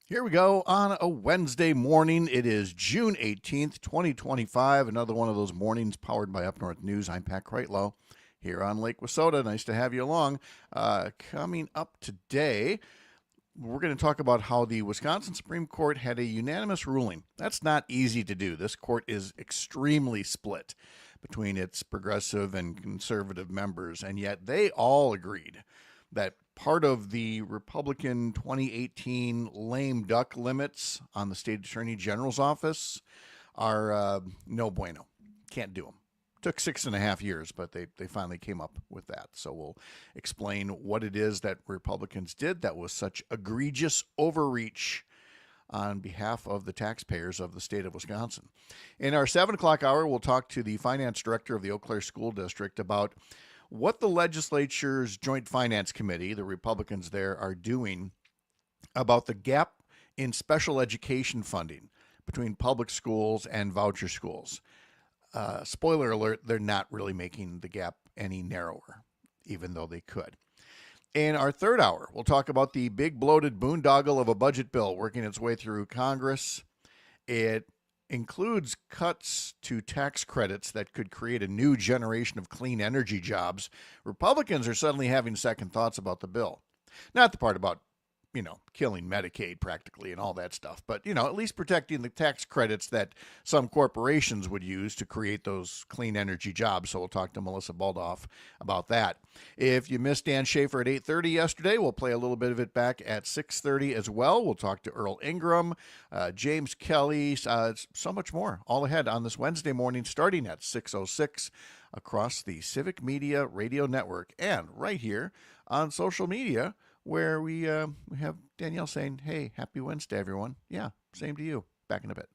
Here we go on a Wednesday morning. It is June 18th, 2025. Another one of those mornings powered by Up North News. I'm Pat Kreitlow here on Lake Wissota. Nice to have you along. Coming up today, we're going to talk about how the Wisconsin Supreme Court had a unanimous ruling. That's not easy to do. This court is extremely split between its progressive and conservative members, and yet they all agreed that part of the Republican 2018 lame duck limits on the state attorney general's office are no bueno. Can't do them. Took 6.5 years, but they finally came up with that. So we'll explain what it is that Republicans did that was such egregious overreach on behalf of the taxpayers of the state of Wisconsin. In our 7 o'clock hour, we'll talk to the finance director of the Eau Claire School District about what the legislature's Joint Finance Committee, the Republicans there, are doing about the gap in special education funding between public schools and voucher schools. Spoiler alert, they're not really making the gap any narrower, even though they could. In our 3rd hour, we'll talk about the big bloated boondoggle of a budget bill working its way through Congress. It includes cuts to tax credits that could create a new generation of clean energy jobs. Republicans are suddenly having second thoughts about the bill. Not the part about, killing Medicaid practically and all that stuff, but, at least protecting the tax credits that some corporations would use to create those clean energy jobs. So we'll talk to Melissa Baldoff about that. If you missed Dan Schaefer at 8:30 yesterday, we'll play a little bit of it back at 6:30 as well. We'll talk to Earl Ingram, James Kelly, so much more all ahead on this Wednesday morning starting at 6:06 across the Civic Media Radio Network and right here on social media, where we have Danielle saying, hey, happy Wednesday, everyone. Yeah, same to you. Back in a bit.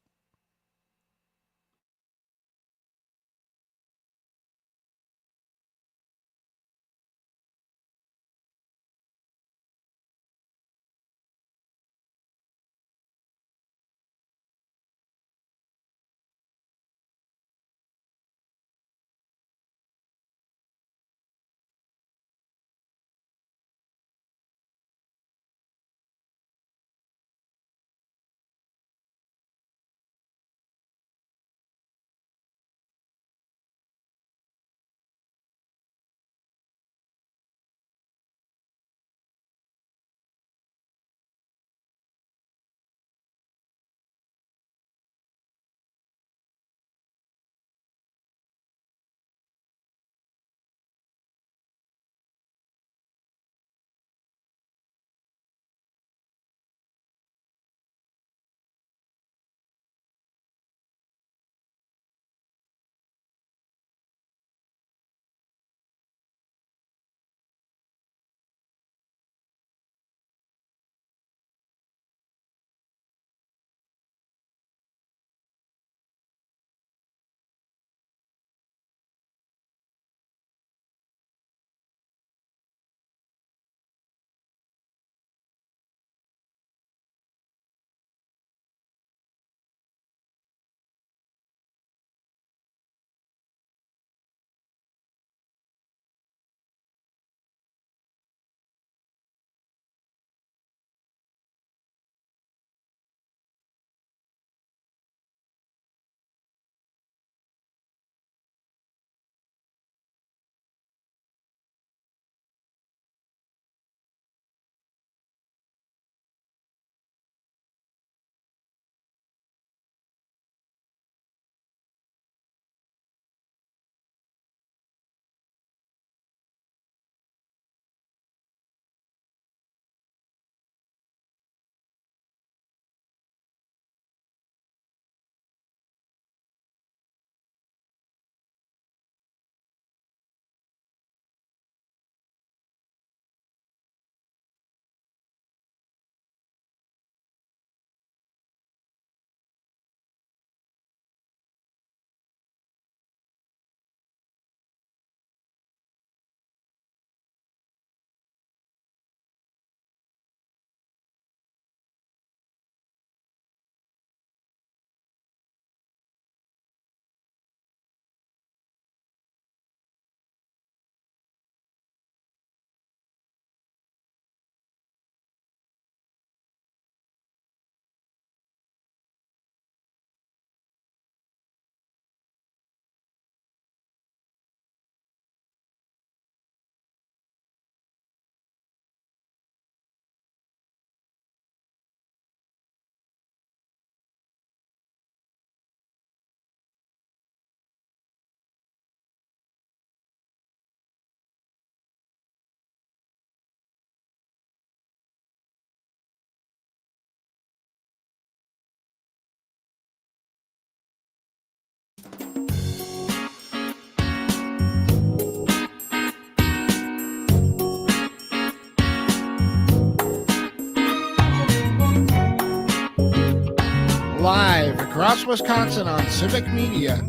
Across Wisconsin on Civic Media,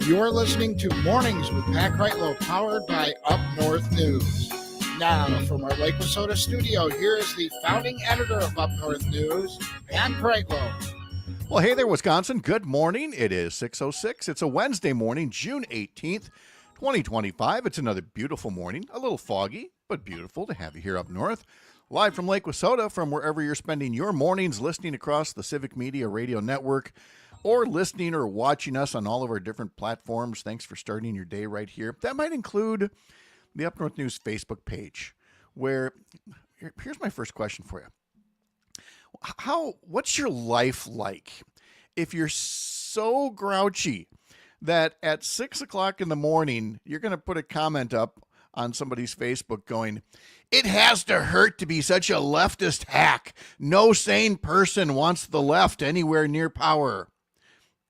you're listening to Mornings with Pat Kreitlow, powered by Up North News. Now, from our Lake Wissota studio, here is the founding editor of Up North News, Pat Kreitlow. Well, hey there, Wisconsin. Good morning. It is 6:06. It's a Wednesday morning, June 18th, 2025. It's another beautiful morning, a little foggy, but beautiful to have you here up north. Live from Lake Wissota, from wherever you're spending your mornings listening across the Civic Media Radio Network, or listening or watching us on all of our different platforms. Thanks for starting your day right here. That might include the Up North News Facebook page, where here's my first question for you. What's your life like if you're so grouchy that at 6 o'clock in the morning, you're going to put a comment up on somebody's Facebook going, "It has to hurt to be such a leftist hack. No sane person wants the left anywhere near power.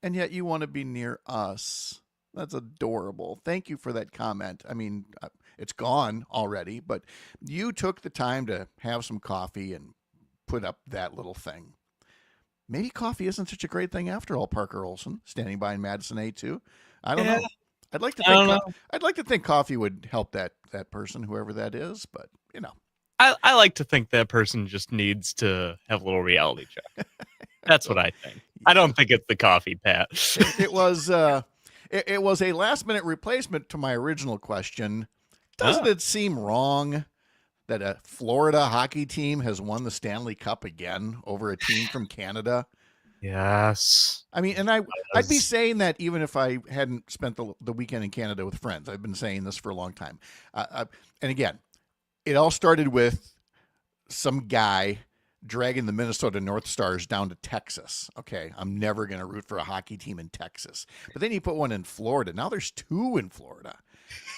And yet you want to be near us." That's adorable. Thank you for that comment. I mean, it's gone already, but you took the time to have some coffee and put up that little thing. Maybe coffee isn't such a great thing after all, Parker Olson, standing by in Madison A2. I don't know. I'd like to think coffee would help that person, whoever that is, but you know. I like to think that person just needs to have a little reality check. That's what I think. I don't think it's the coffee, Pat. It was a last-minute replacement to my original question. Doesn't it seem wrong that a Florida hockey team has won the Stanley Cup again over a team from Canada? Yes. I mean, and I'd be saying that even if I hadn't spent the weekend in Canada with friends. I've been saying this for a long time. And again, it all started with some guy dragging the Minnesota North Stars down to Texas. Okay, I'm never going to root for a hockey team in Texas. But then you put one in Florida. Now there's two in Florida.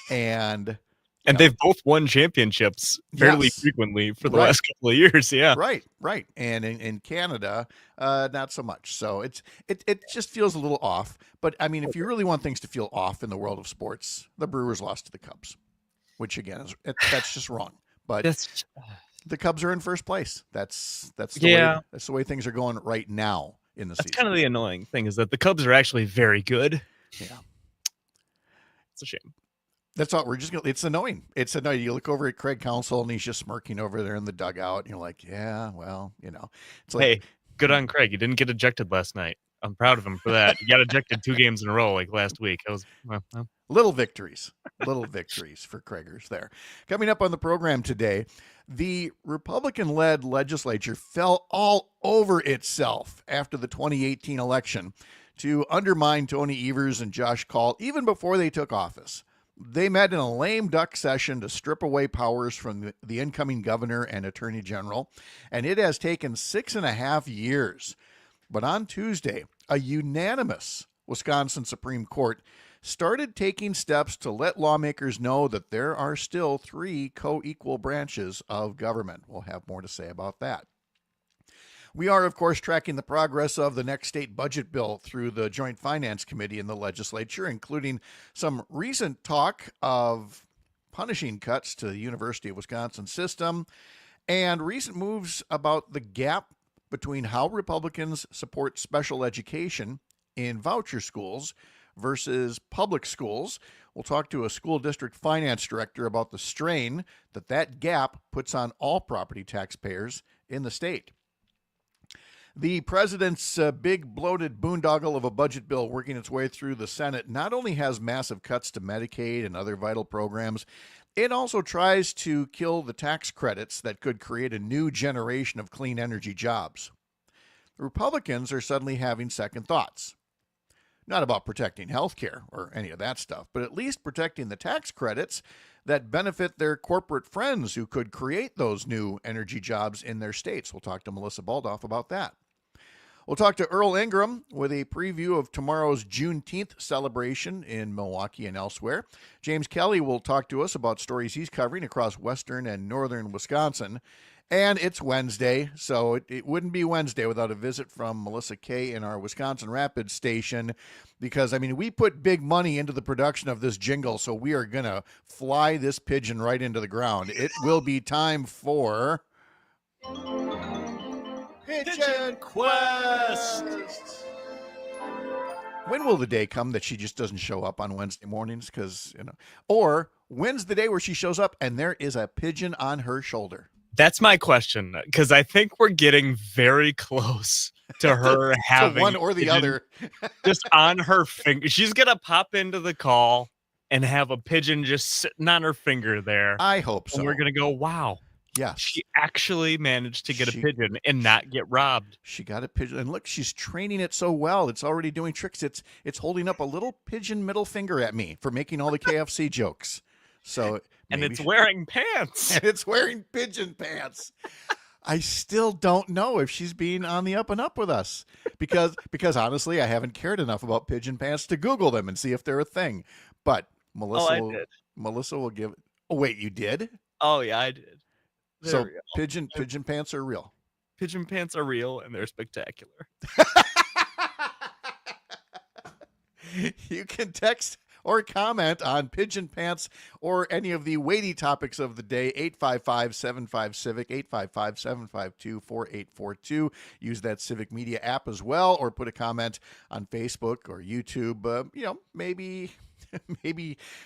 And they've both won championships fairly frequently for the last couple of years. Yeah. Right. And in Canada, not so much. So it just feels a little off. But I mean, if you really want things to feel off in the world of sports, the Brewers lost to the Cubs, which again that's just wrong. But the Cubs are in first place. That's the way things are going right now in the season. That's kind of the annoying thing, is that the Cubs are actually very good. Yeah. It's a shame. That's all. It's annoying. It's annoying. You look over at Craig Counsell and he's just smirking over there in the dugout. And you're like, yeah, well, you know. It's like, hey, good on Craig. He didn't get ejected last night. I'm proud of him for that. He got ejected 2 games in a row like last week. Little victories for Craigers there. Coming up on the program today, the Republican-led legislature fell all over itself after the 2018 election to undermine Tony Evers and Josh Kaul even before they took office. They met in a lame duck session to strip away powers from the incoming governor and attorney general, and it has taken 6.5 years. But on Tuesday, a unanimous Wisconsin Supreme Court started taking steps to let lawmakers know that there are still 3 co-equal branches of government. We'll have more to say about that. We are, of course, tracking the progress of the next state budget bill through the Joint Finance Committee in the legislature, including some recent talk of punishing cuts to the University of Wisconsin system and recent moves about the gap between how Republicans support special education in voucher schools versus public schools. We'll talk to a school district finance director about the strain that gap puts on all property taxpayers in the state. The president's big bloated boondoggle of a budget bill working its way through the Senate not only has massive cuts to Medicaid and other vital programs, it also tries to kill the tax credits that could create a new generation of clean energy jobs. The Republicans are suddenly having second thoughts. Not about protecting health care or any of that stuff, but at least protecting the tax credits that benefit their corporate friends who could create those new energy jobs in their states. We'll talk to Melissa Baldoff about that. We'll talk to Earl Ingram with a preview of tomorrow's Juneteenth celebration in Milwaukee and elsewhere. James Kelly will talk to us about stories he's covering across western and northern Wisconsin. And it's Wednesday, so it wouldn't be Wednesday without a visit from Melissa Kay in our Wisconsin Rapids station, because, I mean, we put big money into the production of this jingle, so we are going to fly this pigeon right into the ground. It will be time for Pigeon Quest! When will the day come that she just doesn't show up on Wednesday mornings? Because, or when's the day where she shows up and there is a pigeon on her shoulder? That's my question, because I think we're getting very close to her having one or the other just on her finger. She's going to pop into the call and have a pigeon just sitting on her finger there. I hope so. And we're going to go, wow. Yes. She actually managed to get a pigeon and not get robbed. She got a pigeon. And look, she's training it so well. It's already doing tricks. It's holding up a little pigeon middle finger at me for making all the KFC jokes. So and it's wearing pants. And it's wearing pigeon pants. I still don't know if she's being on the up and up with us because honestly, I haven't cared enough about pigeon pants to Google them and see if they're a thing. But Melissa will give. Oh wait, you did? Oh yeah, I did. So pigeon pants are real. Pigeon pants are real and they're spectacular. You can text or comment on pigeon pants or any of the weighty topics of the day. 855-75-CIVIC, 855-752-4842. Use that Civic Media app as well, or put a comment on Facebook or YouTube. Maybe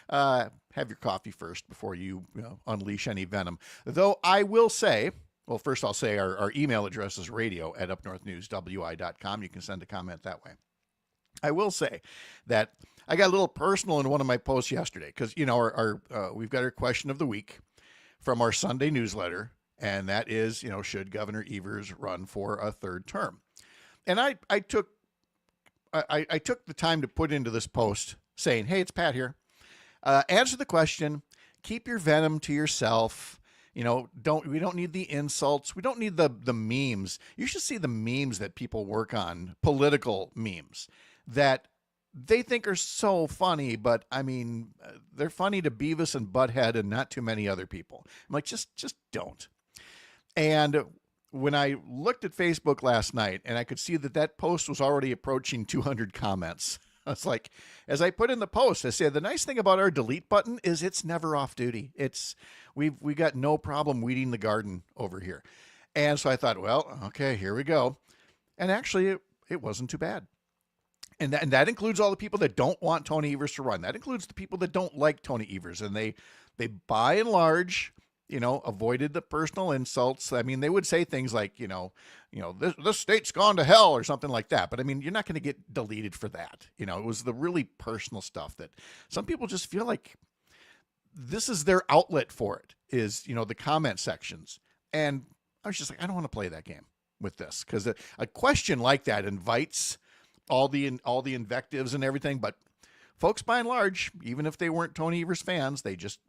have your coffee first before you unleash any venom. Though I will say, well, first I'll say our email address is radio@upnorthnewswi.com. You can send a comment that way. I will say that I got a little personal in one of my posts yesterday because, we've got our question of the week from our Sunday newsletter, and that is, should Governor Evers run for a third term? And I took the time to put into this post saying, hey, it's Pat here. Answer the question. Keep your venom to yourself. We don't need the insults. We don't need the memes. You should see the memes that people work on, political memes that they think are so funny, but I mean, they're funny to Beavis and Butthead and not too many other people. I'm like, just don't. And when I looked at Facebook last night and I could see that post was already approaching 200 comments, I was like, as I put in the post, I said, the nice thing about our delete button is it's never off duty. We got no problem weeding the garden over here. And so I thought, well, okay, here we go. And actually it wasn't too bad. And that includes all the people that don't want Tony Evers to run. That includes the people that don't like Tony Evers. And they by and large, avoided the personal insults. I mean, they would say things like, this state's gone to hell or something like that. But I mean, you're not going to get deleted for that. It was the really personal stuff that some people just feel like this is their outlet for it, is, the comment sections. And I was just like, I don't want to play that game with this because a question like that invites all the invectives and everything. But folks, by and large, even if they weren't Tony Evers fans, they just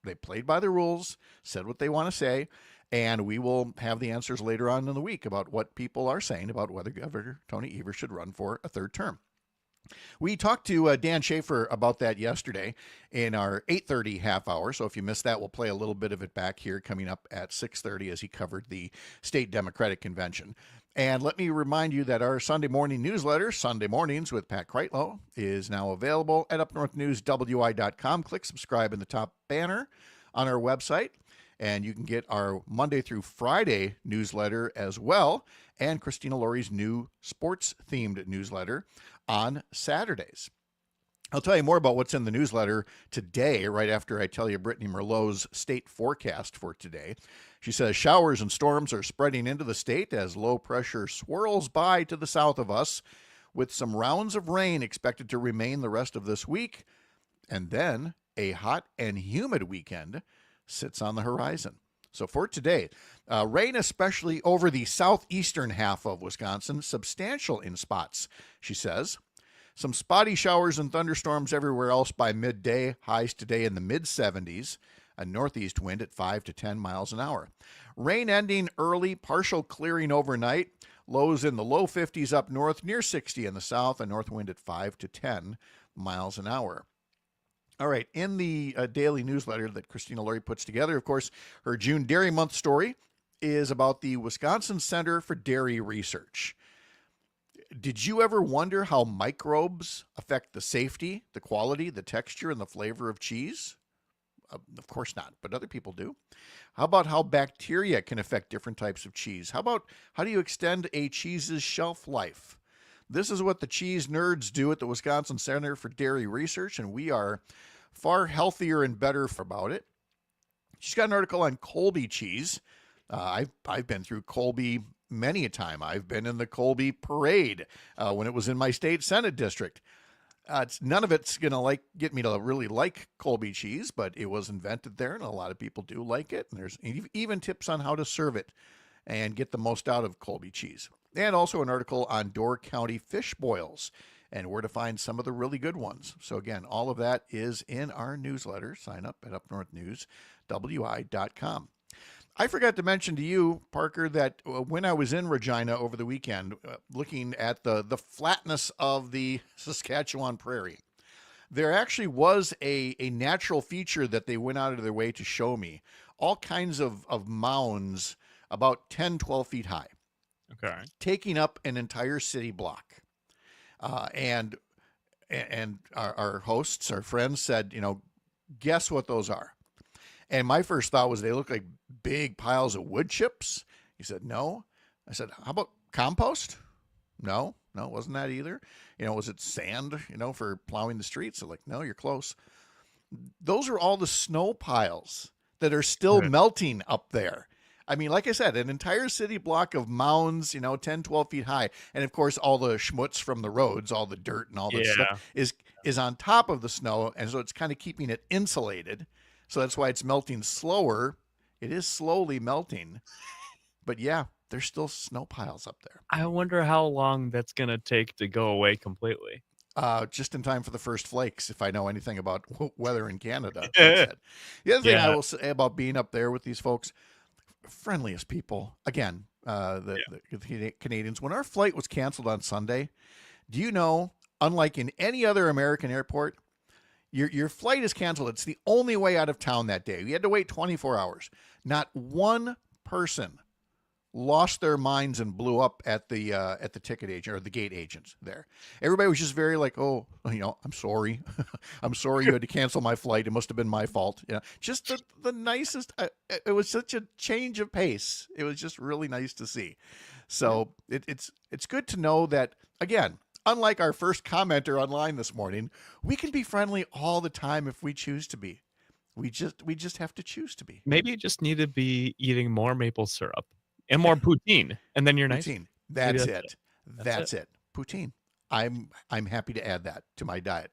they played by the rules, said what they want to say, and we will have the answers later on in the week about what people are saying about whether Governor Tony Evers should run for a third term. We talked to Dan Schaefer about that yesterday in our 8:30 half hour. So if you missed that, we'll play a little bit of it back here coming up at 6:30 as he covered the state Democratic convention. And let me remind you that our Sunday morning newsletter, Sunday Mornings with Pat Kreitlow, is now available at upnorthnewswi.com. Click subscribe in the top banner on our website, and you can get our Monday through Friday newsletter as well, and Christina Laurie's new sports-themed newsletter on Saturdays. I'll tell you more about what's in the newsletter today, right after I tell you Brittany Merlot's state forecast for today. She says showers and storms are spreading into the state as low pressure swirls by to the south of us, with some rounds of rain expected to remain the rest of this week. And then a hot and humid weekend sits on the horizon. So for today, rain especially over the southeastern half of Wisconsin, substantial in spots, she says. Some spotty showers and thunderstorms everywhere else by midday, highs today in the mid-70s, a northeast wind at 5 to 10 miles an hour. Rain ending early, partial clearing overnight, lows in the low 50s up north, near 60 in the south, a north wind at 5 to 10 miles an hour. All right, in the daily newsletter that Christina Laurie puts together, of course, her June Dairy Month story is about the Wisconsin Center for Dairy Research. Did you ever wonder how microbes affect the safety, the quality, the texture, and the flavor of cheese? Of course not, but other people do. How about how bacteria can affect different types of cheese? How do you extend a cheese's shelf life? This is what the cheese nerds do at the Wisconsin Center for Dairy Research, and we are far healthier and better about it. She's got an article on Colby cheese. I've been through Colby many a time. I've been in the Colby parade when it was in my state Senate district. None of it's going to get me to really like Colby cheese, but it was invented there, and a lot of people do like it. And there's even tips on how to serve it and get the most out of Colby cheese. And also an article on Door County fish boils and where to find some of the really good ones. So again, all of that is in our newsletter. Sign up at upnorthnewswi.com. I forgot to mention to you, Parker, that when I was in Regina over the weekend, looking at the flatness of the Saskatchewan prairie, there actually was a natural feature that they went out of their way to show me. All kinds of mounds about 10, 12 feet high. Okay. Taking up an entire city block. And our hosts, our friends said, guess what those are? And my first thought was they look like big piles of wood chips. He said, no. I said, how about compost? No, it wasn't that either. Was it sand, for plowing the streets? So no, you're close. Those are all the snow piles that are still melting up there. I mean, like I said, an entire city block of mounds, 10, 12 feet high. And of course, all the schmutz from the roads, all the dirt and all that stuff is on top of the snow. And so it's kind of keeping it insulated. So that's why it's melting slower. It is slowly melting. But yeah, there's still snow piles up there. I wonder how long that's going to take to go away completely. Just in time for the first flakes, if I know anything about weather in Canada. The other thing I will say about being up there with these folks, friendliest people. Again, the Canadians. When our flight was canceled on Sunday, do you know, unlike in any other American airport, your flight is canceled. It's the only way out of town that day. You had to wait 24 hours. Not one person lost their minds and blew up at the ticket agent or the gate agents there. Everybody was just very like, oh, I'm sorry. I'm sorry you had to cancel my flight. It must have been my fault. Just the nicest. It was such a change of pace. It was just really nice to see. So it's good to know that, again, unlike our first commenter online this morning, we can be friendly all the time if we choose to be. We just have to choose to be. Maybe you just need to be eating more maple syrup and more poutine, and then you're nice. Poutine. That's it. That's it. Poutine. I'm happy to add that to my diet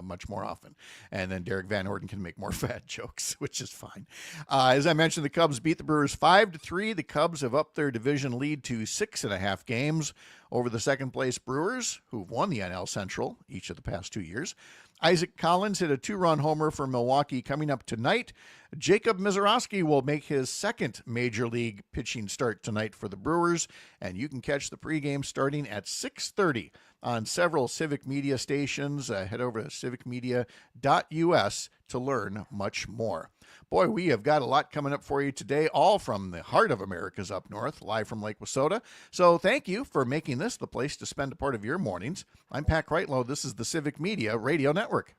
much more often. And then Derek Van Orden can make more fat jokes, which is fine. As I mentioned, the Cubs beat the Brewers 5-3. The Cubs have upped their division lead to 6.5 games over the second place Brewers, who've won the NL Central each of the past 2 years. Isaac Collins hit a 2-run homer for Milwaukee coming up tonight. Jacob Mizorowski will make his second major league pitching start tonight for the Brewers, and you can catch the pregame starting at 6:30 on several Civic Media stations. Head over to civicmedia.us to learn much more. Boy, we have got a lot coming up for you today, all from the heart of America's up north, live from Lake Wissota. So thank you for making this the place to spend a part of your mornings. I'm Pat Kreitlow. This is the Civic Media Radio Network.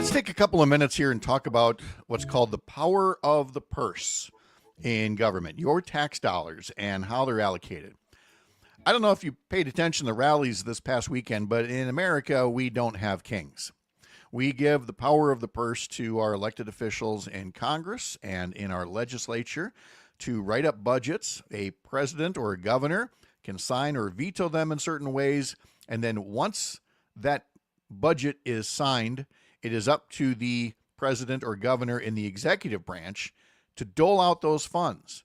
Let's take a couple of minutes here and talk about what's called the power of the purse in government, your tax dollars and how they're allocated. I don't know if you paid attention to the rallies this past weekend, but in America, we don't have kings. We give the power of the purse to our elected officials in Congress and in our legislature to write up budgets. A president or a governor can sign or veto them in certain ways. And then once that budget is signed, it is up to the president or governor in the executive branch to dole out those funds.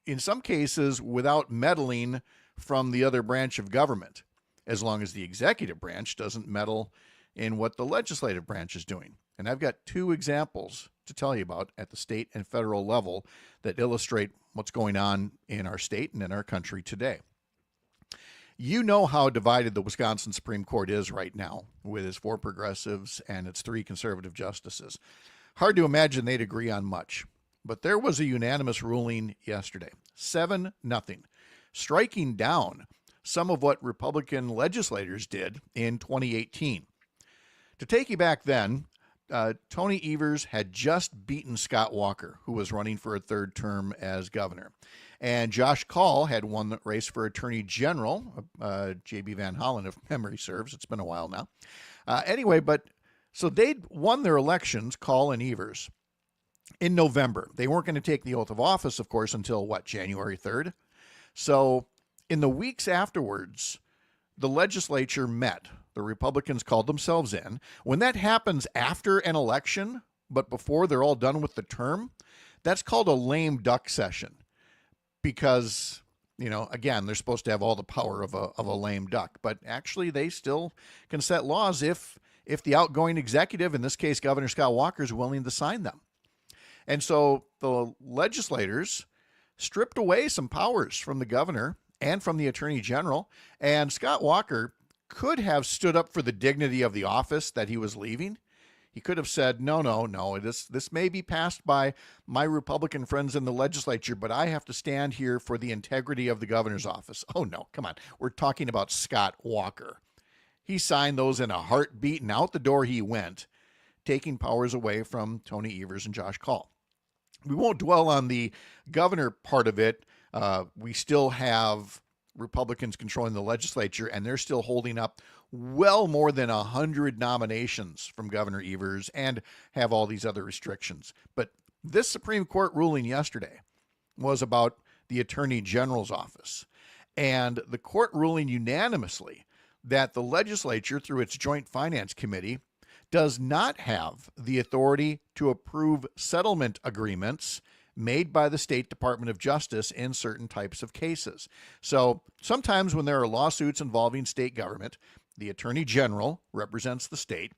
In some cases, without meddling from the other branch of government, as long as the executive branch doesn't meddle in what the legislative branch is doing. And I've got two examples to tell you about at the state and federal level that illustrate what's going on in our state and in our country today. You know how divided the Wisconsin Supreme Court is right now with its 4 progressives and its 3 conservative justices. Hard to imagine they'd agree on much. But there was a unanimous ruling yesterday, 7-0, striking down some of what Republican legislators did in 2018. To take you back then, Tony Evers had just beaten Scott Walker, who was running for a 3rd term as governor. And Josh Kaul had won the race for Attorney General, J.B. Van Hollen, if memory serves. It's been a while now. So they'd won their elections, Kaul and Evers, in November. They weren't going to take the oath of office, of course, until, January 3rd? So in the weeks afterwards, the legislature met. The Republicans called themselves in. When that happens after an election, but before they're all done with the term, that's called a lame duck session. Because, again, they're supposed to have all the power of a lame duck. But actually, they still can set laws if the outgoing executive, in this case, Governor Scott Walker, is willing to sign them. And so the legislators stripped away some powers from the governor and from the attorney general. And Scott Walker could have stood up for the dignity of the office that he was leaving. He could have said, no, this may be passed by my Republican friends in the legislature, but I have to stand here for the integrity of the governor's office. Oh, no, come on. We're talking about Scott Walker. He signed those in a heartbeat, and out the door he went, taking powers away from Tony Evers and Josh Kaul. We won't dwell on the governor part of it. We still have Republicans controlling the legislature, and they're still holding up well more than 100 nominations from Governor Evers and have all these other restrictions. But this Supreme Court ruling yesterday was about the Attorney General's office. And the court ruling unanimously that the legislature, through its Joint Finance Committee, does not have the authority to approve settlement agreements made by the State Department of Justice in certain types of cases. So sometimes when there are lawsuits involving state government, the Attorney General represents the state,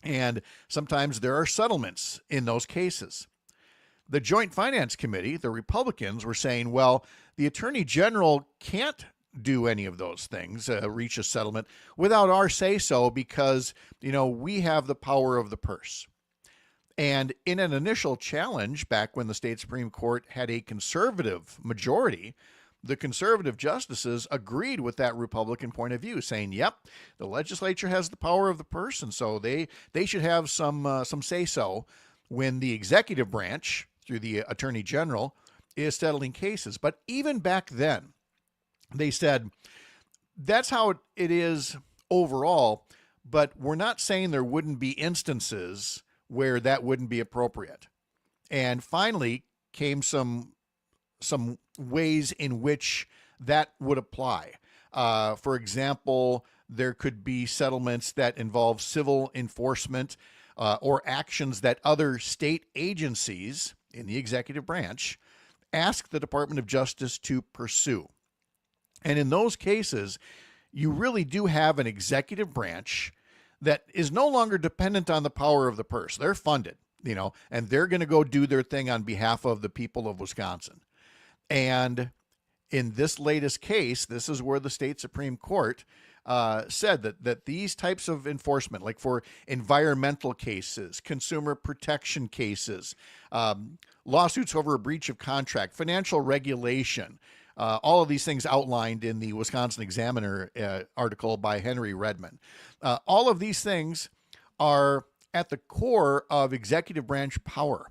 and sometimes there are settlements in those cases. The Joint Finance Committee, the Republicans, were saying, well, the Attorney General can't do any of those things, reach a settlement without our say-so because, we have the power of the purse. And in an initial challenge back when the state Supreme Court had a conservative majority, the conservative justices agreed with that Republican point of view, saying, yep, the legislature has the power of the purse, and so they should have some say-so when the executive branch, through the Attorney General, is settling cases. But even back then, they said, that's how it is overall, but we're not saying there wouldn't be instances where that wouldn't be appropriate. And finally came some ways in which that would apply. For example, there could be settlements that involve civil enforcement or actions that other state agencies in the executive branch ask the Department of Justice to pursue. And in those cases, you really do have an executive branch that is no longer dependent on the power of the purse. They're funded, and they're going to go do their thing on behalf of the people of Wisconsin. And in this latest case, this is where the state Supreme Court said that these types of enforcement, like for environmental cases, consumer protection cases, lawsuits over a breach of contract, financial regulation, all of these things outlined in the Wisconsin Examiner article by Henry Redmond. All of these things are at the core of executive branch power.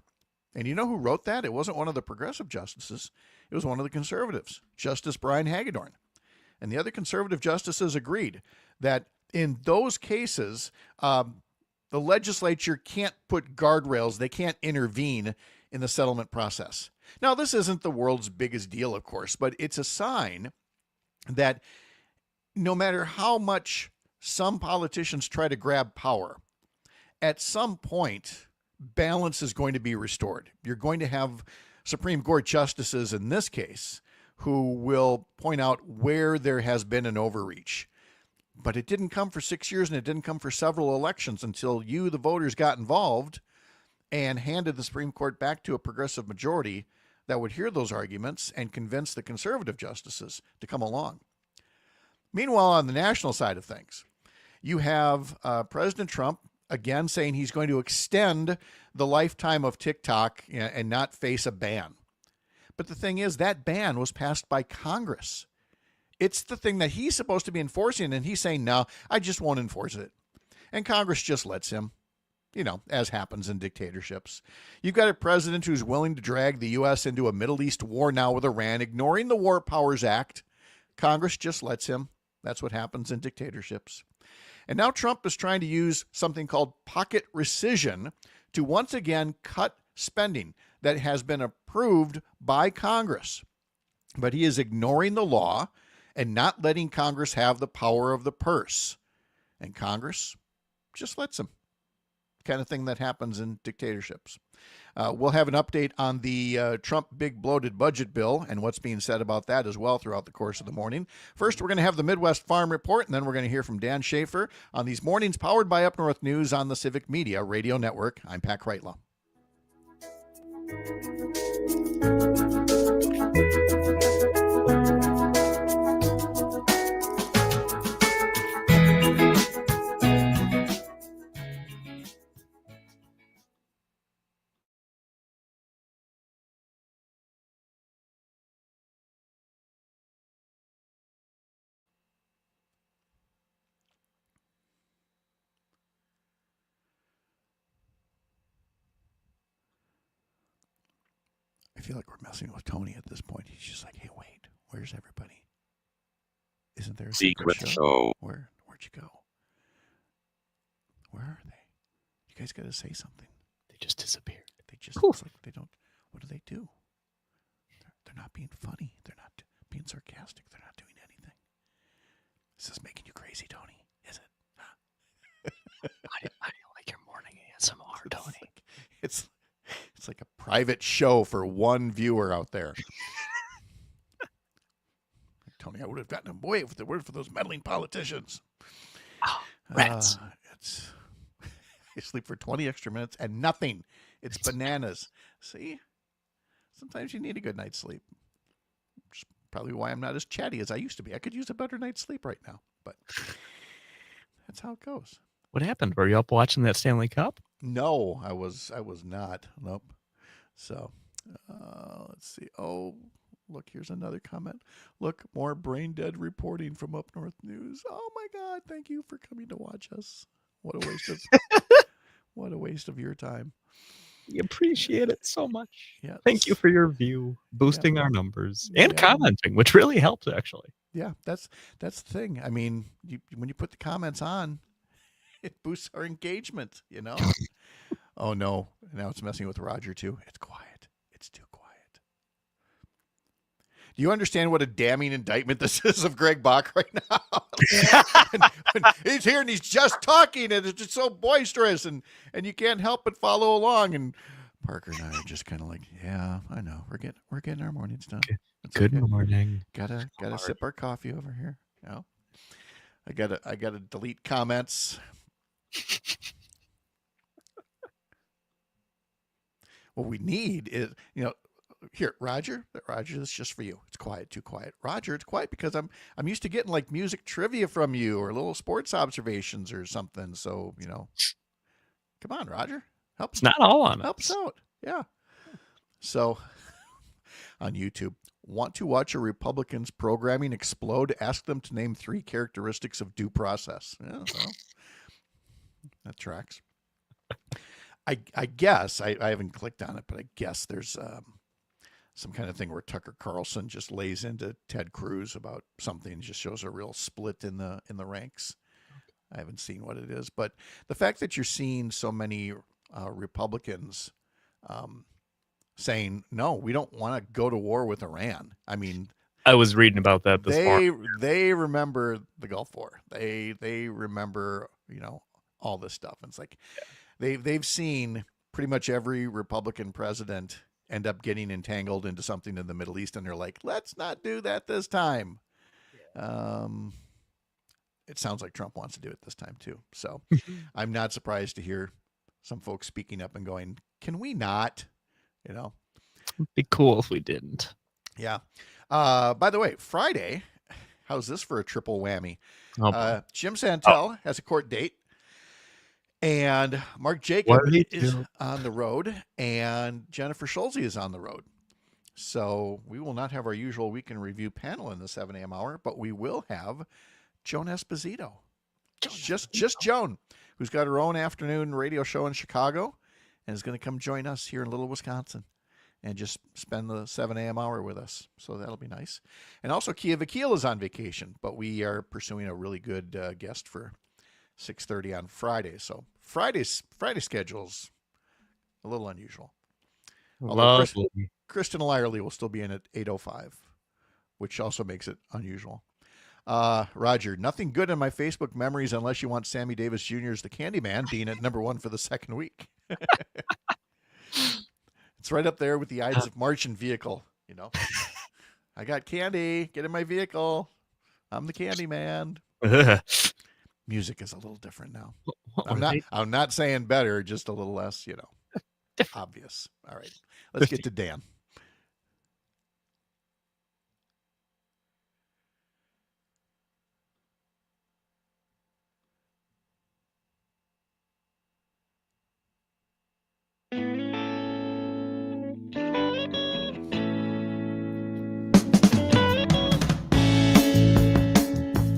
And you know who wrote that? It wasn't one of the progressive justices. It was one of the conservatives, Justice Brian Hagedorn. And the other conservative justices agreed that in those cases, the legislature can't put guardrails. They can't intervene in the settlement process. Now, this isn't the world's biggest deal, of course, but it's a sign that no matter how much some politicians try to grab power, at some point, balance is going to be restored. You're going to have Supreme Court justices in this case who will point out where there has been an overreach. But it didn't come for 6 years, and it didn't come for several elections until you, the voters, got involved and handed the Supreme Court back to a progressive majority that would hear those arguments and convince the conservative justices to come along. Meanwhile, on the national side of things, you have President Trump again saying he's going to extend the lifetime of TikTok and not face a ban. But the thing is, that ban was passed by Congress. It's the thing that he's supposed to be enforcing, and he's saying, no, I just won't enforce it. And Congress just lets him, as happens in dictatorships. You've got a president who's willing to drag the U.S. into a Middle East war now with Iran, ignoring the War Powers Act. Congress just lets him. That's what happens in dictatorships. And now Trump is trying to use something called pocket rescission to once again cut spending that has been approved by Congress. But he is ignoring the law and not letting Congress have the power of the purse. And Congress just lets him. Kind of thing that happens in dictatorships. We'll have an update on the Trump big bloated budget bill and what's being said about that as well throughout the course of the morning. First, we're going to have the Midwest Farm Report, and then we're going to hear from Dan Schaefer on these mornings powered by Up North News on the Civic Media Radio Network. I'm Pat Kreitlow. I feel like we're messing with Tony at this point. He's just like, hey, wait, where's everybody? Isn't there a secret show? Where'd you go? Where are they? You guys got to say something. They just disappeared. They just looks like they don't. What do? They're not being funny. They're not being sarcastic. They're not doing anything. Is this making you crazy, Tony? Is it? Huh? How do you like your morning ASMR, Tony? It's like a private show for one viewer out there. Tony, I would have gotten him away if there weren't for those meddling politicians. Oh, rats. I sleep for 20 extra minutes and nothing. It's bananas. See? Sometimes you need a good night's sleep. Which is probably why I'm not as chatty as I used to be. I could use a better night's sleep right now, but that's how it goes. What happened? Were you up watching that Stanley Cup? No, I was not. Nope. So, let's see. Oh, look, here's another comment. Look, more brain dead reporting from Up North News. Oh my God, thank you for coming to watch us. What a waste of your time. We appreciate it so much. Yeah. Thank you for your view, boosting our numbers and commenting, which really helps actually. Yeah, that's the thing. I mean, when you put the comments on, it boosts our engagement, Oh no, now it's messing with Roger too. It's quiet. It's too quiet. Do you understand what a damning indictment this is of Greg Bach right now? when he's here and he's just talking and it's just so boisterous and you can't help but follow along. And Parker and I are just kind of like, yeah, I know. We're getting our mornings done. Good morning. Gotta sip our coffee over here. I gotta delete comments. What we need is, here, Roger, this is just for you. It's quiet, too quiet. Roger, it's quiet because I'm used to getting like music trivia from you or little sports observations or something. So, come on, Roger. Help. It's not all on us. Help us out. Yeah. So on YouTube, want to watch a Republican's programming explode? Ask them to name 3 characteristics of due process. Yeah, well, that tracks. I guess I haven't clicked on it, but I guess there's some kind of thing where Tucker Carlson just lays into Ted Cruz about something, just shows a real split in the ranks. I haven't seen what it is, but the fact that you're seeing so many Republicans saying no, we don't want to go to war with Iran. I mean, I was reading about that this morning. they remember the Gulf War. They remember all this stuff. And it's like they've seen pretty much every Republican president end up getting entangled into something in the Middle East, and they're like, let's not do that this time. It sounds like Trump wants to do it this time too. So I'm not surprised to hear some folks speaking up and going, can we not? It'd be cool if we didn't. Yeah. By the way, Friday, how's this for a triple whammy? Jim Santel has a court date, and Mark Jacob is on the road, and Jennifer Schulze is on the road. So we will not have our usual weekend review panel in the 7 a.m. hour, but we will have Joan Esposito. Just Joan, who's got her own afternoon radio show in Chicago and is going to come join us here in Little, Wisconsin and just spend the 7 a.m. hour with us. So that'll be nice. And also Kia Vakil is on vacation, but we are pursuing a really good guest for 6:30 on Friday. So Friday schedule's a little unusual. Although Kristen Lyerly will still be in at 8:05, which also makes it unusual. Roger, nothing good in my Facebook memories unless you want Sammy Davis Jr.'s The Candyman being at number 1 for the second week. It's right up there with the Ides of March and vehicle, I got candy, get in my vehicle. I'm the Candyman. Music is a little different now. I'm not saying better, just a little less, obvious. All right. Let's get to Dan.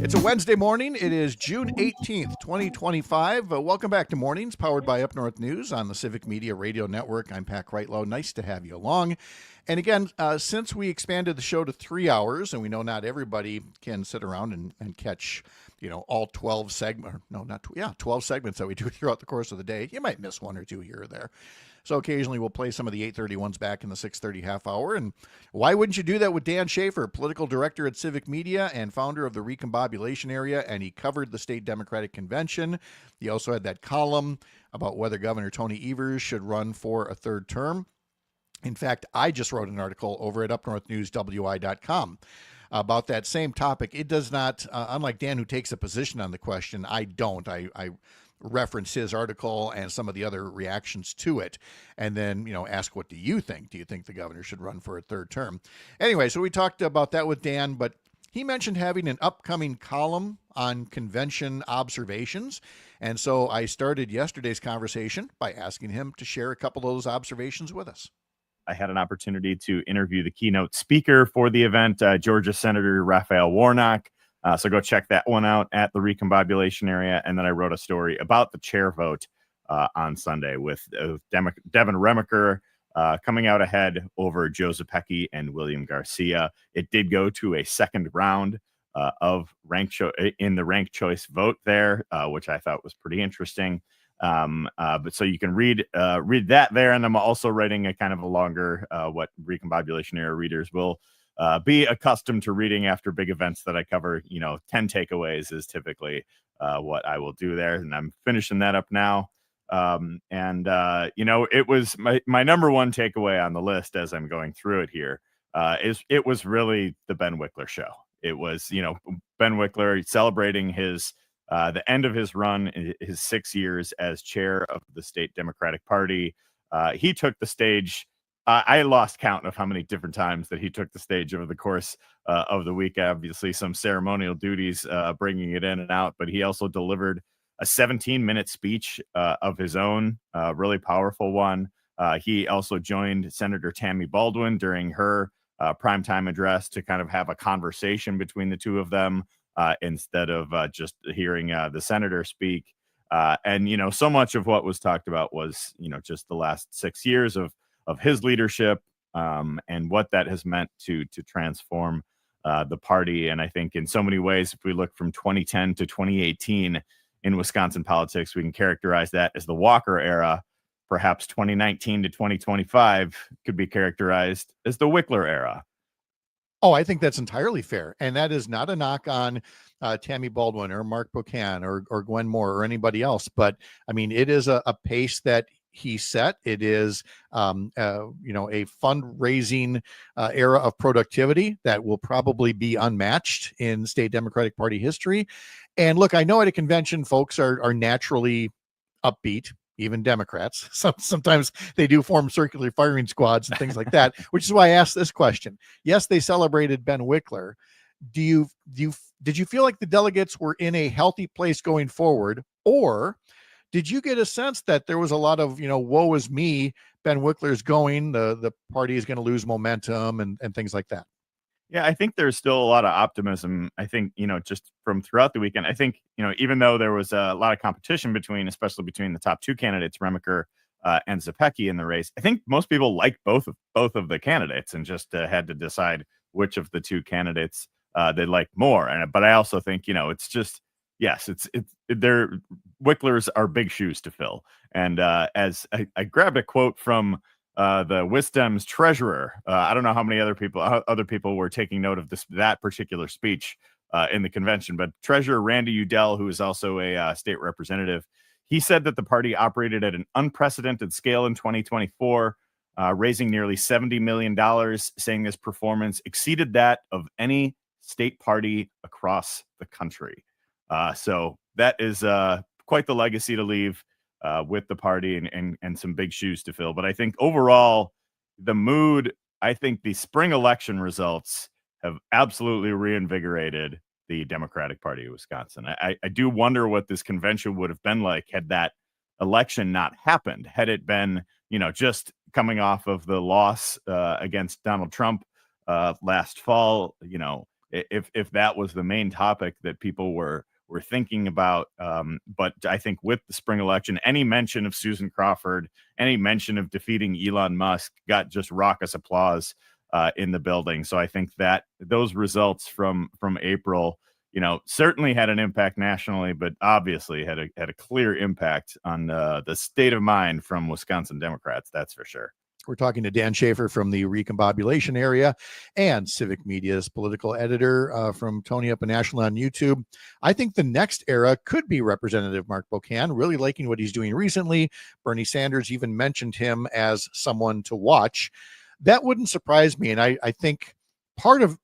It's a Wednesday morning. It is June 18th, 2025. Welcome back to Mornings, powered by Up North News on the Civic Media Radio Network. I'm Pat Kreitlow. Nice to have you along. And again, since we expanded the show to 3 hours, and we know not everybody can sit around and catch, all 12 segments. No, not 12 segments that we do throughout the course of the day. You might miss one or two here or there. So occasionally we'll play some of the 8:30 ones back in the 6:30 half hour. And why wouldn't you do that with Dan Schaefer, political director at Civic Media and founder of the Recombobulation Area? And he covered the state Democratic convention. He also had that column about whether Governor Tony Evers should run for a third term. In fact, I just wrote an article over at upnorthnewswi.com about that same topic. It does not, unlike Dan, who takes a position on the question, I don't. I reference his article and some of the other reactions to it, and then, ask, what do you think? Do you think the governor should run for a third term? Anyway, so we talked about that with Dan, but he mentioned having an upcoming column on convention observations. And so I started yesterday's conversation by asking him to share a couple of those observations with us. I had an opportunity to interview the keynote speaker for the event, Georgia Senator Raphael Warnock. So go check that one out at the Recombobulation Area. And then I wrote a story about the chair vote on Sunday with Devin Remaker coming out ahead over Joe Zepecki and William Garcia. It did go to a second round of in the ranked choice vote there, which I thought was pretty interesting. But so you can read that there. And I'm also writing a kind of a longer, what Recombobulation Area readers will be accustomed to reading after big events that I cover. 10 takeaways is typically what I will do there. And I'm finishing that up now. It was my number one takeaway on the list as I'm going through it here. It was really the Ben Wickler show. It was, Ben Wickler celebrating the end of his run, his 6 years as chair of the state Democratic Party. He took the stage. I lost count of how many different times that he took the stage over the course of the week. Obviously, some ceremonial duties bringing it in and out, but he also delivered a 17-minute speech of his own, really powerful one. He also joined Senator Tammy Baldwin during her primetime address to kind of have a conversation between the two of them instead of just hearing the senator speak. And, so much of what was talked about was, just the last 6 years of his leadership, and what that has meant to transform the party. And I think in so many ways, if we look from 2010 to 2018 in Wisconsin politics, we can characterize that as the Walker era. Perhaps 2019 to 2025 could be characterized as the Wickler era. Oh, I think that's entirely fair. And that is not a knock on Tammy Baldwin or Mark Buchan or Gwen Moore or anybody else. But I mean, it is a pace that he set. It is, a fundraising era of productivity that will probably be unmatched in state Democratic Party history. And look, I know at a convention, folks are naturally upbeat, even Democrats. Sometimes they do form circular firing squads and things like that, which is why I asked this question. Yes, they celebrated Ben Wickler. Did you feel like the delegates were in a healthy place going forward, or did you get a sense that there was a lot of, woe is me, Ben Wickler's going, the party is going to lose momentum and things like that? Yeah, I think there's still a lot of optimism. I think, just from throughout the weekend, I think, even though there was a lot of competition especially between the top two candidates, Remaker and Zepecki in the race, I think most people like both of the candidates and just had to decide which of the two candidates they liked more. But I also think, it's just, yes, they're Wicklers are big shoes to fill. And as I grabbed a quote from the Wisdom's treasurer. I don't know how many other people were taking note of that particular speech in the convention, but Treasurer Randy Udell, who is also a state representative, he said that the party operated at an unprecedented scale in 2024, raising nearly $70 million, saying this performance exceeded that of any state party across the country. So that is quite the legacy to leave with the party and some big shoes to fill. But I think overall, the mood, I think the spring election results have absolutely reinvigorated the Democratic Party of Wisconsin. I do wonder what this convention would have been like had that election not happened, had it been, just coming off of the loss against Donald Trump last fall, if that was the main topic that people were thinking about. But I think with the spring election, any mention of Susan Crawford, any mention of defeating Elon Musk got just raucous applause in the building. So I think that those results from April, certainly had an impact nationally, but obviously had a clear impact on the state of mind from Wisconsin Democrats. That's for sure. We're talking to Dan Schaefer from the Recombobulation area and Civic Media's political editor from Tony Up and National on YouTube. I think the next era could be Representative Mark Buchan, really liking what he's doing recently. Bernie Sanders even mentioned him as someone to watch. That wouldn't surprise me. And I think part of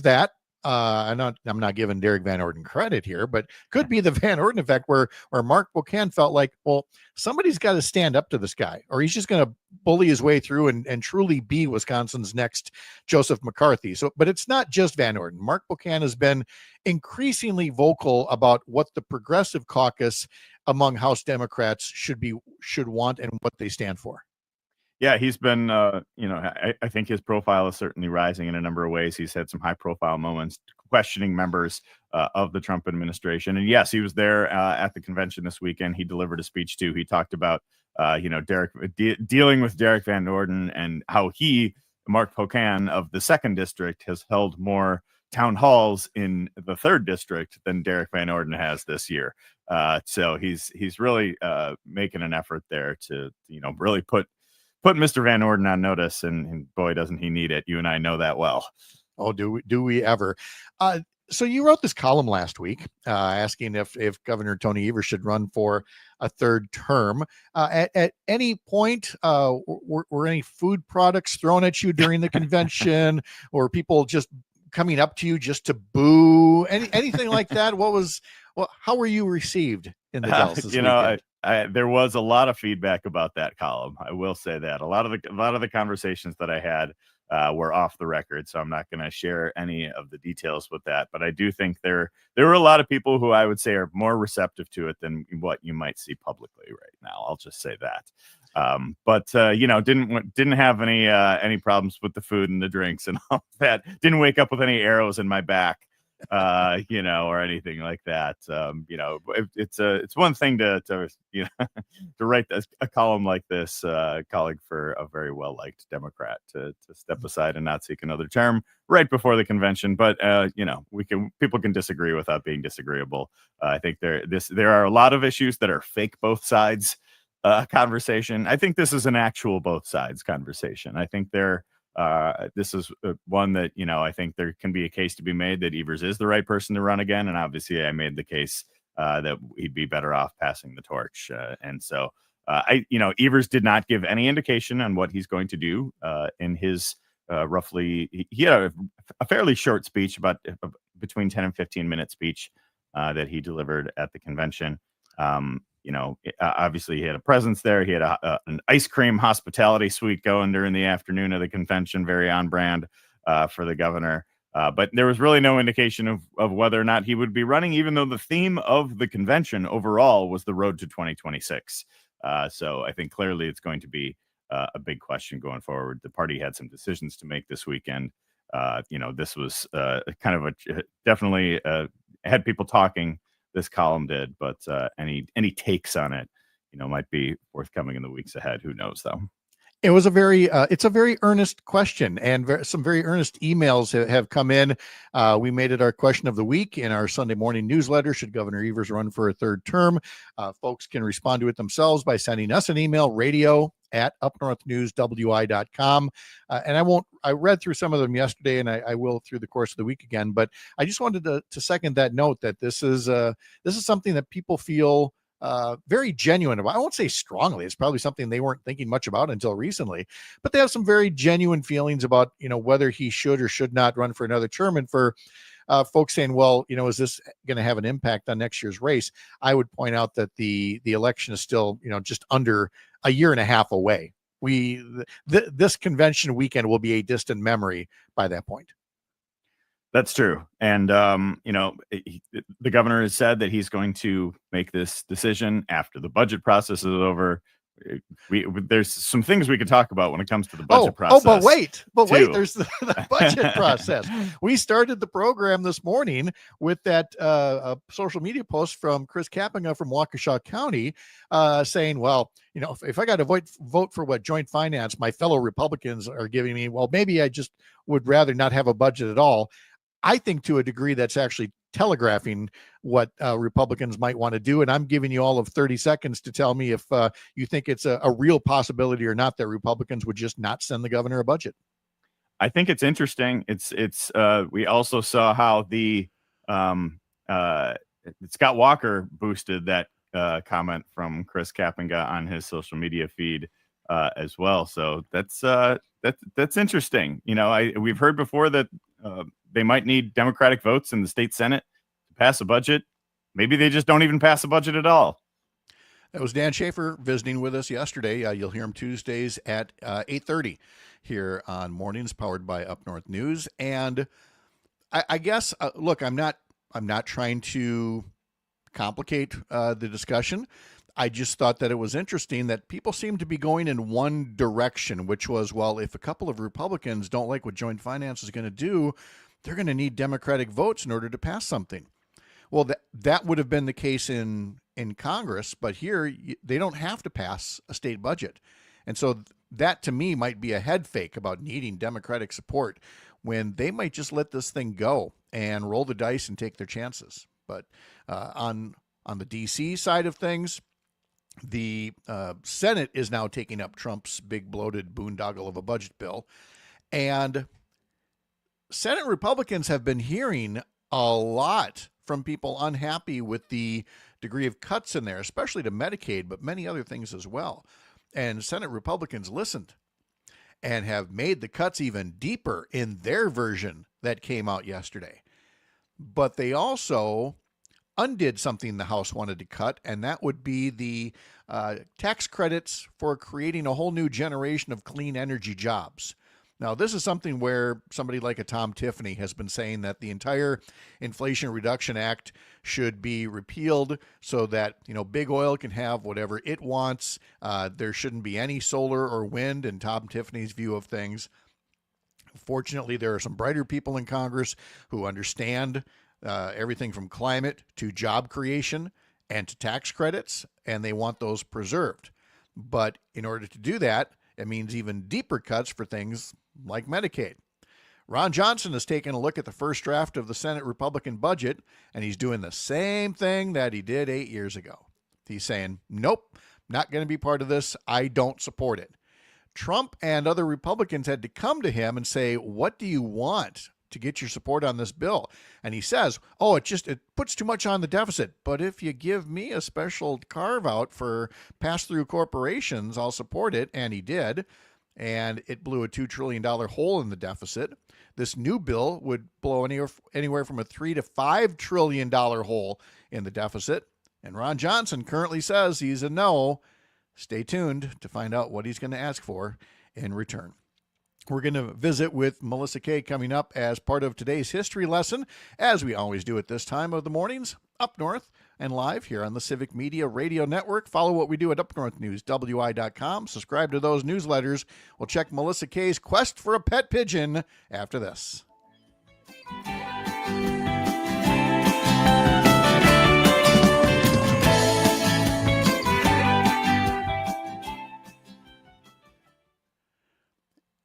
that, I'm not giving Derek Van Orden credit here, but could be the Van Orden effect where Mark Buchan felt like, well, somebody's got to stand up to this guy, or he's just going to bully his way through and truly be Wisconsin's next Joseph McCarthy. So, but it's not just Van Orden. Mark Buchan has been increasingly vocal about what the progressive caucus among House Democrats should want and what they stand for. Yeah, he's been, I think his profile is certainly rising in a number of ways. He's had some high profile moments questioning members of the Trump administration. And yes, he was there at the convention this weekend. He delivered a speech too. He talked about, dealing with Derek Van Orden and how Mark Buchan of the 2nd district, has held more town halls in the 3rd district than Derek Van Orden has this year. So he's really making an effort there to, really put Mr. Van Orden on notice, and boy, doesn't he need it. You and I know that well. Oh, do we ever? So you wrote this column last week asking if Governor Tony Evers should run for a 3rd term. At any point, were any food products thrown at you during the convention, or people just coming up to you just to boo? Anything like that? How were you received in the Dells this weekend? There was a lot of feedback about that column. I will say that a lot of the conversations that I had were off the record, so I'm not going to share any of the details with that. But I do think there were a lot of people who I would say are more receptive to it than what you might see publicly right now. I'll just say that. But didn't have any problems with the food and the drinks and all that. Didn't wake up with any arrows in my back or anything like that. It's one thing to to write a column like this, calling for a very well-liked Democrat to step aside and not seek another term right before the convention. But people can disagree without being disagreeable. I think there are a lot of issues that are fake both sides conversation. I think this is an actual both sides conversation. I think this is one that, I think there can be a case to be made that Evers is the right person to run again. And obviously I made the case that he'd be better off passing the torch. And so Evers did not give any indication on what he's going to do in his he had a fairly short speech, about between 10 and 15-minute speech that he delivered at the convention. Obviously he had a presence there. He had an ice cream hospitality suite going during the afternoon of the convention, very on brand for the governor. But there was really no indication of whether or not he would be running, even though the theme of the convention overall was the road to 2026. So I think clearly it's going to be a big question going forward. The party had some decisions to make this weekend. This was kind of definitely had people talking. This column did, but any takes on it, might be forthcoming in the weeks ahead. Who knows, though? It was it's a very earnest question, and some very earnest emails have come in. We made it our question of the week in our Sunday morning newsletter. Should Governor Evers run for a third term? Folks can respond to it themselves by sending us an email, radio@upnorthnewswi.com. And I read through some of them yesterday, and I will through the course of the week again, but I just wanted to second that note that this is something that people feel very genuine about. I won't say strongly. It's probably something they weren't thinking much about until recently, but they have some very genuine feelings about, whether he should or should not run for another term. And for folks saying, well, is this going to have an impact on next year's race? I would point out that the election is still, just under a year and a half away. This convention weekend will be a distant memory by that point. That's true. And, the governor has said that he's going to make this decision after the budget process is over. There's some things we could talk about when it comes to the budget process. But wait, there's the budget process. We started the program this morning with that social media post from Chris Kapenga from Waukesha County saying, well, if I got to vote for what joint finance my fellow Republicans are giving me, well, maybe I just would rather not have a budget at all. I think to a degree that's actually telegraphing what Republicans might want to do. And I'm giving you all of 30 seconds to tell me if you think it's a real possibility or not that Republicans would just not send the governor a budget. I think it's interesting. We also saw how the Scott Walker boosted that comment from Chris Kapenga on his social media feed as well. So that's interesting. We've heard before that they might need Democratic votes in the state Senate to pass a budget. Maybe they just don't even pass a budget at all. That was Dan Schaefer visiting with us yesterday. You'll hear him Tuesdays at 8:30 here on Mornings, powered by Up North News. And I guess, look, I'm not trying to complicate the discussion. I just thought that it was interesting that people seem to be going in one direction, which was, well, if a couple of Republicans don't like what joint finance is going to do, they're going to need Democratic votes in order to pass something. Well, that would have been the case in Congress, but here they don't have to pass a state budget. And so that to me might be a head fake about needing Democratic support when they might just let this thing go and roll the dice and take their chances. But on the DC side of things, the Senate is now taking up Trump's big bloated boondoggle of a budget bill. And Senate Republicans have been hearing a lot from people unhappy with the degree of cuts in there, especially to Medicaid, but many other things as well. And Senate Republicans listened and have made the cuts even deeper in their version that came out yesterday. But they also undid something the House wanted to cut, and that would be the tax credits for creating a whole new generation of clean energy jobs. Now, this is something where somebody like a Tom Tiffany has been saying that the entire Inflation Reduction Act should be repealed so that, big oil can have whatever it wants. There shouldn't be any solar or wind in Tom Tiffany's view of things. Fortunately, there are some brighter people in Congress who understand everything from climate to job creation and to tax credits, and they want those preserved. But in order to do that, it means even deeper cuts for things like Medicaid. Ron Johnson has taken a look at the first draft of the Senate Republican budget, and he's doing the same thing that he did 8 years ago. He's saying, nope, not going to be part of this. I don't support it. Trump and other Republicans had to come to him and say, what do you want to get your support on this bill? And he says, oh, it puts too much on the deficit. But if you give me a special carve out for pass-through corporations, I'll support it. And he did. And it blew a $2 trillion hole in the deficit. This new bill would blow anywhere from a $3 to $5 trillion hole in the deficit. And Ron Johnson currently says he's a no. Stay tuned to find out what he's going to ask for in return. We're going to visit with Melissa Kay coming up as part of today's history lesson, as we always do at this time of the mornings, up north and live here on the Civic Media Radio Network. Follow what we do at upnorthnewswi.com. Subscribe to those newsletters. We'll check Melissa Kay's quest for a pet pigeon after this.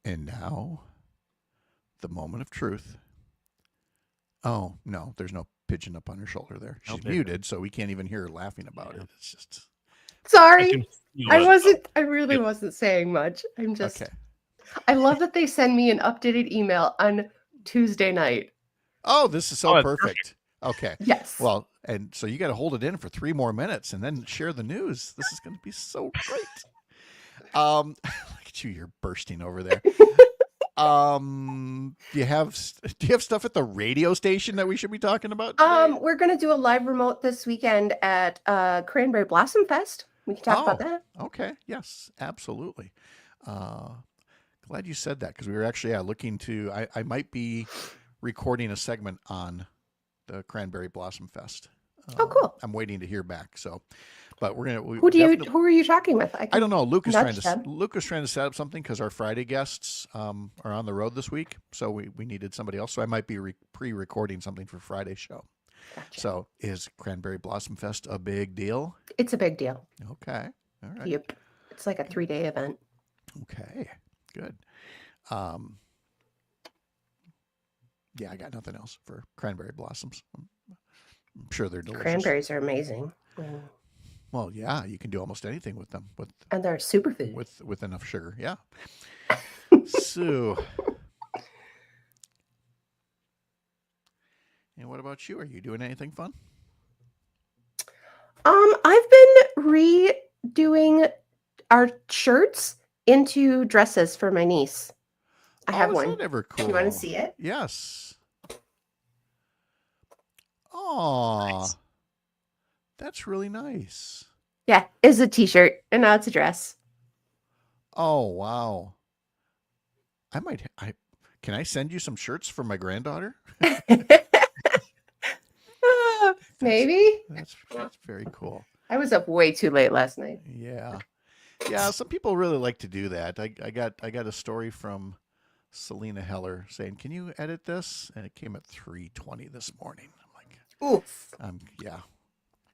And now, the moment of truth. Oh, no, there's no pigeon up on her shoulder there. She's muted, so we can't even hear her laughing about it. It's just... Sorry. I really wasn't saying much. I'm just... Okay. I love that they send me an updated email on Tuesday night. Oh, this is so perfect. Okay. Yes. Well, and so you got to hold it in for 3 more minutes and then share the news. This is going to be so great. Look at you, you're bursting over there. Do you have stuff at the radio station that we should be talking about today? We're gonna do a live remote this weekend at Cranberry Blossom Fest. We can talk about that. Okay. Yes, absolutely. Glad you said that, because we were actually looking to. I might be recording a segment on the Cranberry Blossom Fest. Oh, cool. I'm waiting to hear back. So, but we're gonna. Who are you talking with? I don't know. Luke is trying to set up something because our Friday guests are on the road this week, so we needed somebody else. So I might be pre-recording something for Friday's show. Gotcha. So is Cranberry Blossom Fest a big deal? It's a big deal. Okay. All right. Yep. It's like a 3-day event. Okay. Good. Yeah, I got nothing else for cranberry blossoms. I'm sure they're delicious. Cranberries are amazing. Well, yeah, you can do almost anything with them. And they're superfood. With enough sugar, yeah. Sue. And what about you? Are you doing anything fun? I've been redoing our shirts into dresses for my niece. I have one. Is that ever cool? Do you want to see it? Yes. Oh, Nice. That's really nice. Yeah, it's a t-shirt and now it's a dress. Oh, wow. Can I send you some shirts for my granddaughter? Maybe. That's very cool. I was up way too late last night. Yeah. Yeah, some people really like to do that. I got a story from Selena Heller saying, "Can you edit this?" And it came at 3:20 this morning. I'm like, oof. Yeah.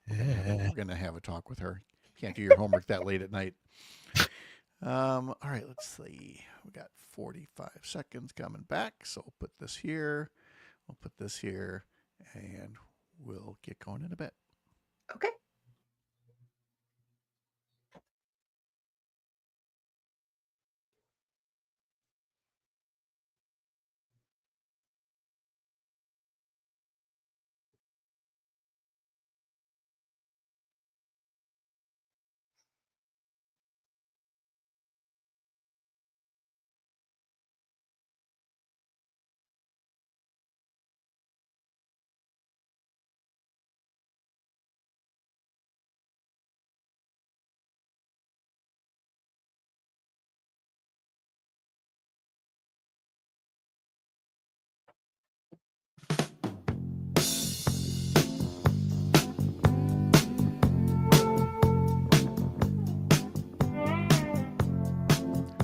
We're gonna have a talk with her. Can't do your homework that late at night. All right, let's see. We got 45 seconds coming back. So we'll put this here. We'll put this here, and we'll get going in a bit. Okay.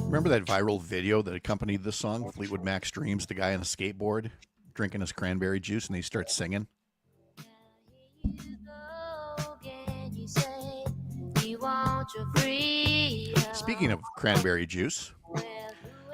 Remember that viral video that accompanied this song, Fleetwood Mac's Dreams, the guy on a skateboard drinking his cranberry juice and he starts singing? Speaking of cranberry juice,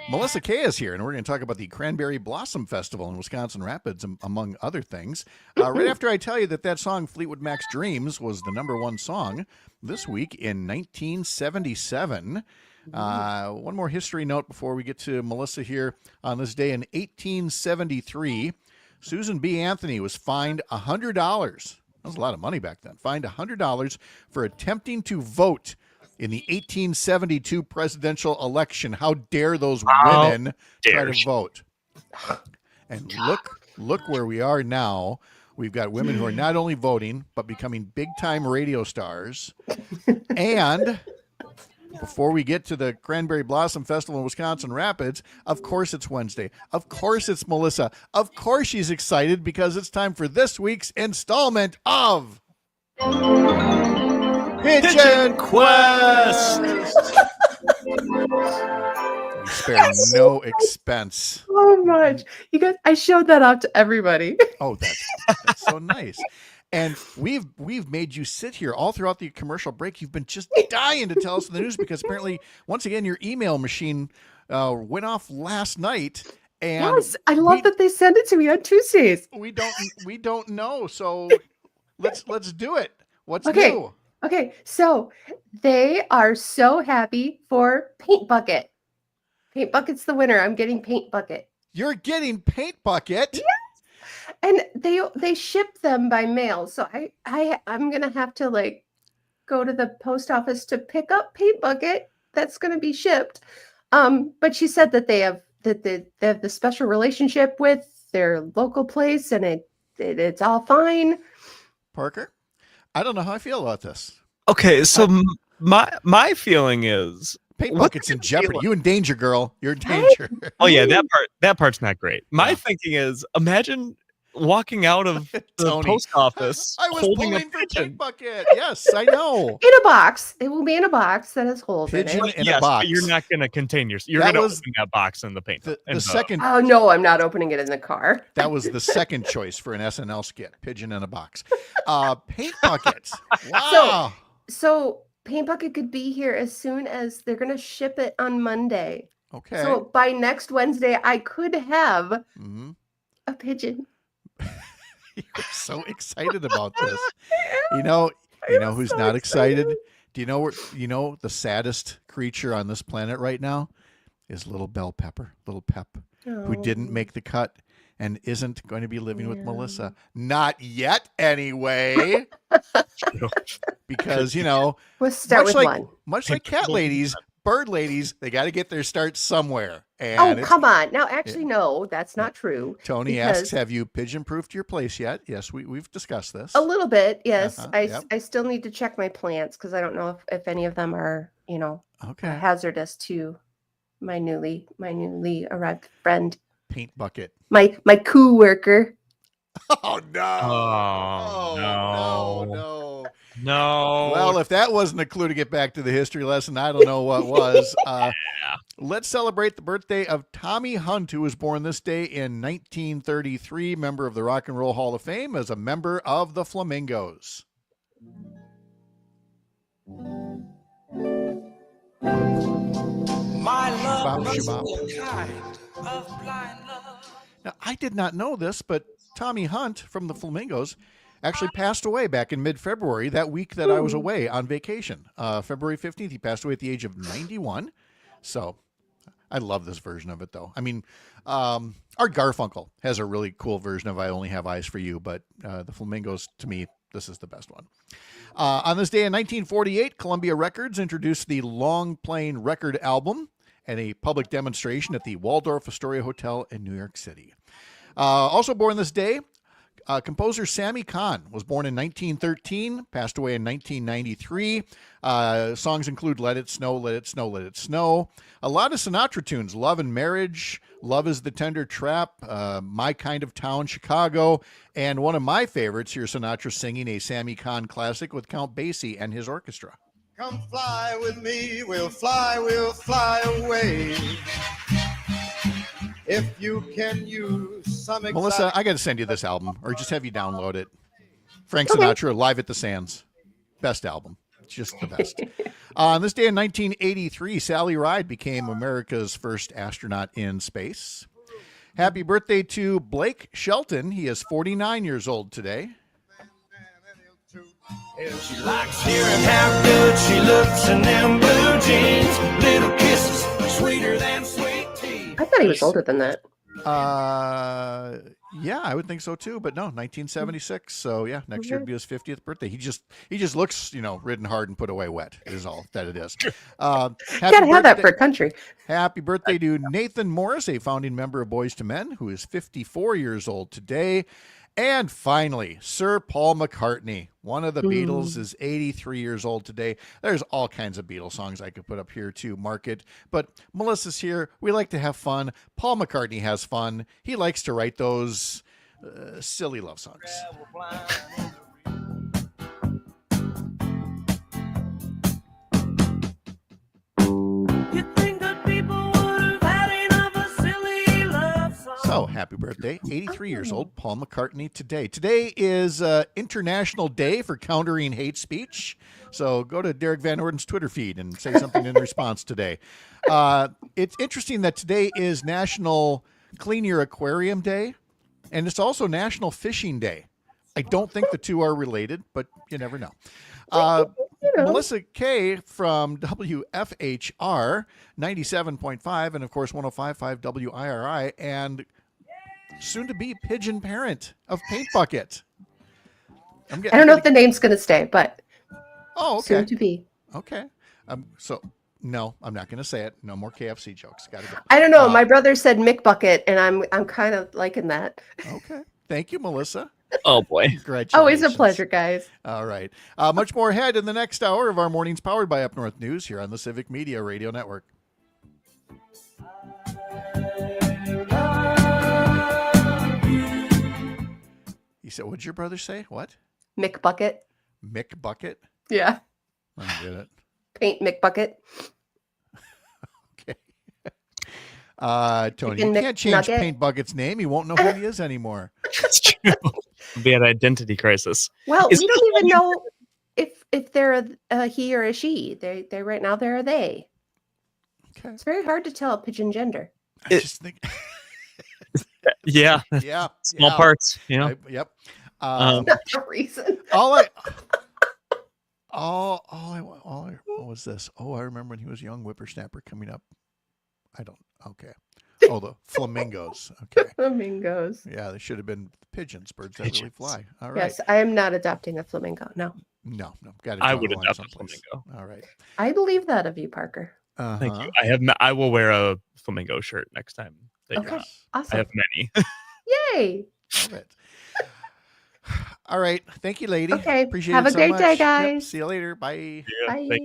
Melissa Kay is here, and we're going to talk about the Cranberry Blossom Festival in Wisconsin Rapids, among other things. Right after I tell you that song, Fleetwood Mac's Dreams, was the #1 song this week in 1977. One more history note before we get to Melissa here. On this day in 1873, Susan B. Anthony was fined $100. That was a lot of money back then. Fined $100 for attempting to vote in the 1872 presidential election. How dare those women try to vote? And look where we are now. We've got women who are not only voting, but becoming big-time radio stars. And before we get to the Cranberry Blossom Festival in Wisconsin Rapids, of course it's Wednesday. Of course it's Melissa. Of course she's excited because it's time for this week's installment of Pigeon Quest. We spare no expense. So much. You guys, I showed that out to everybody. Oh, that's so nice. And we've made you sit here all throughout the commercial break. You've been just dying to tell us the news because apparently, once again, your email machine went off last night. And yes, I love that they send it to me on Tuesdays. We don't know. So let's do it. What's Okay. new? Okay, so they are so happy for Paint Bucket. Paint Bucket's the winner. I'm getting Paint Bucket. You're getting Paint Bucket. Yes. And they ship them by mail. So I'm gonna have to go to the post office to pick up Paint Bucket. That's gonna be shipped. But she said that they have the special relationship with their local place and it's all fine. Parker, I don't know how I feel about this. Okay, so my feeling is Paint Bucket's in jeopardy. You in danger, girl. You're in danger. oh yeah, that part's not great. My thinking is, imagine walking out of the Tony, post office I was holding a pulling for pigeon. Paint Bucket. Yes, I know. In a box. It will be in a box that has holes Pigeon in it. in Yes, a box. but you're not going to contain That you're going to was open that box in the paint. The second. Oh no, I'm not opening it in the car. That was the second choice for an SNL skit. Pigeon in a box. Paint Bucket. Wow. So Paint Bucket could be here as soon as they're going to ship it on Monday. Okay. So by next Wednesday, I could have Mhm. a pigeon. You're so excited about this. You know who's so not excited? excited. Do you know the saddest creature on this planet right now is little Bell Pepper, little Pep, who didn't make the cut and isn't going to be living with Melissa. Not yet, anyway. Because, We'll start with one. much like cat ladies, bird ladies, they got to get their start somewhere. And Come on. Now, actually, no, that's not true. Tony because- asks, have you pigeon-proofed your place yet? Yes, we've discussed this. A little bit, yes. Yep. I still need to check my plants because I don't know if any of them are, Okay. hazardous to my newly arrived friend, Paint Bucket. my co-worker. Oh, no. Oh, no. No. Well, if that wasn't a clue to get back to the history lesson, I don't know what was. Let's celebrate the birthday of Tommy Hunt, who was born this day in 1933, member of the Rock and Roll Hall of Fame, as a member of the Flamingos. My love Shabop, was shabop. the kind of blind love. Now, I did not know this, but Tommy Hunt from the Flamingos actually passed away back in mid-February, that week that I was away on vacation. February 15th, he passed away at the age of 91. So I love this version of it, though. I mean, our Garfunkel has a really cool version of I Only Have Eyes for You, but the Flamingos, to me, this is the best one. On this day in 1948, Columbia Records introduced the long-playing record album and a public demonstration at the Waldorf Astoria Hotel in New York City. Also born this day, composer Sammy Kahn was born in 1913, passed away in 1993. Songs include Let It Snow, Let It Snow, Let It Snow. A lot of Sinatra tunes, Love and Marriage, Love is the Tender Trap, My Kind of Town, Chicago, and one of my favorites, here Sinatra singing a Sammy Kahn classic with Count Basie and his orchestra. Come fly with me, we'll fly away. If you can use some Melissa, I got to send you this album, or just have you download it. Frank Sinatra, Live at the Sands. Best album. It's just the best. On this day in 1983, Sally Ride became America's first astronaut in space. Happy birthday to Blake Shelton. He is 49 years old today. She likes hearing how good she looks in them blue jeans. Little kisses, sweeter than sweet tea. I thought he was older than that. Yeah, I would think so too, but no, 1976. So yeah, next year would be his 50th birthday. He just looks, ridden hard and put away wet is all that it is. Gotta have that for a country. Happy birthday to Nathan Morris, a founding member of Boys to Men, who is 54 years old today. And finally, Sir Paul McCartney, one of the Beatles, is 83 years old today. There's all kinds of Beatles songs I could put up here to market, but Melissa's here. We like to have fun. Paul McCartney has fun. He likes to write those silly love songs. So, happy birthday, 83 years old, Paul McCartney today. Today is International Day for Countering Hate Speech. So go to Derek Van Orden's Twitter feed and say something in response today. It's interesting that today is National Clean Your Aquarium Day, and it's also National Fishing Day. I don't think the two are related, but you never know. Melissa Kay from WFHR 97.5 and, of course, 105.5 WIRI, and soon-to-be pigeon parent of Paint Bucket. I don't know if the name's going to stay, but soon to be. Okay. So, no, I'm not going to say it. No more KFC jokes. Got to go. I don't know. My brother said Mick Bucket, and I'm kind of liking that. Okay. Thank you, Melissa. Oh, boy. Congratulations. Always a pleasure, guys. All right. Much more ahead in the next hour of our mornings powered by Up North News here on the Civic Media Radio Network. You said, what'd your brother say? What? Mick Bucket. Mick Bucket? Yeah. I get it. Paint Mick Bucket. Okay. Tony, you can't change Paint Bucket's name. You won't know who he is anymore. That's true. It'll be an identity crisis. Well, we don't even know if they're a he or a she. They right now they're a they. Okay. It's very hard to tell a pigeon gender. I just think. Yeah. Yeah. Small parts. Yep. Not the reason. What was this? Oh, I remember when he was a young whippersnapper coming up. Okay. Oh, the flamingos. Okay. Flamingos. Yeah, they should have been pigeons, birds that really fly. All right. Yes, I am not adopting a flamingo. No. No. Got I would adopt a flamingo. All right. I believe that of you, Parker. Thank you. I will wear a flamingo shirt next time. Okay. Awesome. I have many. Yay. Love it. All right. Thank you, lady. Okay. Appreciate Have it a so great much. day, Yep. guys. See you later. Bye. Yeah, Bye.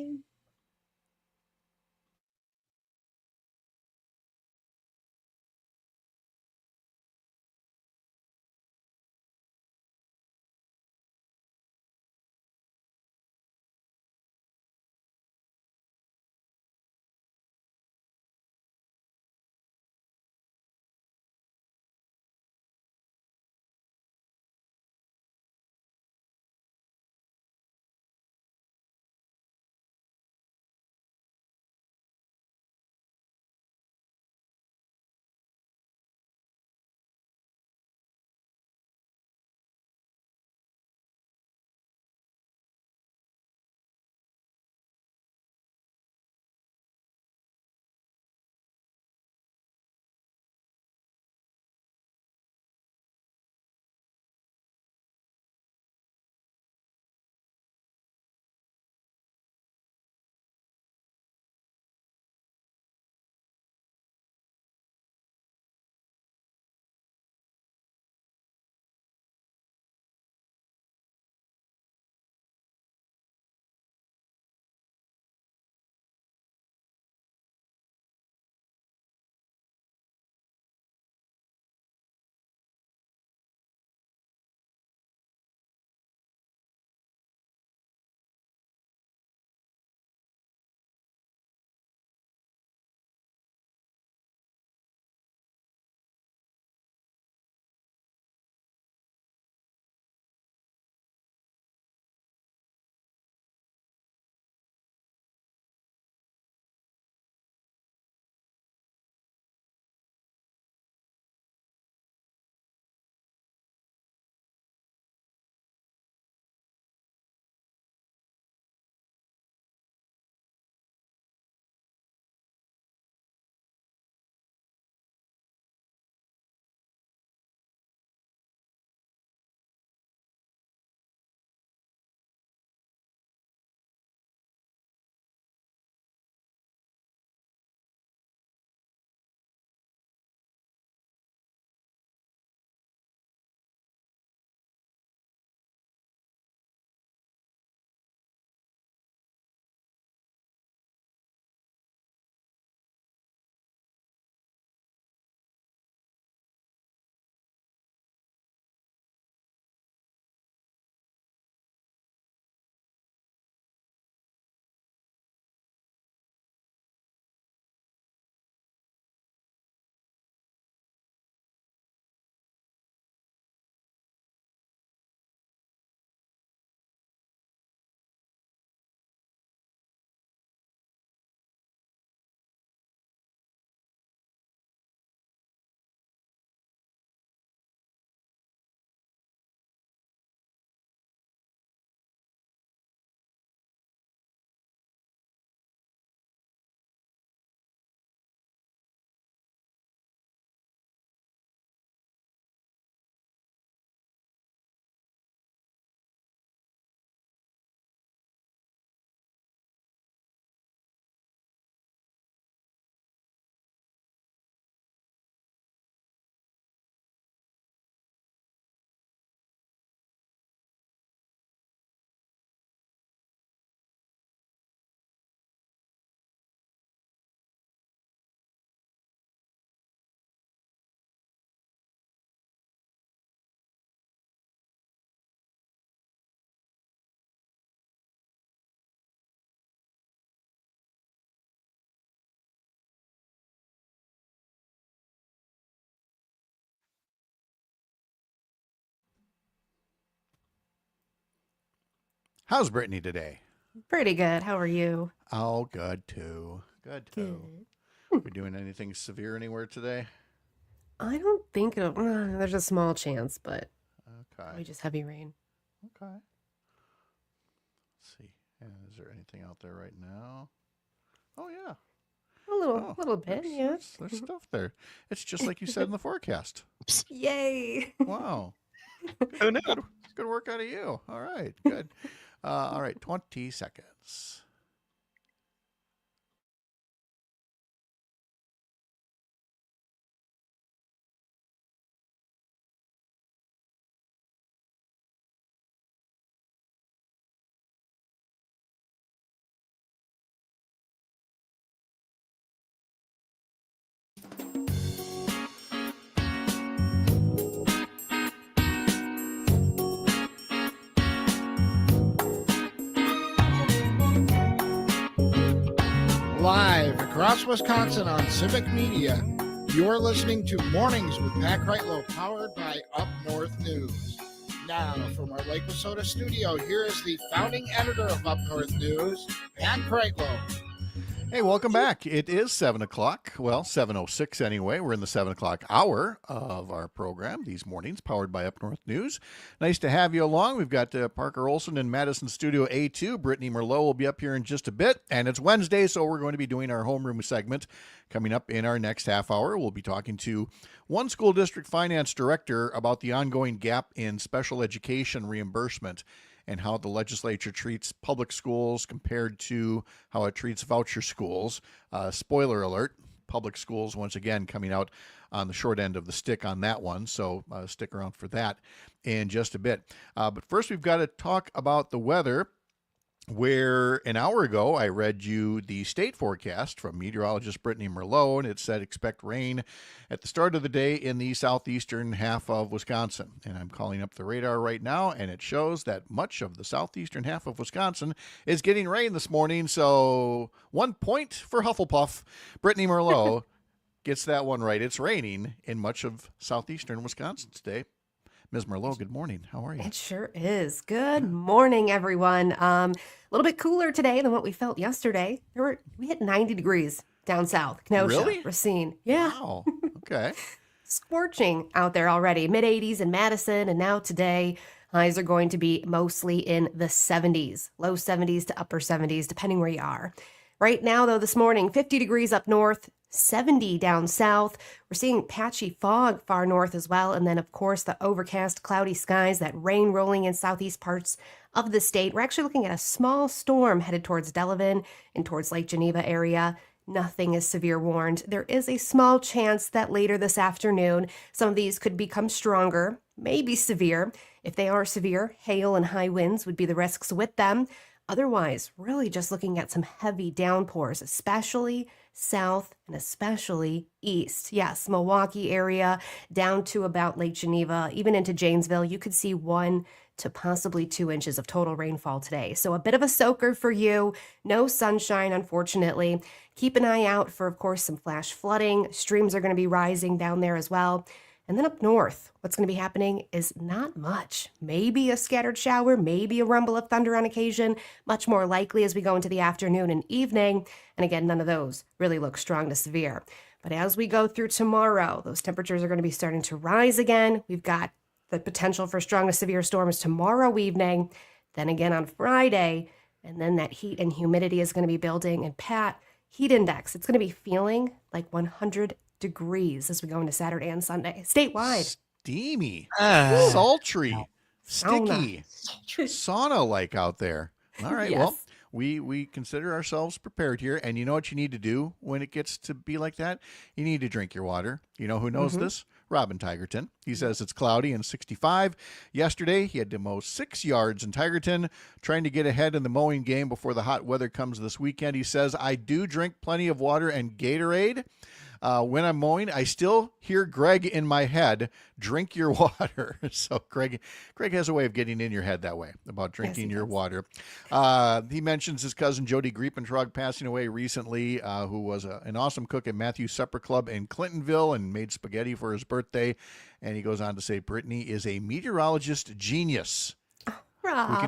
How's Brittany today? Pretty good. How are you? Oh, good too. Good too. We doing anything severe anywhere today? I don't think there's a small chance, but Okay. we just heavy rain. Okay. Let's see. Is there anything out there right now? Oh yeah. A little bit, yeah. There's stuff there. It's just like you said in the forecast. Yay! Wow. Who knew? Good work out of you. All right. Good. All right. 20 seconds. Live across Wisconsin on Civic Media, you're listening to Mornings with Pat Kreitlow, powered by Up North News. Now, from our Lake Wissota studio, here is the founding editor of Up North News, Pat Kreitlow. Hey, welcome back. It is 7 o'clock. Well, 7:06 anyway. We're in the 7 o'clock hour of our program these mornings, powered by Up North News. Nice to have you along. We've got Parker Olson in Madison Studio A2. Brittany Merlot will be up here in just a bit. And it's Wednesday, so we're going to be doing our homeroom segment coming up in our next half hour. We'll be talking to one school district finance director about the ongoing gap in special education reimbursement and how the legislature treats public schools compared to how it treats voucher schools. Spoiler alert, public schools, once again, coming out on the short end of the stick on that one. So stick around for that in just a bit. But first, we've got to talk about the weather, where an hour ago I read you the state forecast from meteorologist Brittany Merlot, and it said expect rain at the start of the day in the southeastern half of Wisconsin. And I'm calling up the radar right now, and it shows that much of the southeastern half of Wisconsin is getting rain this morning. So 1 point for Hufflepuff. Brittany Merlot gets that one right. It's raining in much of southeastern Wisconsin today. Ms. Merlot, good morning. How are you? It sure is. Good morning, everyone. A little bit cooler today than what we felt yesterday. We hit 90 degrees down south, Kenosha, Really? Racine. Yeah. Wow. Okay. Scorching out there already. Mid 80s in Madison, and now today highs are going to be mostly in the 70s, low 70s to upper 70s, depending where you are. Right now, though, this morning, 50 degrees up north, 70 down south. We're seeing patchy fog far north as well. And then, of course, the overcast, cloudy skies, that rain rolling in southeast parts of the state. We're actually looking at a small storm headed towards Delavan and towards Lake Geneva area. Nothing is severe warned. There is a small chance that later this afternoon, some of these could become stronger, maybe severe. If they are severe, hail and high winds would be the risks with them. Otherwise, really just looking at some heavy downpours, especially south and especially east. Yes, Milwaukee area down to about Lake Geneva, even into Janesville, you could see 1 to possibly 2 inches of total rainfall today. So a bit of a soaker for you. No sunshine, unfortunately. Keep an eye out for, of course, some flash flooding. Streams are going to be rising down there as well. And then up north, what's going to be happening is not much. Maybe a scattered shower, maybe a rumble of thunder on occasion, much more likely as we go into the afternoon and evening. And again, none of those really look strong to severe. But as we go through tomorrow, those temperatures are going to be starting to rise again. We've got the potential for strong to severe storms tomorrow evening, then again on Friday, and then that heat and humidity is going to be building. And Pat, heat index, it's going to be feeling like 100 degrees as we go into Saturday and Sunday, statewide. Steamy, Ah. sultry, Sauna. sticky, sauna-like out there. All right, well, Yes. we consider ourselves prepared here, and you know what you need to do when it gets to be like that? You need to drink your water. You know who knows this? Robin Tigerton. He says it's cloudy and 65. Yesterday, he had to mow 6 yards in Tigerton, trying to get ahead in the mowing game before the hot weather comes this weekend. He says, I do drink plenty of water and Gatorade. When I'm mowing, I still hear Greg in my head, drink your water. So Greg has a way of getting in your head that way about drinking your water. He mentions his cousin Jody Griepentrog passing away recently, who was an awesome cook at Matthew's Supper Club in Clintonville and made spaghetti for his birthday. And he goes on to say, Brittany is a meteorologist genius.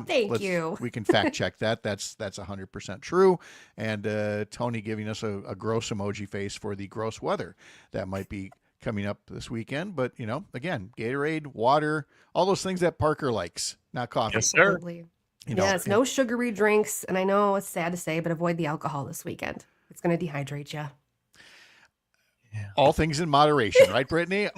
Thank you. We can fact check that. That's 100% true. And Tony giving us a gross emoji face for the gross weather that might be coming up this weekend. But, again, Gatorade, water, all those things that Parker likes, not coffee. Yes, sir. Absolutely. Yes, no sugary drinks. And I know it's sad to say, but avoid the alcohol this weekend. It's going to dehydrate you. All things in moderation, right, Brittany?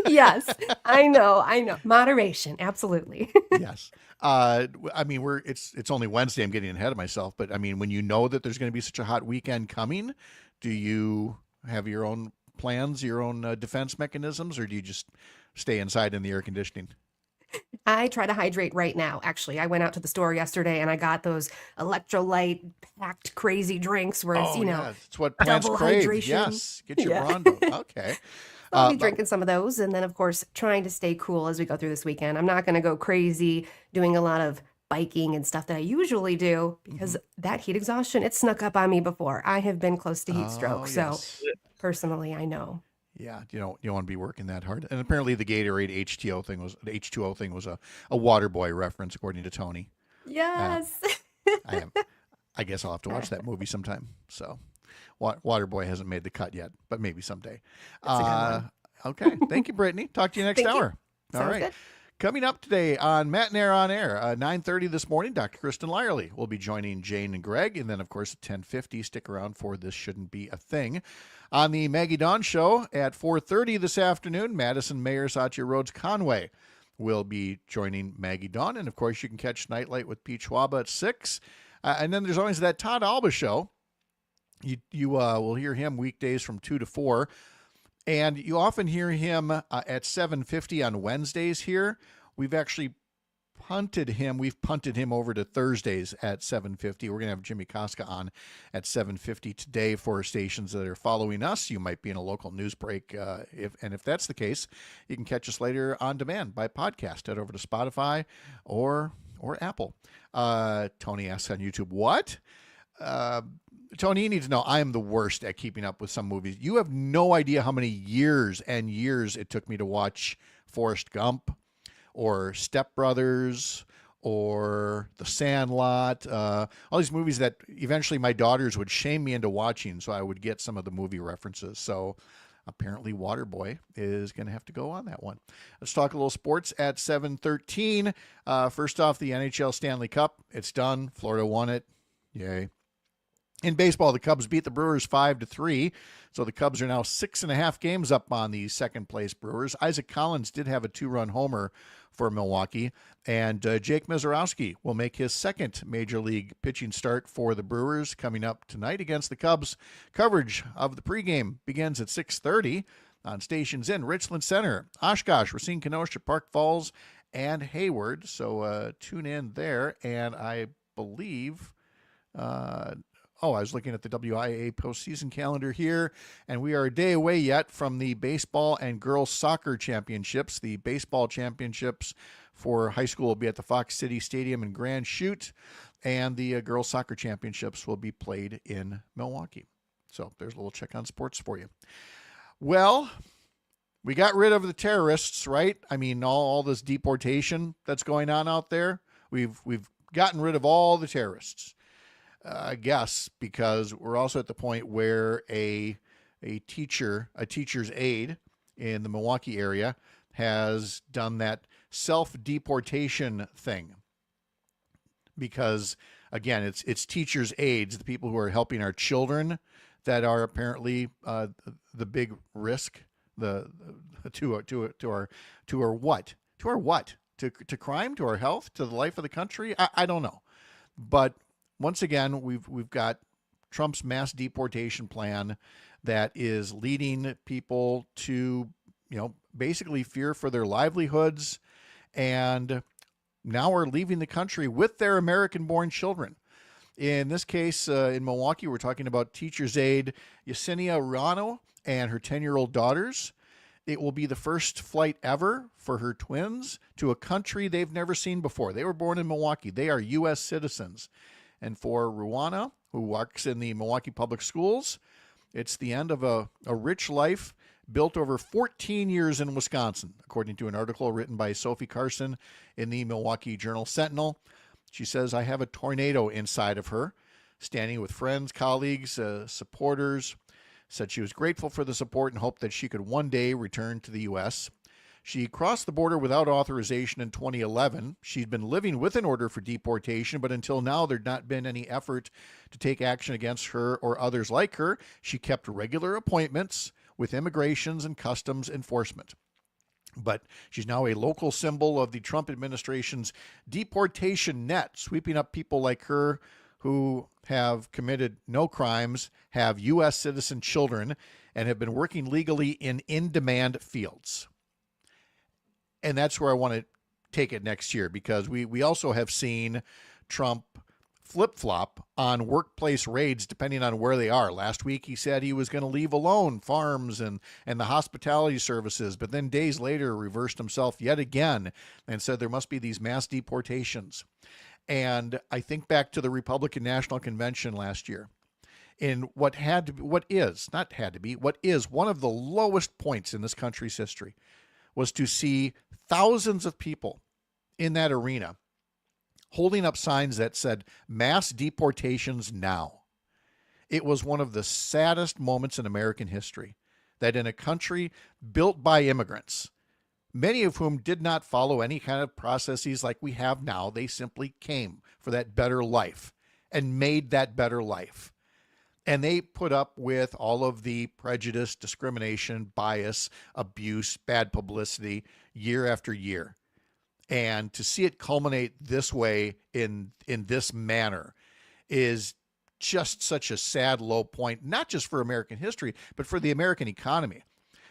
Yes, I know. Moderation, absolutely. Yes. It's only Wednesday. I'm getting ahead of myself, but I mean, when you know that there's going to be such a hot weekend coming, do you have your own plans, your own defense mechanisms, or do you just stay inside in the air conditioning? I try to hydrate right now. Actually, I went out to the store yesterday and I got those electrolyte packed crazy drinks where it's, it's what plants double crave. hydration. Yes. Get your Brondo. Okay. I'll be drinking some of those. And then, of course, trying to stay cool as we go through this weekend. I'm not going to go crazy doing a lot of biking and stuff that I usually do because that heat exhaustion, it snuck up on me before. I have been close to heat stroke. So personally, I know. Yeah, you don't want to be working that hard. And apparently the Gatorade H2O thing was a Waterboy reference, according to Tony. Yes. I guess I'll have to watch that movie sometime. So Waterboy hasn't made the cut yet, but maybe someday. That's a good one. Okay. Thank you, Brittany. Talk to you next hour. Sounds All right. good. Coming up today on Matt and Air on Air, 9:30 this morning, Dr. Kristen Lyerly will be joining Jane and Greg. And then, of course, at 10:50, stick around for This Shouldn't Be a Thing. On the Maggie Dawn Show at 4:30 this afternoon, Madison Mayor Satya Rhodes Conway will be joining Maggie Dawn. And, of course, you can catch Nightlight with Pete Schwaba at 6. And then there's always that Todd Alba Show. You will hear him weekdays from 2 to 4. And you often hear him at 7:50 on Wednesdays here. We've actually punted him over to Thursdays at 7:50. We're going to have Jimmy Koska on at 7:50 today for stations that are following us. You might be in a local news break. If that's the case, you can catch us later on demand by podcast. Head over to Spotify or Apple. Tony asks on YouTube, what? Tony, you need to know I am the worst at keeping up with some movies. You have no idea how many years and years it took me to watch Forrest Gump or Step Brothers or The Sandlot, all these movies that eventually my daughters would shame me into watching, so I would get some of the movie references. So apparently Waterboy is going to have to go on that one. Let's talk a little sports at 7:13. First off, the NHL Stanley Cup. It's done. Florida won it. Yay. In baseball, the Cubs beat the Brewers 5-3. So the Cubs are now 6.5 games up on the second-place Brewers. Isaac Collins did have a 2-run homer for Milwaukee. And Jake Mizorowski will make his second Major League pitching start for the Brewers coming up tonight against the Cubs. Coverage of the pregame begins at 6:30 on stations in Richland Center, Oshkosh, Racine, Kenosha, Park Falls, and Hayward. So tune in there. And I believe... I was looking at the WIA postseason calendar here, and we are a day away yet from the baseball and girls soccer championships. The baseball championships for high school will be at the Fox City Stadium in Grand Chute, and the girls soccer championships will be played in Milwaukee. So there's a little check on sports for you. Well, we got rid of the terrorists, right? I mean, all this deportation that's going on out there. We've gotten rid of all the terrorists. I guess because we're also at the point where a teacher's aide in the Milwaukee area has done that self-deportation thing. Because again, it's teachers' aides, the people who are helping our children, that are apparently the big risk. To crime, to our health, to the life of the country. I don't know, but. Once again, we've got Trump's mass deportation plan that is leading people to, basically fear for their livelihoods, and now are leaving the country with their American-born children. In this case, in Milwaukee, we're talking about teacher's aide Yesenia Rano and her 10-year-old daughters. It will be the first flight ever for her twins to a country they've never seen before. They were born in Milwaukee. They are U.S. citizens. And for Ruana, who works in the Milwaukee Public Schools, it's the end of a rich life built over 14 years in Wisconsin, according to an article written by Sophie Carson in the Milwaukee Journal Sentinel. She says, I have a tornado inside of her, standing with friends, colleagues, supporters. Said she was grateful for the support and hoped that she could one day return to the U.S. She crossed the border without authorization in 2011. She'd been living with an order for deportation, but until now there'd not been any effort to take action against her or others like her. She kept regular appointments with immigrations and customs enforcement. But she's now a local symbol of the Trump administration's deportation net, sweeping up people like her who have committed no crimes, have U.S. citizen children, and have been working legally in in-demand fields. And that's where I want to take it next year, because we also have seen Trump flip-flop on workplace raids depending on where they are. Last week he said he was going to leave alone farms and the hospitality services, but then days later reversed himself yet again and said there must be these mass deportations. And I think back to the Republican National Convention last year, in what is one of the lowest points in this country's history, was to see thousands of people in that arena holding up signs that said mass deportations now. It was one of the saddest moments in American history, that in a country built by immigrants, many of whom did not follow any kind of processes like we have now, they simply came for that better life and made that better life. And they put up with all of the prejudice, discrimination, bias, abuse, bad publicity year after year. And to see it culminate this way in this manner is just such a sad low point, not just for American history, but for the American economy.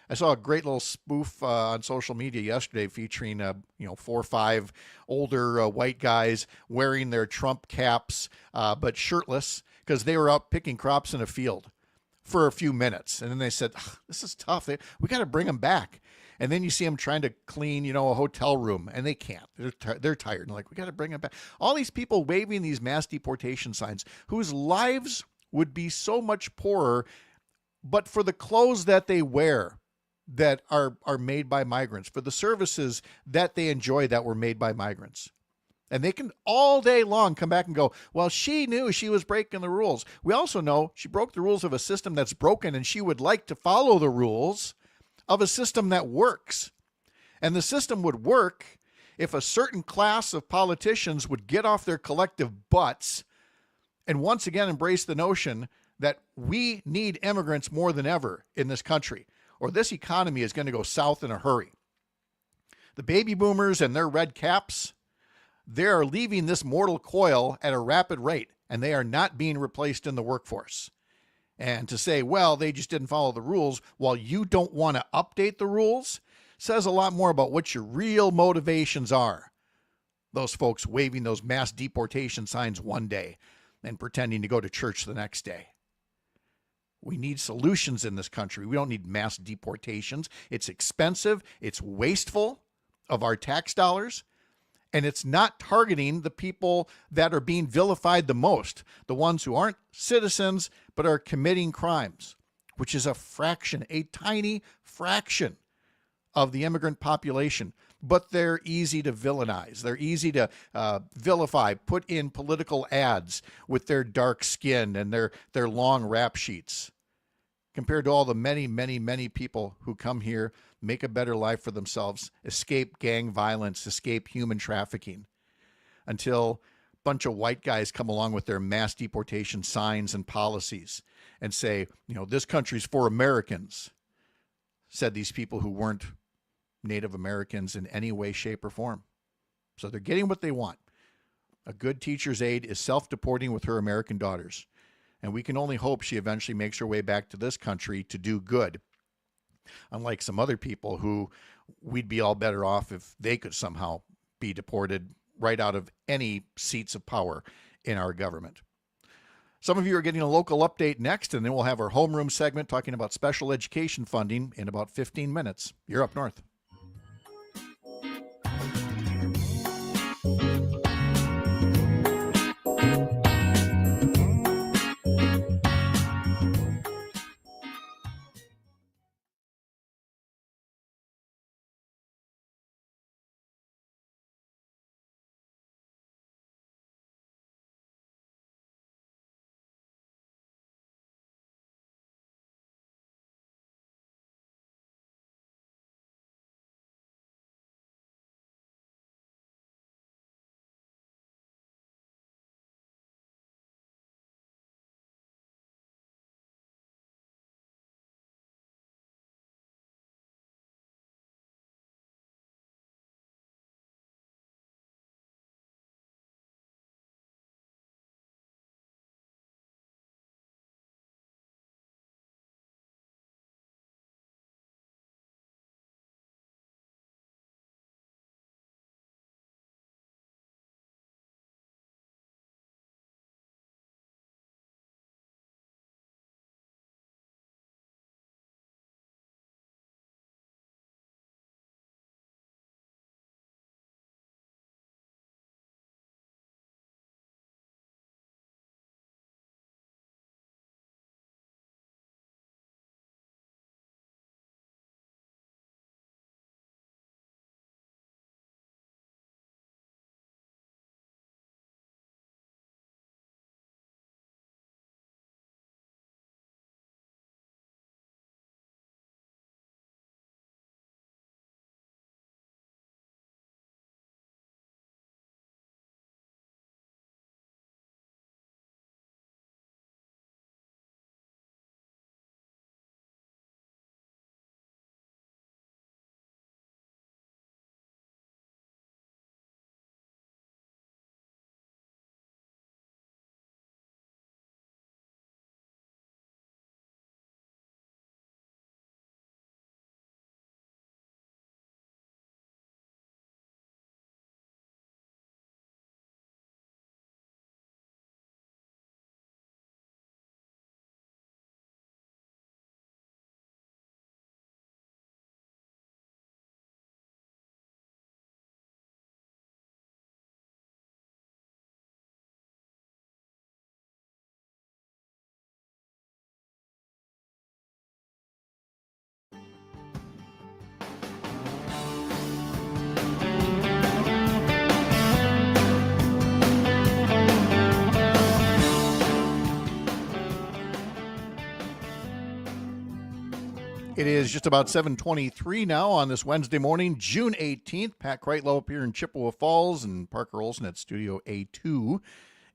I saw a great little spoof on social media yesterday featuring 4 or 5 older white guys wearing their Trump caps but shirtless, because they were out picking crops in a field for a few minutes. And then they said, this is tough. We got to bring them back. And then you see them trying to clean, a hotel room, and they can't. They're tired. And we got to bring them back. All these people waving these mass deportation signs, whose lives would be so much poorer, but for the clothes that they wear that are made by migrants, for the services that they enjoy that were made by migrants. And they can all day long come back and go, well, she knew she was breaking the rules. We also know she broke the rules of a system that's broken, and she would like to follow the rules of a system that works. And the system would work if a certain class of politicians would get off their collective butts and once again embrace the notion that we need immigrants more than ever in this country, or this economy is going to go south in a hurry. The baby boomers and their red caps, they are leaving this mortal coil at a rapid rate, and they are not being replaced in the workforce. And to say, well, they just didn't follow the rules while you don't want to update the rules says a lot more about what your real motivations are. Those folks waving those mass deportation signs one day and pretending to go to church the next day. We need solutions in this country. We don't need mass deportations. It's expensive. It's wasteful of our tax dollars. And it's not targeting the people that are being vilified the most, the ones who aren't citizens but are committing crimes, which is a fraction, a tiny fraction of the immigrant population. But they're easy to villainize. They're easy to vilify, put in political ads with their dark skin and their long rap sheets, compared to all the many, many, many people who come here, make a better life for themselves, escape gang violence, escape human trafficking, until a bunch of white guys come along with their mass deportation signs and policies and say, this country's for Americans, said these people who weren't Native Americans in any way, shape, or form. So they're getting what they want. A good teacher's aide is self-deporting with her American daughters. And we can only hope she eventually makes her way back to this country to do good. Unlike some other people who we'd be all better off if they could somehow be deported right out of any seats of power in our government. Some of you are getting a local update next, and then we'll have our homeroom segment talking about special education funding in about 15 minutes. You're up north. It is just about 7:23 now on this Wednesday morning, June 18th. Pat Kreitlow up here in Chippewa Falls and Parker Olson at Studio A2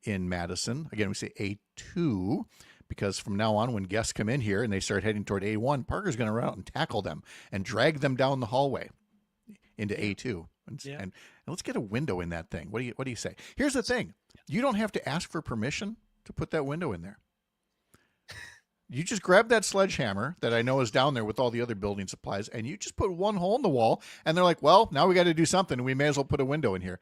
in Madison. Again, we say A2 because from now on, when guests come in here and they start heading toward A1, Parker's going to run out and tackle them and drag them down the hallway into A2. And let's get a window in that thing. What do you say? Here's the thing. You don't have to ask for permission to put that window in there. You just grab that sledgehammer that I know is down there with all the other building supplies, and you just put one hole in the wall, and they're like, well, now we got to do something. We may as well put a window in here.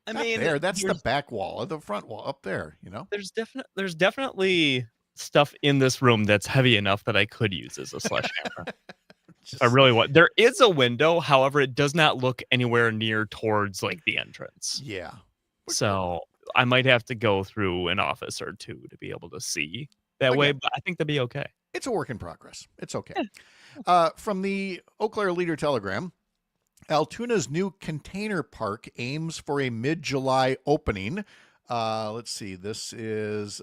I Not mean, there. That's the back wall or the front wall up there, you know? There's definitely stuff in this room that's heavy enough that I could use as a sledgehammer. I really want. There is a window, however, it does not look anywhere near towards like the entrance. Yeah. So I might have to go through an office or two to be able to see that way, but I think that'd be okay. It's a work in progress. It's okay. From the Eau Claire Leader Telegram, Altoona's new container park aims for a mid-July opening. Let's see. This is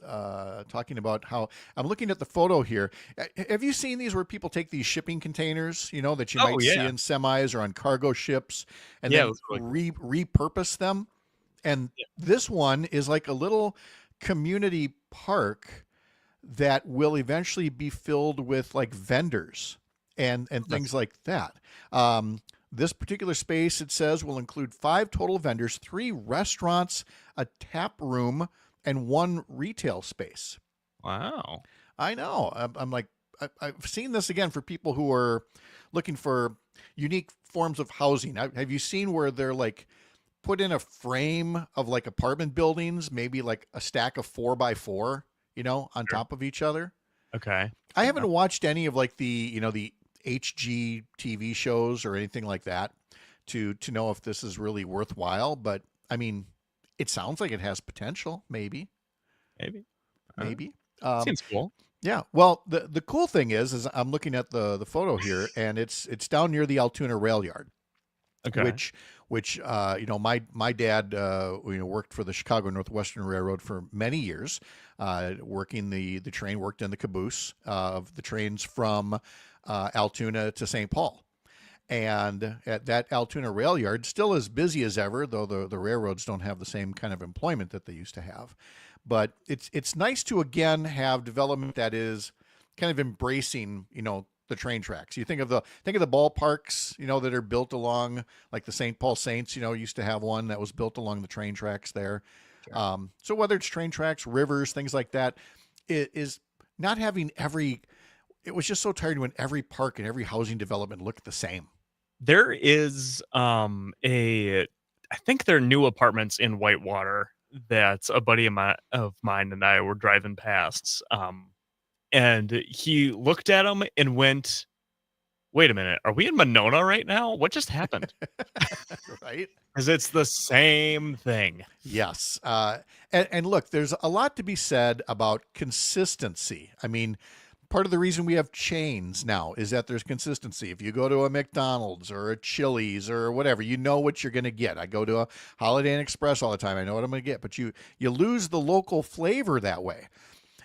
talking about how I'm looking at the photo here. Have you seen these where people take these shipping containers, you know, that you might see in semis or on cargo ships and then repurpose them? And this one is like a little community park that will eventually be filled with like vendors and things like that. This particular space, it says, will include 5 total vendors, 3 restaurants, a tap room, and 1 retail space. Wow. I know. I'm like, I've seen this again for people who are looking for unique forms of housing. Have you seen where they're like put in a frame of like apartment buildings, maybe like a stack of 4x4, you know, on top of each other? Okay. I haven't watched any of like the, you know, the HG TV shows or anything like that to know if this is really worthwhile. But I mean, it sounds like it has potential. Maybe. Seems cool. Yeah. Well, the cool thing is I'm looking at the photo here, and it's down near the Altoona rail yard. Okay. Which you know, my dad worked for the Chicago Northwestern Railroad for many years, working the train, worked in the caboose of the trains from Altoona to St. Paul. And at that Altoona rail yard, still as busy as ever, though the railroads don't have the same kind of employment that they used to have. But it's nice to again have development that is kind of embracing, you know, the train tracks. You think of the ballparks, you know, that are built along, like the St. Paul Saints, you know, used to have one that was built along the train tracks there. Sure. So whether it's train tracks, rivers, things like that, it is not having it was just so tiring when every park and every housing development looked the same. There is I think there are new apartments in Whitewater that a buddy of mine and I were driving past. And he looked at them and went, wait a minute, are we in Monona right now? What just happened? Right? Because it's the same thing. Yes. And look, there's a lot to be said about consistency. I mean, part of the reason we have chains now is that there's consistency. If you go to a McDonald's or a Chili's or whatever, you know what you're going to get. I go to a Holiday Inn Express all the time. I know what I'm going to get, but you lose the local flavor that way.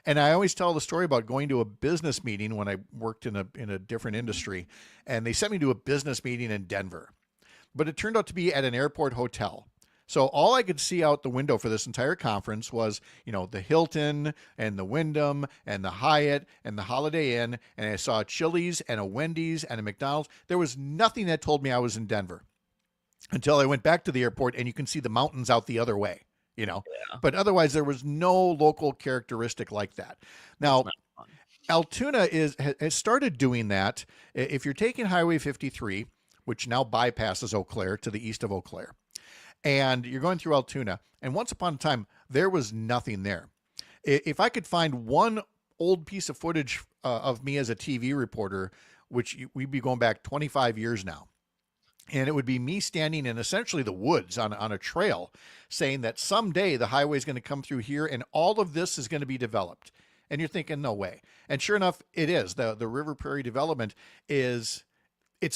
And I always tell the story about going to a business meeting when I worked in a different industry, and they sent me to a business meeting in Denver, but it turned out to be at an airport hotel. So all I could see out the window for this entire conference was, you know, the Hilton and the Wyndham and the Hyatt and the Holiday Inn, and I saw a Chili's and a Wendy's and a McDonald's. There was nothing that told me I was in Denver until I went back to the airport, and you can see the mountains out the other way. You know, but otherwise there was no local characteristic like that. Now, Altoona has started doing that. If you're taking Highway 53, which now bypasses Eau Claire to the east of Eau Claire, and you're going through Altoona, and once upon a time, there was nothing there. If I could find one old piece of footage of me as a TV reporter, which we'd be going back 25 years now, and it would be me standing in essentially the woods on a trail saying that someday the highway is going to come through here and all of this is going to be developed. And you're thinking, no way. And sure enough, it is. The River Prairie development it's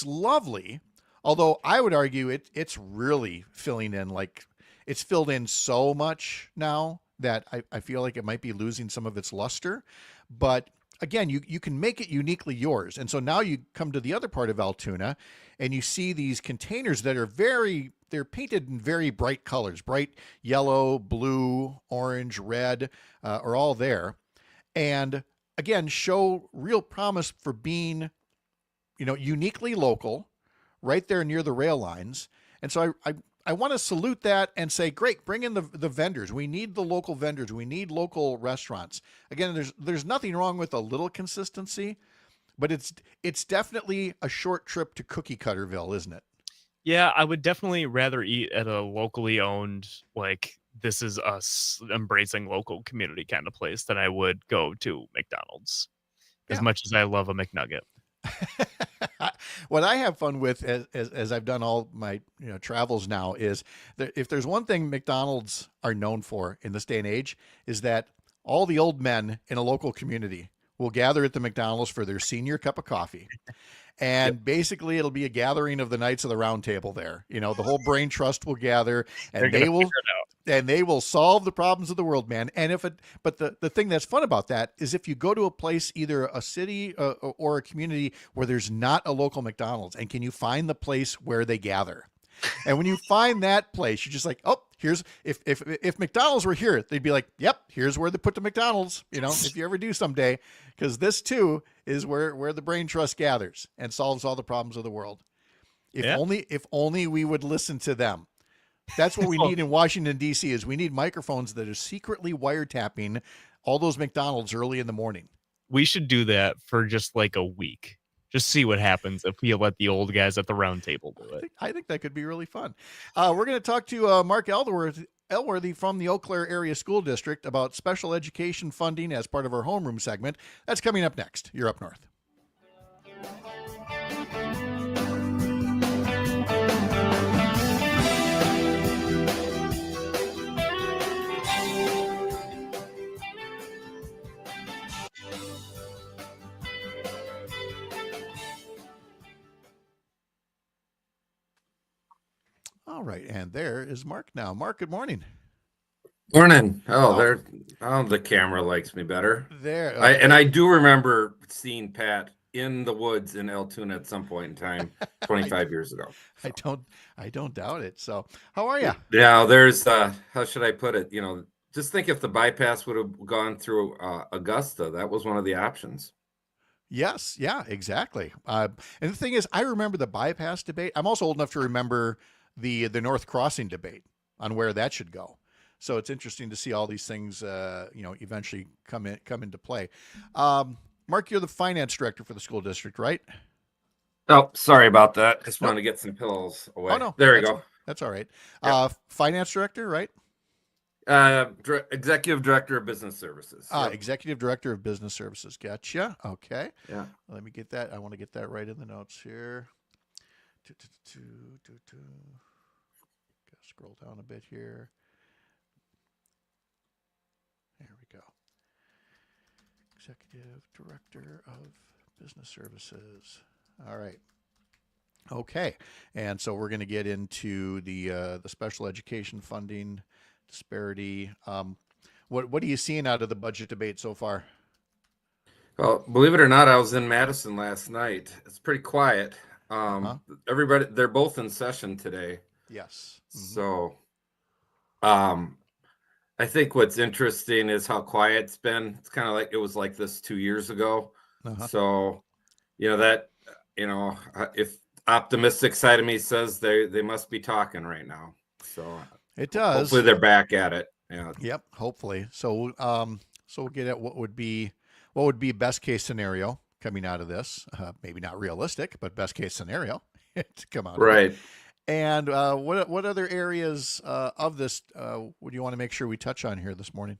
lovely. Although I would argue it's really filling in, like it's filled in so much now that I feel like it might be losing some of its luster. But again, you can make it uniquely yours. And so now you come to the other part of Altoona and you see these containers that are they're painted in very bright colors, bright yellow, blue, orange, red, are all there. And again, show real promise for being, uniquely local, right there near the rail lines. And so I want to salute that and say, great, bring in the vendors. We need the local vendors. We need local restaurants. Again, there's nothing wrong with a little consistency, but it's definitely a short trip to Cookie Cutterville, isn't it? Yeah, I would definitely rather eat at a locally owned, like, this is us embracing local community kind of place than I would go to McDonald's, as Yeah. much as I love a McNugget. What I have fun with as I've done all my travels now is that if there's one thing McDonald's are known for in this day and age is that all the old men in a local community will gather at the McDonald's for their senior cup of coffee. And basically it'll be a gathering of the Knights of the Round Table there. The whole brain trust will gather and they will solve the problems of the world, man. And but the thing that's fun about that is if you go to a place, either a city or a community where there's not a local McDonald's, and can you find the place where they gather? And when you find that place, you're just like, oh, here's if McDonald's were here, they'd be like, yep, here's where they put the McDonald's, if you ever do someday, because this too is where the brain trust gathers and solves all the problems of the world. If only we would listen to them. That's what we need in Washington, D.C. is we need microphones that are secretly wiretapping all those McDonald's early in the morning. We should do that for just like a week. Just see what happens if we let the old guys at the round table do it. I think that could be really fun. We're going to talk to Mark Elworthy from the Eau Claire Area School District about special education funding as part of our homeroom segment. That's coming up next. You're Up North. All right, and there is Mark now. Mark, good morning. Morning. The camera likes me better. There. I do remember seeing Pat in the woods in Altoona at some point in time 25 years ago. So. I don't doubt it. So how are you? Yeah, there's how should I put it? Just think if the bypass would have gone through Augusta, that was one of the options. Yes, yeah, exactly. And the thing is, I remember the bypass debate. I'm also old enough to remember the North Crossing debate on where that should go. So it's interesting to see all these things, eventually come into play. Mark, you're the finance director for the school district, right? Oh, sorry about that. Just wanted to get some pills away. Oh, no, there we go. That's all right. Yep. Finance director, right? Executive director of business services. Yep. Executive director of business services. Gotcha. Okay. Yeah. Let me get that. I want to get that right in the notes here. Scroll down a bit here. There we go. Executive Director of Business Services. All right. Okay. And so we're going to get into the special education funding disparity. What are you seeing out of the budget debate so far? Well, believe it or not, I was in Madison last night. It's pretty quiet. Everybody, they're both in session today. Yes. Mm-hmm. So, I think what's interesting is how quiet it's been. It's kind of like it was like this 2 years ago. So, if optimistic side of me says they must be talking right now. So it does. Hopefully they're back at it. Yeah. Yep. Hopefully. So, we'll get at what would be best case scenario coming out of this. Maybe not realistic, but best case scenario to come out. Right. And what other areas of this would you want to make sure we touch on here this morning?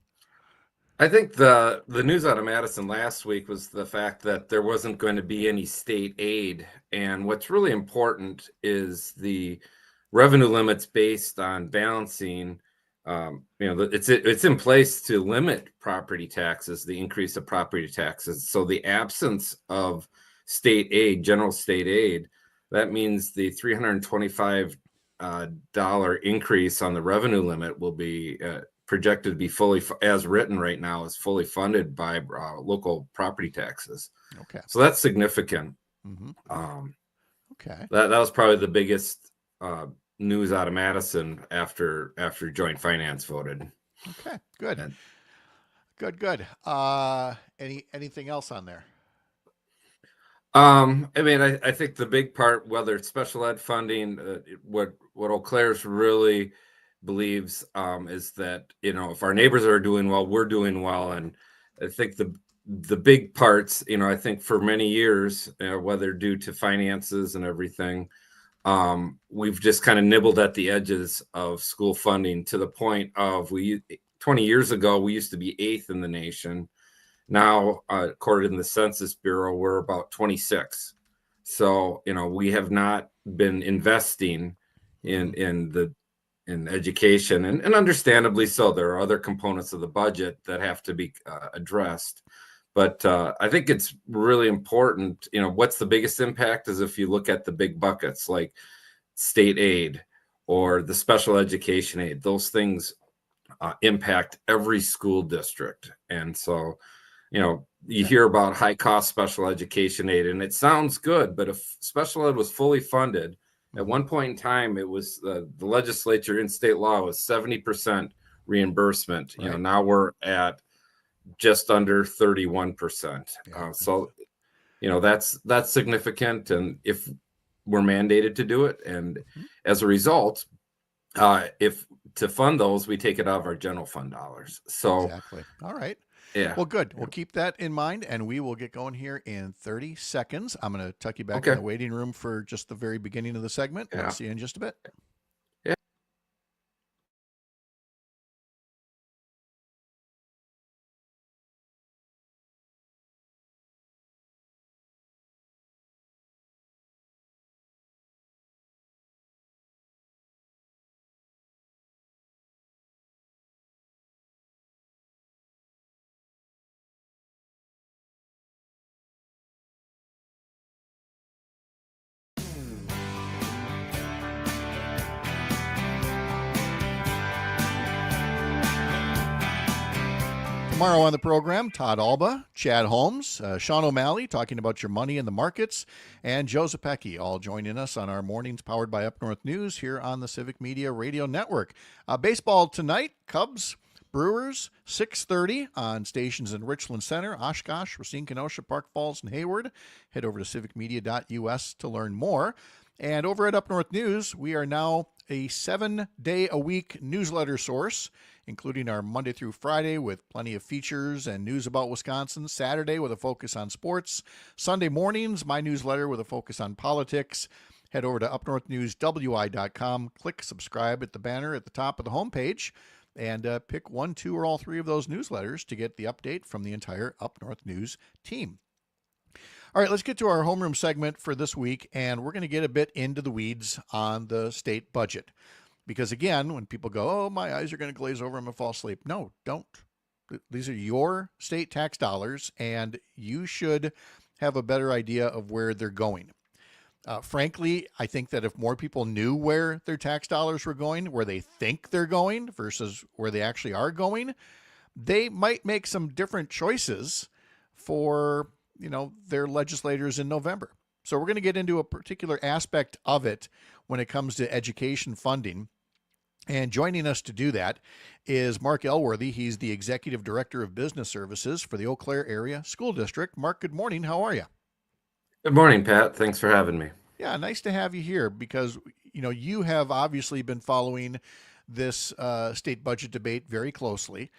I think the news out of Madison last week was the fact that there wasn't going to be any state aid. And what's really important is the revenue limits based on balancing. It's in place to limit property taxes, the increase of property taxes. So the absence of state aid, general state aid, that means the $325 increase on the revenue limit will be projected to be fully, as written right now, is fully funded by local property taxes. Okay. So that's significant. Mm-hmm. Okay. That was probably the biggest news out of Madison after joint finance voted. Okay. Good. And, Good. Anything else on there? I mean, I think the big part, whether it's special ed funding, what Eau Claire's really believes is that, you know, if our neighbors are doing well, we're doing well. And I think the big parts, you know, I think for many years, whether due to finances and everything, we've just kind of nibbled at the edges of school funding to the point of 20 years ago, we used to be 8th in the nation. Now, according to the Census Bureau, we're about 26. So, you know, we have not been investing in education, and understandably so. There are other components of the budget that have to be addressed. But I think it's really important. You know, what's the biggest impact is if you look at the big buckets like state aid or the special education aid. Those things impact every school district. And so, you know, you hear about high cost special education aid, and it sounds good, but if special ed was fully funded, at one point in time, it was the legislature in state law was 70% reimbursement. Right. You know, now we're at just under 31%. Yeah. So, you know, that's significant. And if we're mandated to do it, and as a result, if to fund those, we take it out of our general fund dollars. So Exactly. All right. yeah. Well, good. We'll keep that in mind, and we will get going here in 30 seconds. I'm going to tuck you back Okay. in the waiting room for just the very beginning of the segment. Yeah. We'll see you in just a bit. Tomorrow on the program, Todd Alba, Chad Holmes, Sean O'Malley talking about your money in the markets, and Joe Zepecki all joining us on our mornings powered by Up North News here on the Civic Media Radio Network. Baseball tonight, Cubs, Brewers, 6:30 on stations in Richland Center, Oshkosh, Racine, Kenosha, Park Falls, and Hayward. Head over to civicmedia.us to learn more. And over at Up North News, we are now a 7-day-a-week newsletter source, including our Monday through Friday with plenty of features and news about Wisconsin, Saturday with a focus on sports, Sunday mornings, my newsletter with a focus on politics. Head over to upnorthnewswi.com, click subscribe at the banner at the top of the homepage, and pick 1, 2, or all 3 of those newsletters to get the update from the entire Up North News team. All right, let's get to our homeroom segment for this week, and we're going to get a bit into the weeds on the state budget. Because again, when people go, oh, my eyes are going to glaze over, I'm going to fall asleep. No, don't. These are your state tax dollars, and you should have a better idea of where they're going. Frankly, I think that if more people knew where their tax dollars were going, where they think they're going versus where they actually are going, they might make some different choices for, you know, their legislators in November. So we're going to get into a particular aspect of it when it comes to education funding. And joining us to do that is Mark Elworthy. He's the Executive Director of Business Services for the Eau Claire Area School District. Mark, good morning. How are you? Good morning, Pat. Thanks for having me. Yeah, nice to have you here because, you know, you have obviously been following this state budget debate very closely.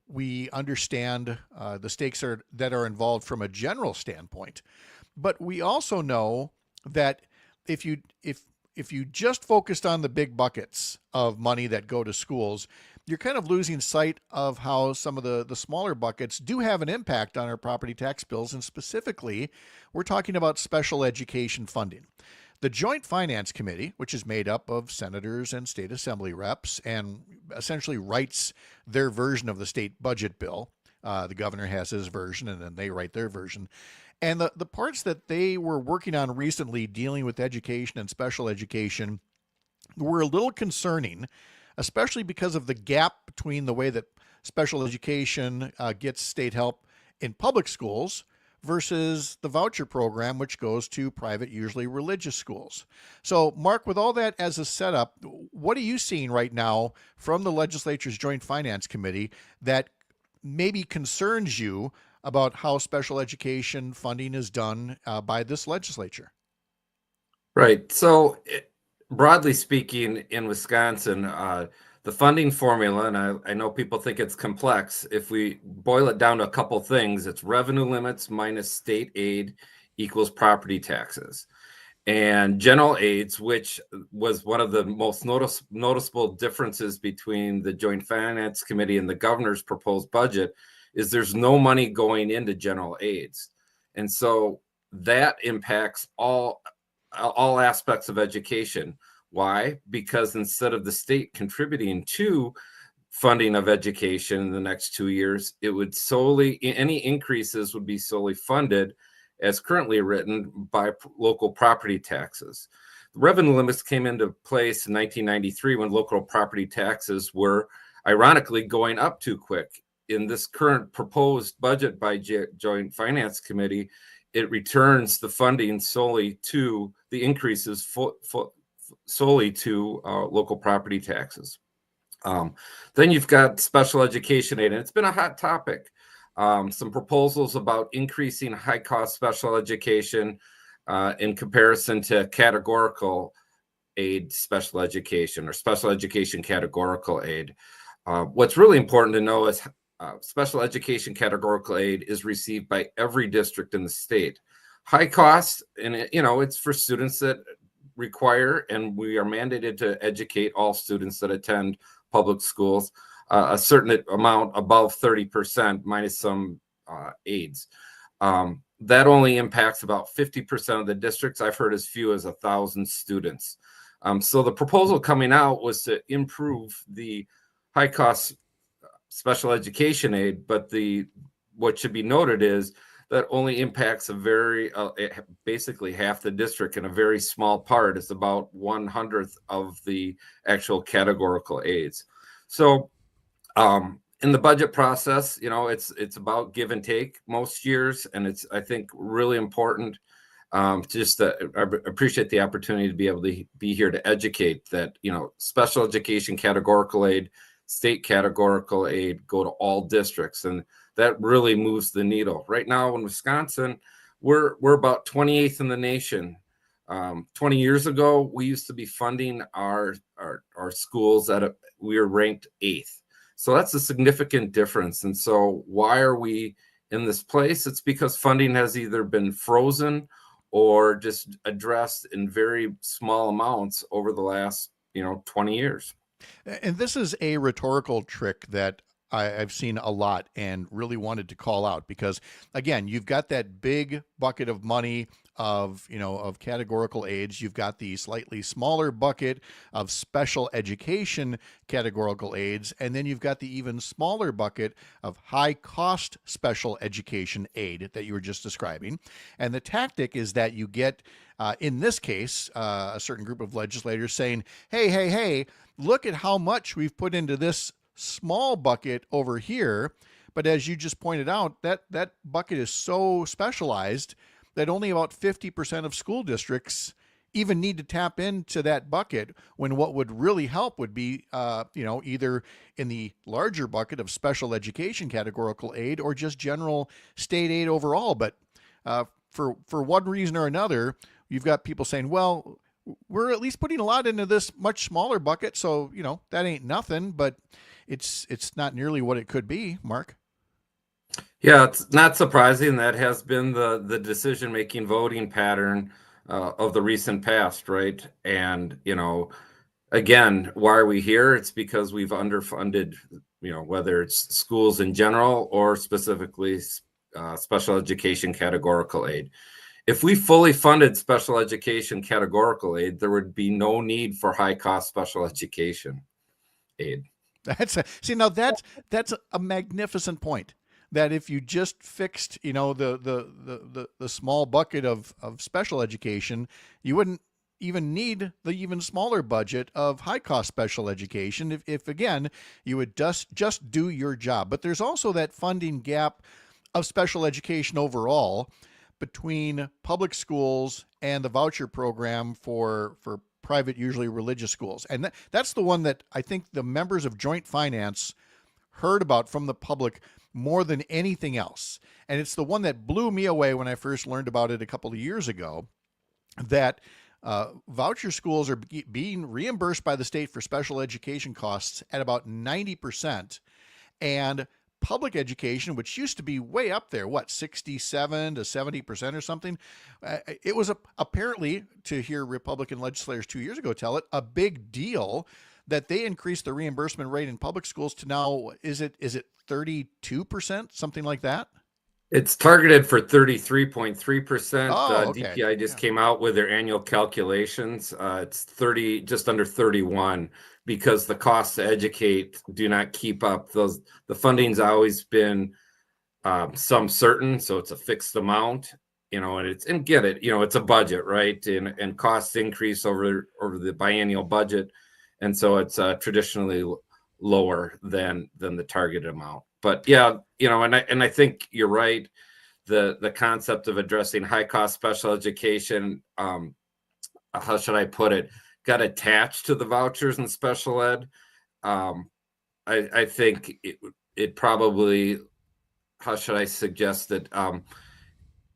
We understand the stakes that are involved from a general standpoint, but we also know that if you just focused on the big buckets of money that go to schools, you're kind of losing sight of how some of the smaller buckets do have an impact on our property tax bills. And specifically, we're talking about special education funding. The Joint Finance Committee, which is made up of senators and state assembly reps and essentially writes their version of the state budget bill. The governor has his version and then they write their version. And the parts that they were working on recently dealing with education and special education were a little concerning especially because of the gap between the way that special education gets state help in public schools versus the voucher program, which goes to private, usually religious schools. So, Mark, with all that as a setup, what are you seeing right now from the legislature's Joint Finance Committee that maybe concerns you about how special education funding is done by this legislature? Right. So, broadly speaking, in Wisconsin, the funding formula, and I know people think it's complex. If we boil it down to a couple things, it's revenue limits minus state aid equals property taxes. And general aids, which was one of the most noticeable differences between the Joint Finance Committee and the governor's proposed budget, is there's no money going into general aids. And so that impacts all aspects of education. Why? Because instead of the state contributing to funding of education in the next 2 years, it would solely, any increases would be solely funded as currently written by local property taxes. The revenue limits came into place in 1993 when local property taxes were ironically going up too quick. In this current proposed budget by Joint Finance Committee, it returns the funding solely to the increases solely to local property taxes. Then you've got special education aid, and it's been a hot topic. Some proposals about increasing high-cost special education in comparison to categorical aid special education or special education categorical aid. What's really important to know is special education categorical aid is received by every district in the state. High cost, and it's for students that require, and we are mandated to educate all students that attend public schools, a certain amount above 30% minus some aids. That only impacts about 50% of the districts. I've heard as few as 1,000 students. So the proposal coming out was to improve the high cost special education aid, but what should be noted is that only impacts a very basically half the district, and a very small part is about 1/100th of the actual categorical aids. So in the budget process, it's about give and take most years, and it's, I think, really important. I appreciate the opportunity to be able to be here to educate that special education categorical aid, state categorical aid go to all districts, and that really moves the needle. Right now in Wisconsin, we're about 28th in the nation. 20 years ago, we used to be funding our schools we were ranked 8th. So that's a significant difference. And so why are we in this place? It's because funding has either been frozen or just addressed in very small amounts over the last 20 years. And this is a rhetorical trick that I've seen a lot and really wanted to call out, because again, you've got that big bucket of money of categorical aids. You've got the slightly smaller bucket of special education categorical aids. And then you've got the even smaller bucket of high cost special education aid that you were just describing. And the tactic is that you get, in this case, a certain group of legislators saying, hey, look at how much we've put into this small bucket over here. But as you just pointed out, that bucket is so specialized that only about 50% of school districts even need to tap into that bucket, when what would really help would be, either in the larger bucket of special education categorical aid or just general state aid overall. But for one reason or another, you've got people saying, well, we're at least putting a lot into this much smaller bucket, so that ain't nothing, but it's not nearly what it could be. Mark? Yeah, it's not surprising. That has been the decision-making voting pattern of the recent past, right? And again, why are we here? It's because we've underfunded, whether it's schools in general or specifically special education categorical aid. If we fully funded special education categorical aid, there would be no need for high-cost special education aid. That's a magnificent point. That if you just fixed, the small bucket of special education, you wouldn't even need the even smaller budget of high cost special education if again, you would just do your job. But there's also that funding gap of special education overall between public schools and the voucher program for private, usually religious schools. And that's the one that I think the members of Joint Finance heard about from the public more than anything else. And it's the one that blew me away when I first learned about it a couple of years ago, that voucher schools are being reimbursed by the state for special education costs at about 90%. And public education, which used to be way up there, 67 to 70% or something, it was apparently, to hear Republican legislators 2 years ago tell it, a big deal that they increased the reimbursement rate in public schools to now, is it 32%, something like that? It's targeted for 33.3%. Oh, okay. DPI just came out with their annual calculations. It's just under 31, because the costs to educate do not keep up. The funding's always been some certain, so it's a fixed amount, and get it, it's a budget, right? And costs increase over the biennial budget, and so it's traditionally lower than the targeted amount. But yeah, and I think you're right. The concept of addressing high cost special education, how should I put it, got attached to the vouchers and special ed. I think it probably, how should I suggest it?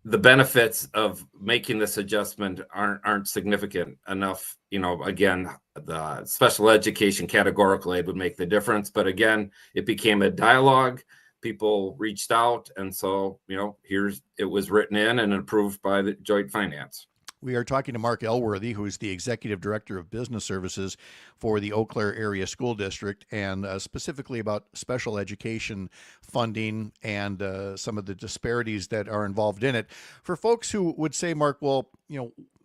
The benefits of making this adjustment aren't significant enough. Again, the special education categorical aid would make the difference. But again, it became a dialogue. People reached out. And so, it was written in and approved by the Joint Finance. We are talking to Mark Elworthy, who is the Executive Director of Business Services for the Eau Claire Area School District, and specifically about special education funding and some of the disparities that are involved in it. For folks who would say, Mark, well,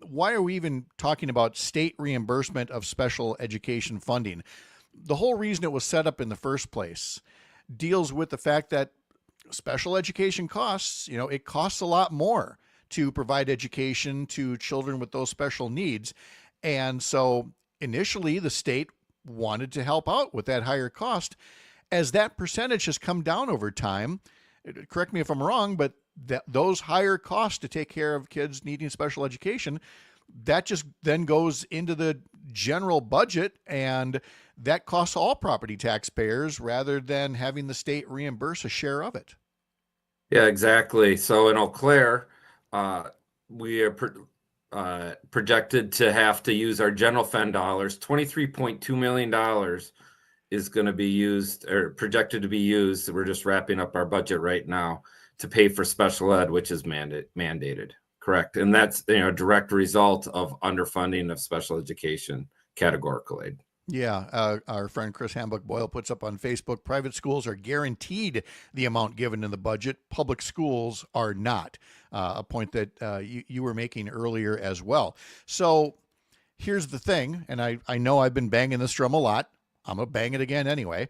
why are we even talking about state reimbursement of special education funding? The whole reason it was set up in the first place deals with the fact that special education costs, it costs a lot more to provide education to children with those special needs. And so initially the state wanted to help out with that higher cost. As that percentage has come down over time, correct me if I'm wrong, but those higher costs to take care of kids needing special education, that just then goes into the general budget, and that costs all property taxpayers rather than having the state reimburse a share of it. Yeah, exactly. So in Eau Claire, we are projected to have to use our general fund dollars. $23.2 million is going to be used, or projected to be used. We're just wrapping up our budget right now to pay for special ed, which is mandated. Correct. And that's a direct result of underfunding of special education categorical aid. Yeah, our friend Chris Hambuck-Boyle puts up on Facebook, private schools are guaranteed the amount given in the budget. Public schools are not, a point that you were making earlier as well. So here's the thing, and I know I've been banging this drum a lot. I'm going to bang it again anyway.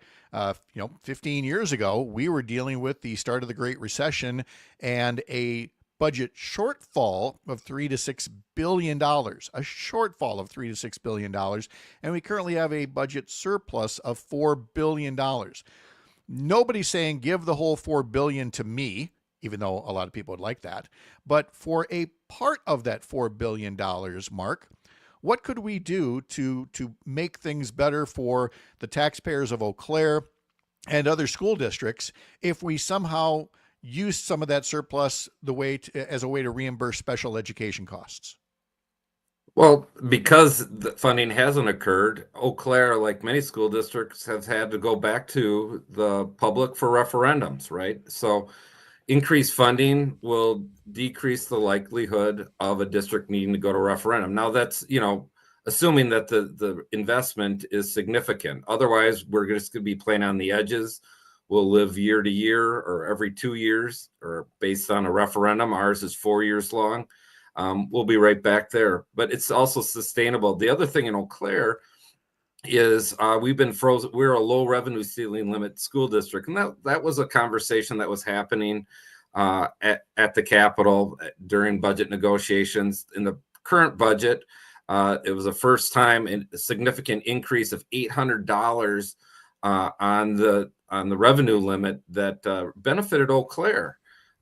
15 years ago, we were dealing with the start of the Great Recession and a budget shortfall of $3 to $6 billion, a shortfall of $3 to $6 billion. And we currently have a budget surplus of $4 billion. Nobody's saying give the whole $4 billion to me, even though a lot of people would like that. But for a part of that $4 billion, Mark, what could we do to make things better for the taxpayers of Eau Claire and other school districts if we somehow use some of that surplus as a way to reimburse special education costs? Well, because the funding hasn't occurred, Eau Claire, like many school districts, has had to go back to the public for referendums, right? So increased funding will decrease the likelihood of a district needing to go to referendum. Now that's, assuming that the investment is significant. Otherwise, we're just going to be playing on the edges. We'll live year to year or every 2 years or based on a referendum. Ours is 4 years long. We'll be right back there, but it's also sustainable. The other thing in Eau Claire is we've been frozen. We're a low revenue ceiling limit school district. And that was a conversation that was happening at the Capitol during budget negotiations. In the current budget, It was the first time in a significant increase of $800 on the revenue limit that benefited Eau Claire.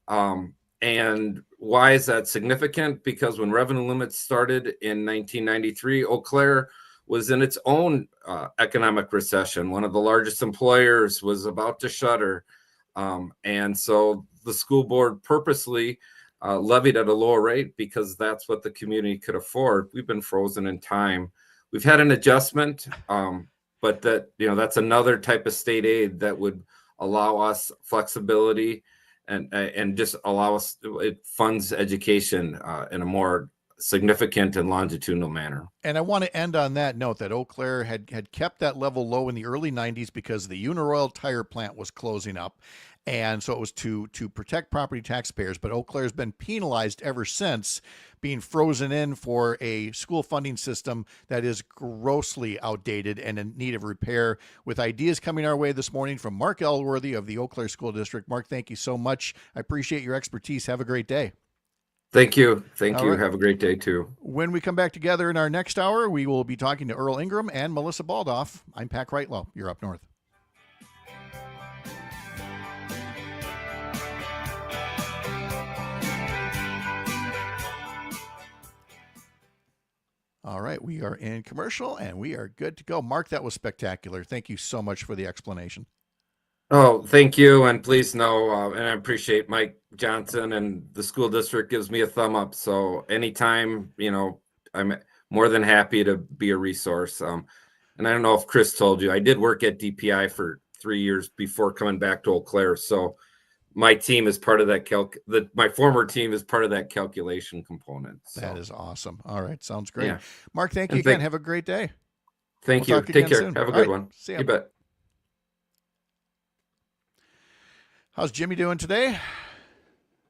And why is that significant? Because when revenue limits started in 1993, Eau Claire was in its own economic recession. One of the largest employers was about to shutter. And so the school board purposely levied at a lower rate because that's what the community could afford. We've been frozen in time. We've had an adjustment, but that's another type of state aid that would allow us flexibility and just allow us, it funds education in a more significant and longitudinal manner. And I want to end on that note that Eau Claire had kept that level low in the early 90s because the Uniroyal tire plant was closing up. And so it was to protect property taxpayers. But Eau Claire's been penalized ever since, being frozen in for a school funding system that is grossly outdated and in need of repair. With ideas coming our way this morning from Mark Elworthy of the Eau Claire School District. Mark, thank you so much. I appreciate your expertise. Have a great day. Thank you. Thank All you. right. Have a great day, too. When we come back together in our next hour, we will be talking to Earl Ingram and Melissa Baldoff. I'm Pat Kreitlow. You're up north. All right, we are in commercial and we are good to go. Mark, that was spectacular. Thank you so much for the explanation. Oh, thank you. And please know, and I appreciate Mike Johnson and the school district gives me a thumb up. So anytime, I'm more than happy to be a resource. And I don't know if Chris told you, I did work at DPI for 3 years before coming back to Eau Claire. So my team is part of that my former team is part of that calculation component. So. That is awesome. All right. Sounds great. Yeah. Mark, thank you again. Have a great day. Thank We'll you. talk Take again care. soon. Have a All good right. one. See ya. You bet. How's Jimmy doing today?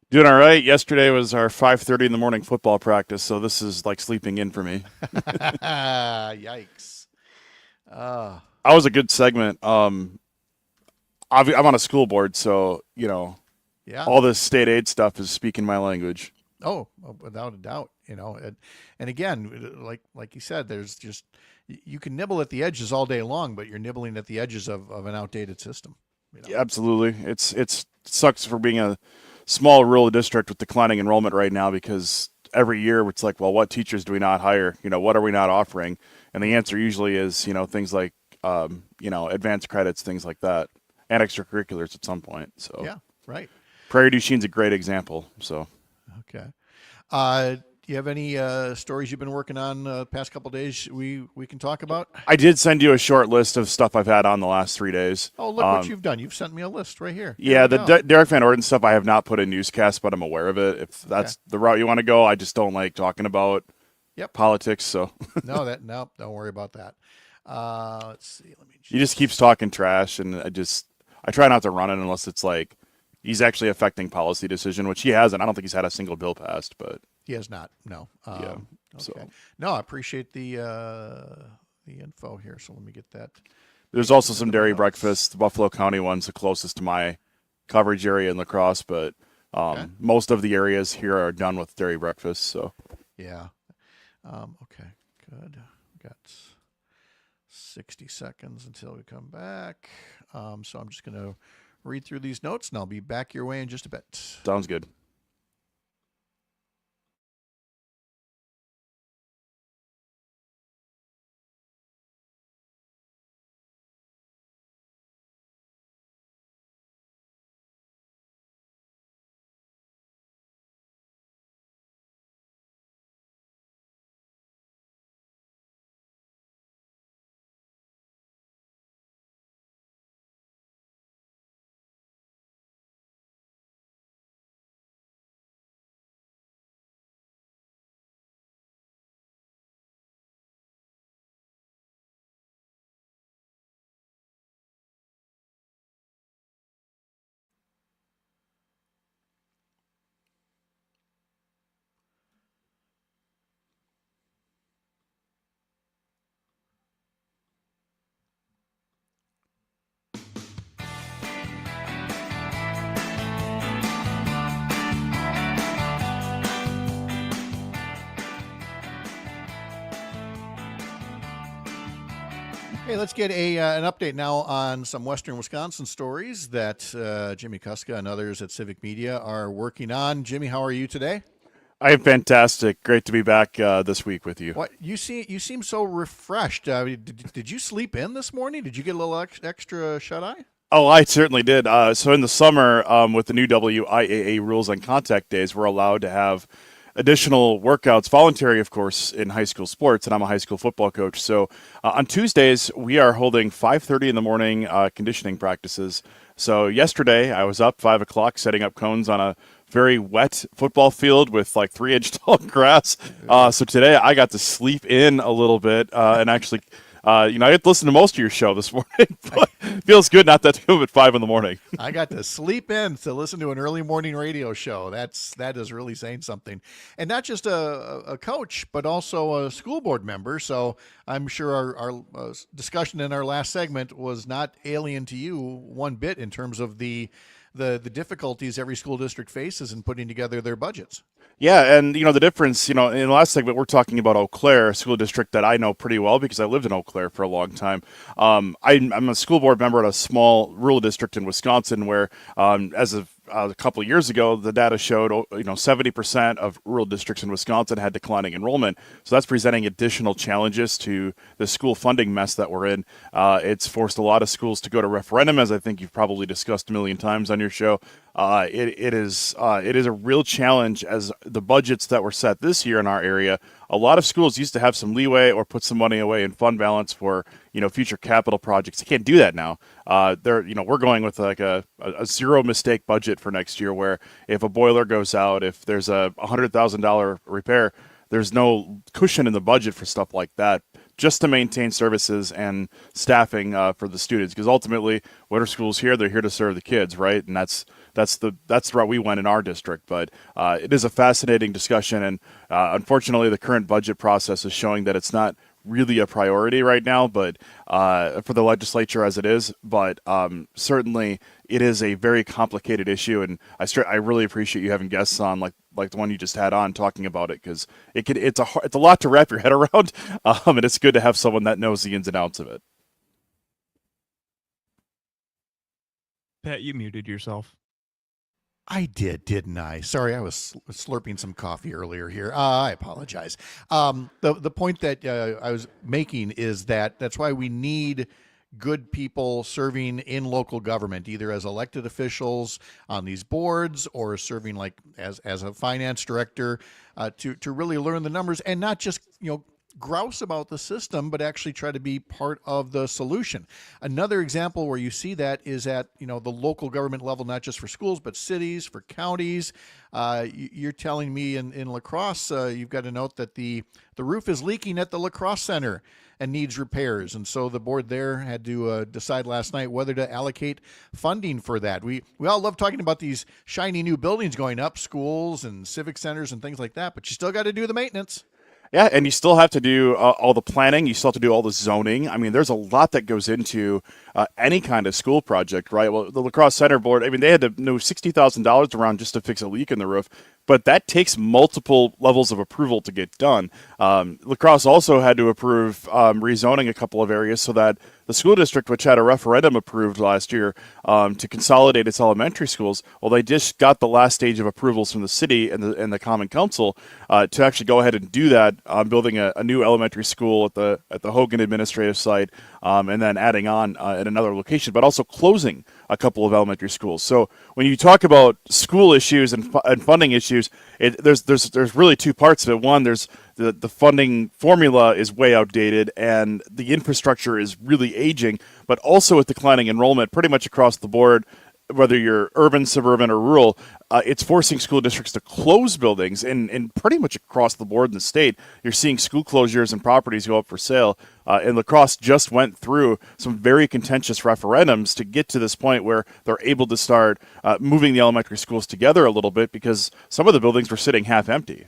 Doing all right. Yesterday was our 5:30 in the morning football practice, so this is like sleeping in for me. Yikes. That was a good segment. I'm on a school board, so, Yeah. all this state aid stuff is speaking my language. Oh, without a doubt, and again, like you said, there's just, you can nibble at the edges all day long, but you're nibbling at the edges of an outdated system. Yeah, absolutely. It sucks for being a small rural district with declining enrollment right now, because every year it's like, well, what teachers do we not hire? What are we not offering? And the answer usually is, things like, advanced credits, things like that, and extracurriculars at some point. So Yeah, right. Prairie du Chine's a great example. So. Okay. Do you have any stories you've been working on the past couple of days we can talk about? I did send you a short list of stuff I've had on the last 3 days. Oh, look what you've done. You've sent me a list right here. Yeah, the Derek Van Orden stuff I have not put in newscast, but I'm aware of it. If that's the route you want to go, I just don't like talking about politics. So No, don't worry about that. Let's see. He just keeps talking trash, and I try not to run it unless it's like he's actually affecting policy decision, which he hasn't. I don't think he's had a single bill passed, but He has not. No. Yeah. Okay. So No, I appreciate the info here. So let me get that. there's also some dairy breakfast. The Buffalo County one's the closest to my coverage area in La Crosse, but most of the areas here are done with dairy breakfast. So Yeah. Okay. Good. We got 60 seconds until we come back. So I'm just going to read through these notes, and I'll be back your way in just a bit. sounds good. Hey, let's get an update now on some Western Wisconsin stories that Jimmy Kuska and others at Civic Media are working on. Jimmy, how are you today? I am fantastic. Great to be back this week with you. What you seem so refreshed. Did you sleep in this morning? Did you get a little extra shut eye? Oh, I certainly did. So in the summer, with the new WIAA rules on contact days, we're allowed to have additional workouts, voluntary, of course, in high school sports, and I'm a high school football coach. So on Tuesdays, we are holding 5:30 in the morning conditioning practices. So yesterday, I was up 5 o'clock setting up cones on a very wet football field with like 3-inch tall grass. So today, I got to sleep in a little bit and actually. I had to listen to most of your show this morning, but it feels good not to have to go at 5 in the morning. I got to sleep in to listen to an early morning radio show. That is really saying something. And not just a coach, but also a school board member. So I'm sure our discussion in our last segment was not alien to you one bit in terms of the difficulties every school district faces in putting together their budgets. Yeah, and the difference, in the last segment we're talking about Eau Claire, a school district that I know pretty well because I lived in Eau Claire for a long time. I'm a school board member at a small rural district in Wisconsin where, as of a couple of years ago, the data showed 70% of rural districts in Wisconsin had declining enrollment. So that's presenting additional challenges to the school funding mess that we're in. It's forced a lot of schools to go to referendum, as I think you've probably discussed a million times on your show. It is a real challenge as the budgets that were set this year in our area. A lot of schools used to have some leeway or put some money away in fund balance for future capital projects. They can't do that now. We're going with like a zero mistake budget for next year, where if a boiler goes out, if there's a $100,000 repair, there's no cushion in the budget for stuff like that, just to maintain services and staffing for the students. Because ultimately, what are schools here? They're here to serve the kids, right? And that's the route we went in our district. But it is a fascinating discussion, and unfortunately, the current budget process is showing that it's not really a priority right now, but for the legislature as it is. But certainly, it is a very complicated issue, and I really appreciate you having guests on like the one you just had on talking about it, because it's a lot to wrap your head around, and it's good to have someone that knows the ins and outs of it. Pat, you muted yourself. I did, didn't I? Sorry, I was slurping some coffee earlier here. I apologize. The point that I was making is that's why we need good people serving in local government, either as elected officials on these boards or serving like as a finance director, to really learn the numbers and not just grouse about the system, but actually try to be part of the solution. Another example where you see that is at the local government level, not just for schools, but cities, for counties. You're telling me in La Crosse, you've got a note that the roof is leaking at the La Crosse Center and needs repairs. And so the board there had to decide last night whether to allocate funding for that. We all love talking about these shiny new buildings going up, schools and civic centers and things like that, but you still got to do the maintenance. Yeah, and you still have to do all the planning. You still have to do all the zoning. I mean, there's a lot that goes into any kind of school project, right? Well, the La Crosse Center Board, they had to move $60,000 around just to fix a leak in the roof, but that takes multiple levels of approval to get done. La Crosse also had to approve rezoning a couple of areas so that the school district, which had a referendum approved last year to consolidate its elementary schools, well, they just got the last stage of approvals from the city and the Common Council to actually go ahead and do that, building a new elementary school at the Hogan administrative site, and then adding on at another location, but also closing a couple of elementary schools. So when you talk about school issues and funding issues, there's really two parts of it. One, there's the funding formula is way outdated and the infrastructure is really aging, but also with declining enrollment pretty much across the board, whether you're urban, suburban, or rural, it's forcing school districts to close buildings, and pretty much across the board in the state, you're seeing school closures and properties go up for sale. And La Crosse just went through some very contentious referendums to get to this point where they're able to start moving the elementary schools together a little bit, because some of the buildings were sitting half empty.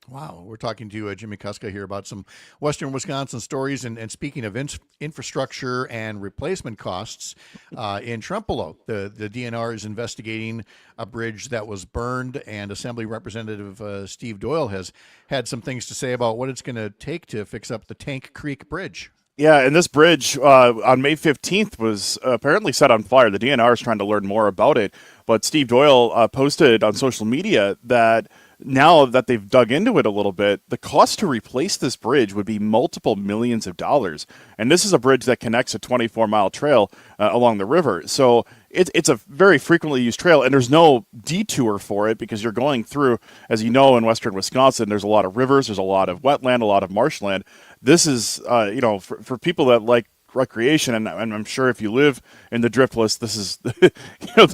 Wow. We're talking to Jimmy Kuska here about some Western Wisconsin stories. And speaking of infrastructure and replacement costs, in Trempealeau, the DNR is investigating a bridge that was burned, and Assembly Representative Steve Doyle has had some things to say about what it's going to take to fix up the Tank Creek Bridge. Yeah, and this bridge on May 15th was apparently set on fire. The DNR is trying to learn more about it, but Steve Doyle posted on social media that now that they've dug into it a little bit, the cost to replace this bridge would be multiple millions of dollars. And this is a bridge that connects a 24-mile trail along the river. So it's a very frequently used trail, and there's no detour for it because you're going through, as you know, in western Wisconsin, there's a lot of rivers, there's a lot of wetland, a lot of marshland. This is, for people that like recreation, and I'm sure if you live in the Driftless, this is,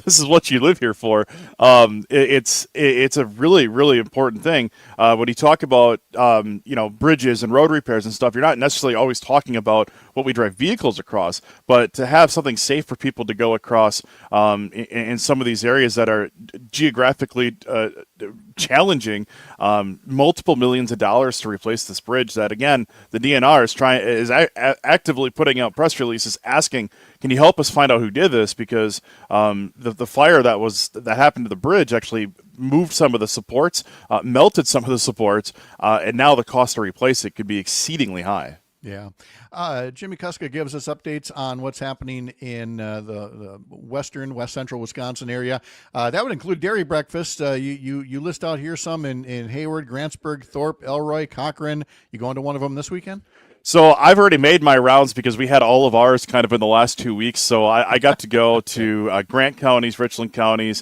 this is what you live here for. It's a really, really important thing. When you talk about, bridges and road repairs and stuff, you're not necessarily always talking about what we drive vehicles across, but to have something safe for people to go across in some of these areas that are geographically challenging, multiple millions of dollars to replace this bridge that, again, the DNR is actively putting out press releases asking, can you help us find out who did this? Because the fire that happened to the bridge actually moved some of the supports, melted some of the supports, and now the cost to replace it could be exceedingly high. Yeah. Jimmy Kuska gives us updates on what's happening in the west central Wisconsin area. That would include dairy breakfast. You list out here some in Hayward, Grantsburg, Thorpe, Elroy, Cochrane. You going to one of them this weekend? So I've already made my rounds because we had all of ours kind of in the last 2 weeks. So I got to go to Grant counties, Richland counties,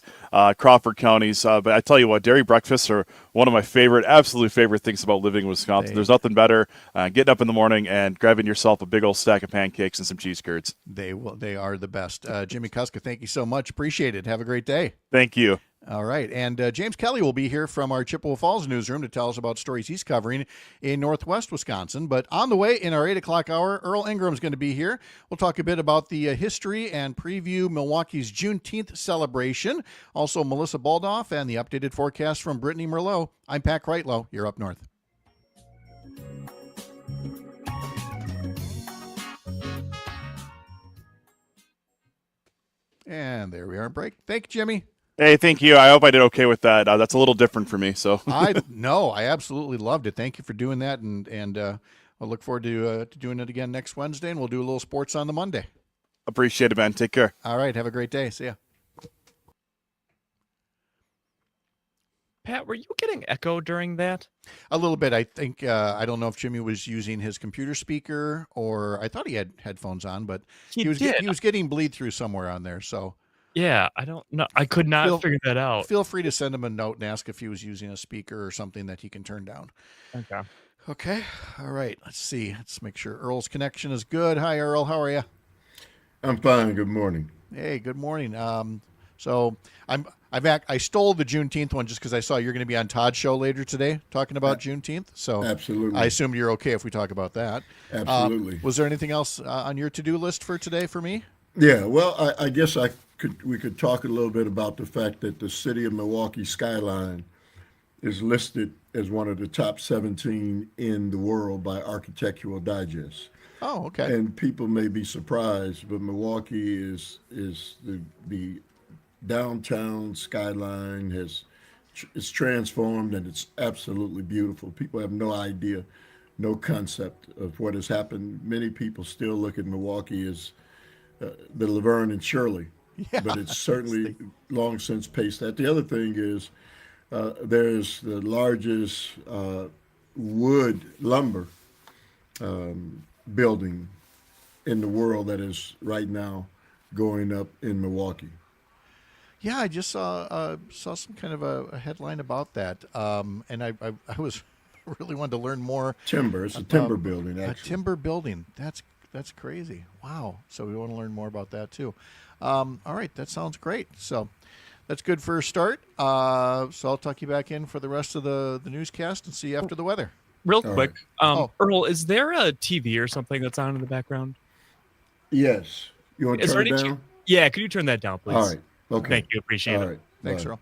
Crawford counties. But I tell you what, dairy breakfasts are one of my absolute favorite things about living in Wisconsin. There's nothing better getting up in the morning and grabbing yourself a big old stack of pancakes and some cheese curds. They are the best. Jimmy Kuska, thank you so much. Appreciate it. Have a great day. Thank you. All right. And James Kelly will be here from our Chippewa Falls newsroom to tell us about stories he's covering in Northwest Wisconsin. But on the way in our 8 o'clock hour, Earl Ingram's going to be here. We'll talk a bit about the history and preview Milwaukee's Juneteenth celebration. Also, Melissa Baldoff and the updated forecast from Brittany Merlot. I'm Pat Kreitlow. You're up north. And there we are. Break. Thank you, Jimmy. Hey, thank you. I hope I did okay with that. That's a little different for me. So I absolutely loved it. Thank you for doing that, and I'll look forward to doing it again next Wednesday, and we'll do a little sports on the Monday. Appreciate it, man. Take care. All right, have a great day. See ya. Pat, were you getting echo during that? A little bit. I think I don't know if Jimmy was using his computer speaker or I thought he had headphones on, but he was getting bleed through somewhere on there. So. Yeah, I don't know. I could not figure that out. Feel free to send him a note and ask if he was using a speaker or something that he can turn down. Okay. Okay. All right. Let's see. Let's make sure Earl's connection is good. Hi, Earl. How are you? I'm fine. Good morning. Hey, good morning. So I stole the Juneteenth one just because I saw you're going to be on Todd's show later today talking about Juneteenth. So absolutely, I assumed you're okay if we talk about that. Absolutely. Was there anything else on your to-do list for today for me? Yeah. Well, I guess we could talk a little bit about the fact that the city of Milwaukee skyline is listed as one of the top 17 in the world by Architectural Digest. Oh, okay. And people may be surprised, but Milwaukee is the downtown skyline is transformed, and it's absolutely beautiful. People have no idea, no concept of what has happened. Many people still look at Milwaukee as the Laverne and Shirley. Yeah, but it's certainly long since paced that. The other thing is there's the largest wood lumber building in the world that is right now going up in Milwaukee. Yeah, I just saw some kind of a headline about that, and I was really wanted to learn more. Timber. It's a timber building. Actually. A timber building. That's crazy. Wow. So we want to learn more about that too. All right, that sounds great. So that's good for a start. So I'll tuck you back in for the rest of the newscast and see you after the weather. Real quick, Earl, is there a TV or something that's on in the background? Yes. You want to turn it down? Yeah, could you turn that down, please? All right. Okay. Thank you. Appreciate it. Right. Thanks, Earl.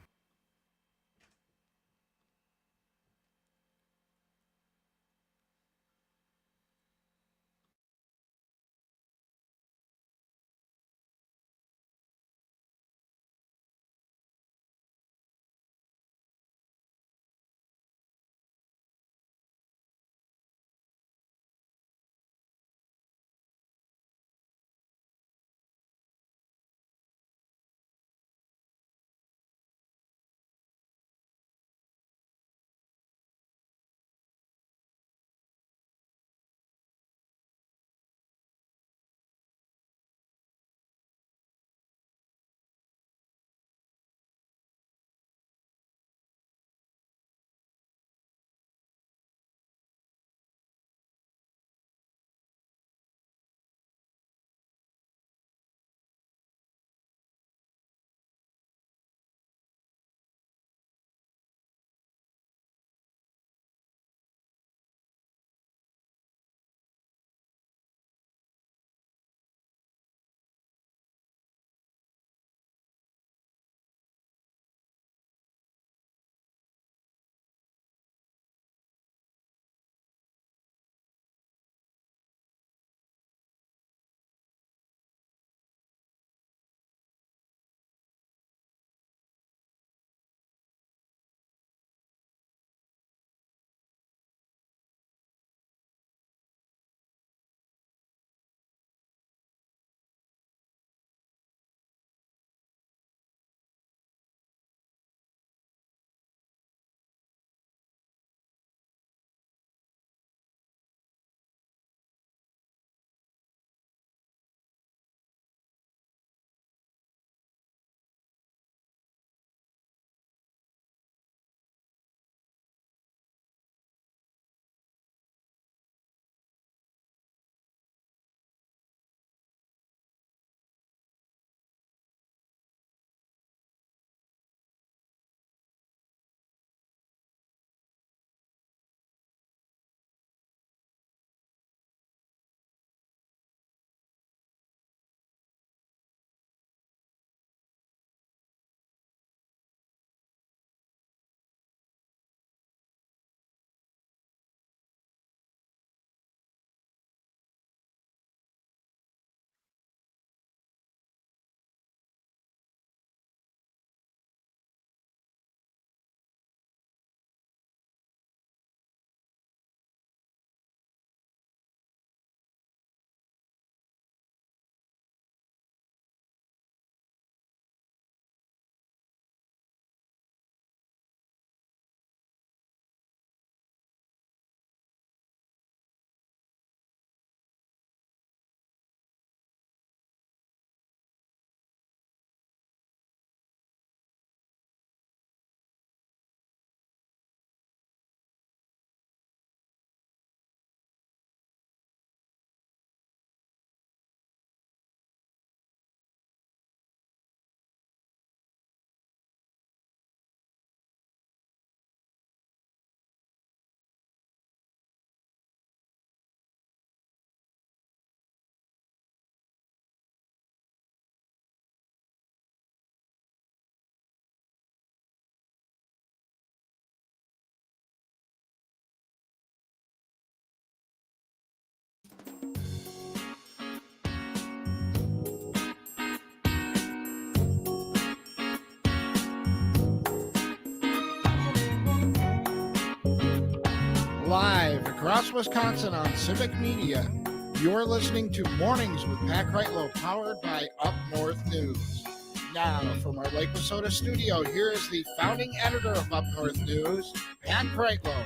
Live across Wisconsin on Civic Media, you're listening to Mornings with Pat Kreitlow, powered by Up North News. Now, from our Lake Wissota studio, here is the founding editor of Up North News, Pat Kreitlow.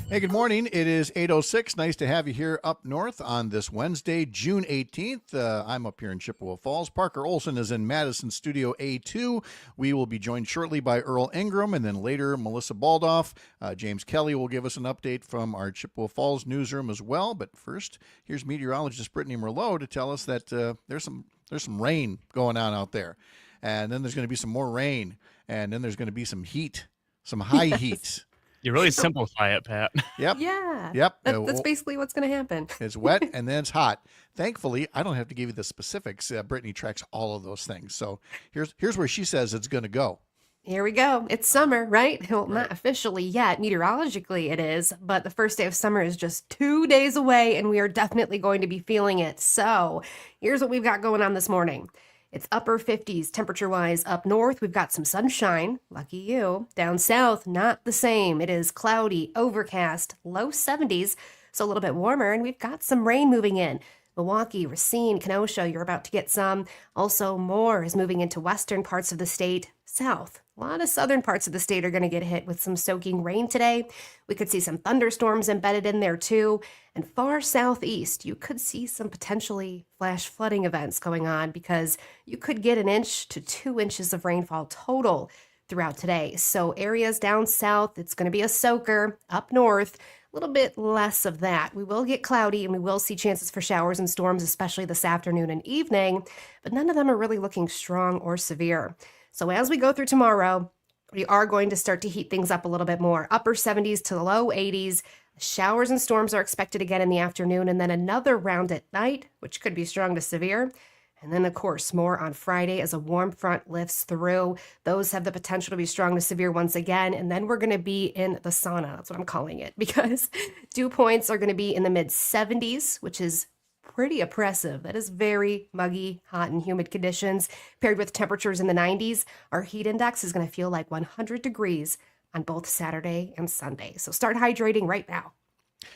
Hey, good morning. It is 8:06. Nice to have you here up north on this Wednesday, June 18th. I'm up here in Chippewa Falls. Parker Olson is in Madison Studio A2. We will be joined shortly by Earl Ingram, and then later Melissa Baldoff. James Kelly will give us an update from our Chippewa Falls newsroom as well. But first, here's meteorologist Brittany Merlot to tell us that there's some rain going on out there. And then there's going to be some more rain. And then there's going to be some heat, some high heat. You really simplify it, Pat. Yep. Yeah. Yep. That's basically what's going to happen. It's wet and then it's hot. Thankfully, I don't have to give you the specifics. Brittany tracks all of those things. So here's where she says it's going to go. Here we go. It's summer, right? Well, not officially yet. Meteorologically, it is. But the first day of summer is just 2 days away, and we are definitely going to be feeling it. So here's what we've got going on this morning. It's upper 50s temperature-wise up north. We've got some sunshine. Lucky you. Down south, not the same. It is cloudy, overcast, low 70s, so a little bit warmer, and we've got some rain moving in. Milwaukee, Racine, Kenosha, you're about to get some. Also, more is moving into western parts of the state, south. A lot of southern parts of the state are going to get hit with some soaking rain today. We could see some thunderstorms embedded in there too. And far southeast, you could see some potentially flash flooding events going on because you could get 1 inch to 2 inches of rainfall total throughout today. So areas down south, it's going to be a soaker. Up north, a little bit less of that. We will get cloudy and we will see chances for showers and storms, especially this afternoon and evening, but none of them are really looking strong or severe. So as we go through tomorrow, we are going to start to heat things up a little bit more. Upper 70s to low 80s. Showers and storms are expected again in the afternoon, and then another round at night, which could be strong to severe. And then, of course, more on Friday as a warm front lifts through. Those have the potential to be strong to severe once again. And then we're going to be in the sauna. That's what I'm calling it, because dew points are going to be in the mid 70s, which is pretty oppressive. That is very muggy, hot, and humid conditions paired with temperatures in the 90s. Our heat index is going to feel like 100 degrees on both Saturday and Sunday. So start hydrating right now.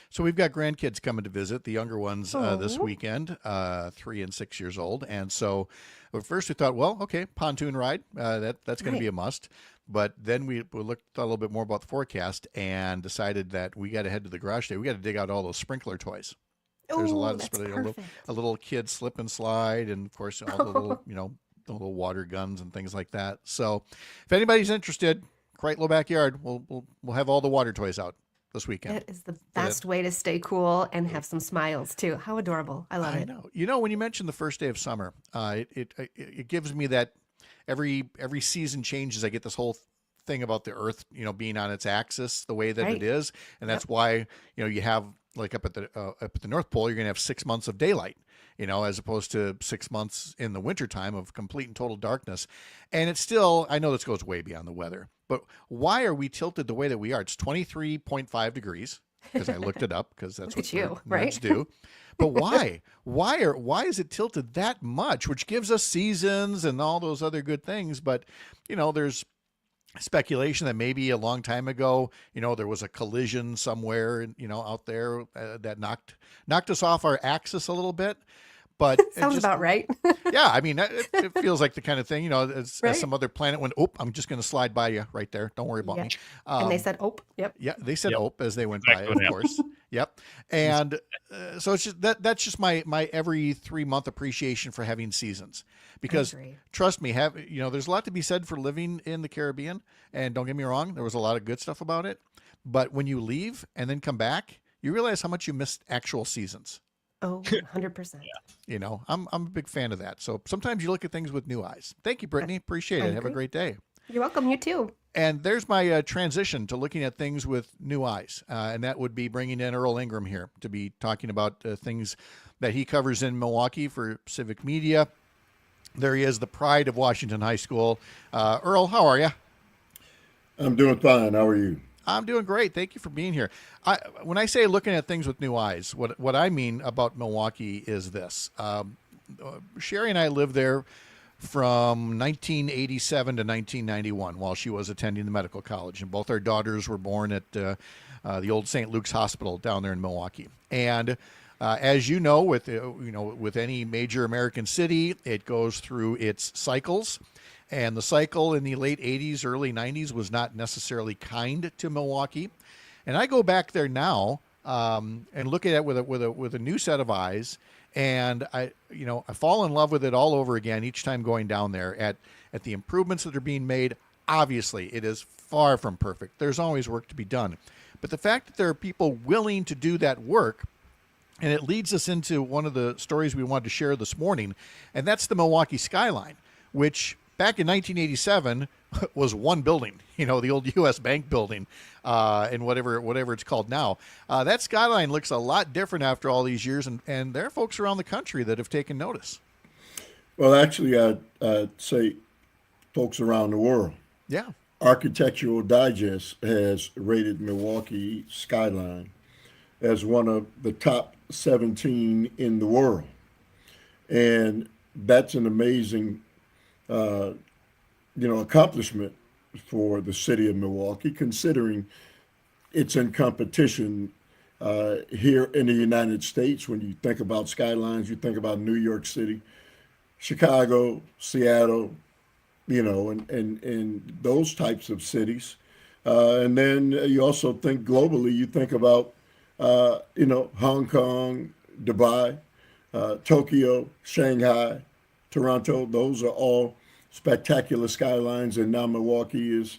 So we've got grandkids coming to visit, the younger ones this weekend, 3 and 6 years old. And so at first we thought, well, okay, pontoon ride, that's going to be a must. But then we looked a little bit more about the forecast and decided that we got to head to the garage today. We got to dig out all those sprinkler toys. There's a lot of a little kid slip and slide, and of course all the little the little water guns and things like that. So if anybody's interested, Kreitlow Backyard, we'll have all the water toys out this weekend. That is the best way to stay cool and have some smiles too. How adorable. I love it. I know. When you mentioned the first day of summer, it gives me that every season changes. I get this whole thing about the earth, being on its axis the way that it is. And that's why, you have like up at the North Pole, you're going to have 6 months of daylight, as opposed to 6 months in the wintertime of complete and total darkness. And it's still, I know this goes way beyond the weather, but why are we tilted the way that we are? It's 23.5 degrees because I looked it up because that's what nerds do. But why? Why is it tilted that much? Which gives us seasons and all those other good things. But, there's speculation that maybe a long time ago, there was a collision somewhere, out there that knocked us off our axis a little bit. But sounds about right. Yeah, I mean, it feels like the kind of thing, as some other planet went, I'm just going to slide by you right there. Don't worry about me. And they said, yep. Yeah, they said, as they went by, of course. Yep. And so it's just that's just my every 3 month appreciation for having seasons, because trust me, there's a lot to be said for living in the Caribbean. And don't get me wrong, there was a lot of good stuff about it. But when you leave and then come back, you realize how much you missed actual seasons. Oh, 100%. I'm a big fan of that. So sometimes you look at things with new eyes. Thank you, Brittany. Appreciate it. Have a great day. You're welcome. You too. And there's my transition to looking at things with new eyes. And that would be bringing in Earl Ingram here to be talking about things that he covers in Milwaukee for Civic Media. There he is, the pride of Washington High School. Earl, how are you? I'm doing fine. How are you? I'm doing great. Thank you for being here. When I say looking at things with new eyes, what I mean about Milwaukee is this. Sherry and I lived there from 1987 to 1991 while she was attending the medical college. And both our daughters were born at the old St. Luke's Hospital down there in Milwaukee. And as you know, with any major American city, it goes through its cycles. And the cycle in the late 80s, early 90s was not necessarily kind to Milwaukee. And I go back there now and look at it with a new set of eyes. And I fall in love with it all over again each time going down there at the improvements that are being made. Obviously, it is far from perfect. There's always work to be done. But the fact that there are people willing to do that work, and it leads us into one of the stories we wanted to share this morning, and that's the Milwaukee skyline, which back in 1987 was one building, the old U.S. Bank building, and whatever it's called now. That skyline looks a lot different after all these years, and there are folks around the country that have taken notice. Well, actually, I'd say folks around the world. Yeah. Architectural Digest has rated Milwaukee skyline as one of the top 17 in the world. And that's an amazing accomplishment for the city of Milwaukee, considering it's in competition here in the United States. When you think about skylines, you think about New York City, Chicago, Seattle, and those types of cities. And then you also think globally, you think about, Hong Kong, Dubai, Tokyo, Shanghai, Toronto. Those are all spectacular skylines, and now Milwaukee is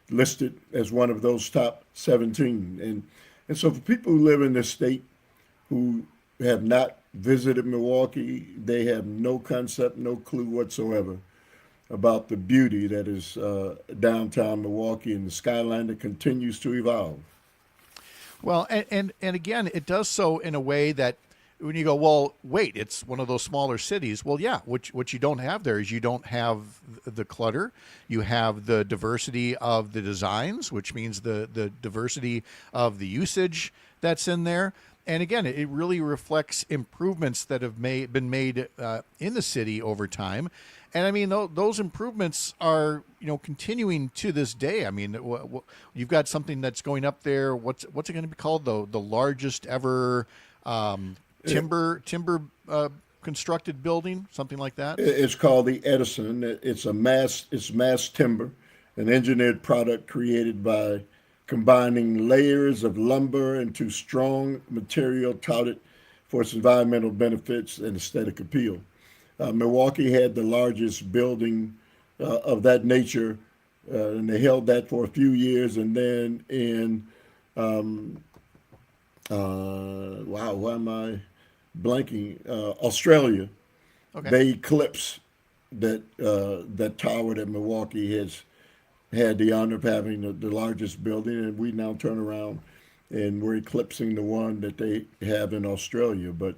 listed as one of those top 17. And so for people who live in this state who have not visited Milwaukee, they have no concept, no clue whatsoever about the beauty that is downtown Milwaukee and the skyline that continues to evolve. Well, and again, it does so in a way that when you go, well, wait, it's one of those smaller cities. Well, yeah, what you don't have there is you don't have the clutter. You have the diversity of the designs, which means the diversity of the usage that's in there. And again, it really reflects improvements that have been made in the city over time. And I mean, those improvements are, continuing to this day. I mean, you've got something that's going up there. What's it going to be called? The largest ever timber constructed building, something like that. It's called the Edison. It's mass timber, an engineered product created by combining layers of lumber into strong material touted for its environmental benefits and aesthetic appeal. Milwaukee had the largest building of that nature, and they held that for a few years. And then in, why am I blanking? Australia, okay. They eclipsed that tower that Milwaukee has had the honor of having the largest building, and we now turn around and we're eclipsing the one that they have in Australia. But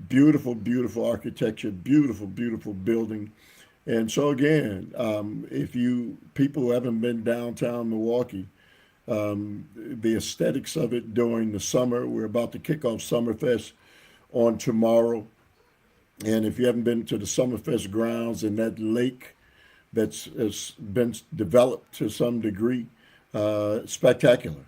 beautiful, beautiful architecture, beautiful, beautiful building. And so again, if people who haven't been downtown Milwaukee, the aesthetics of it during the summer, we're about to kick off Summerfest on tomorrow. And if you haven't been to the Summerfest grounds and that lake that's been developed to some degree, spectacular.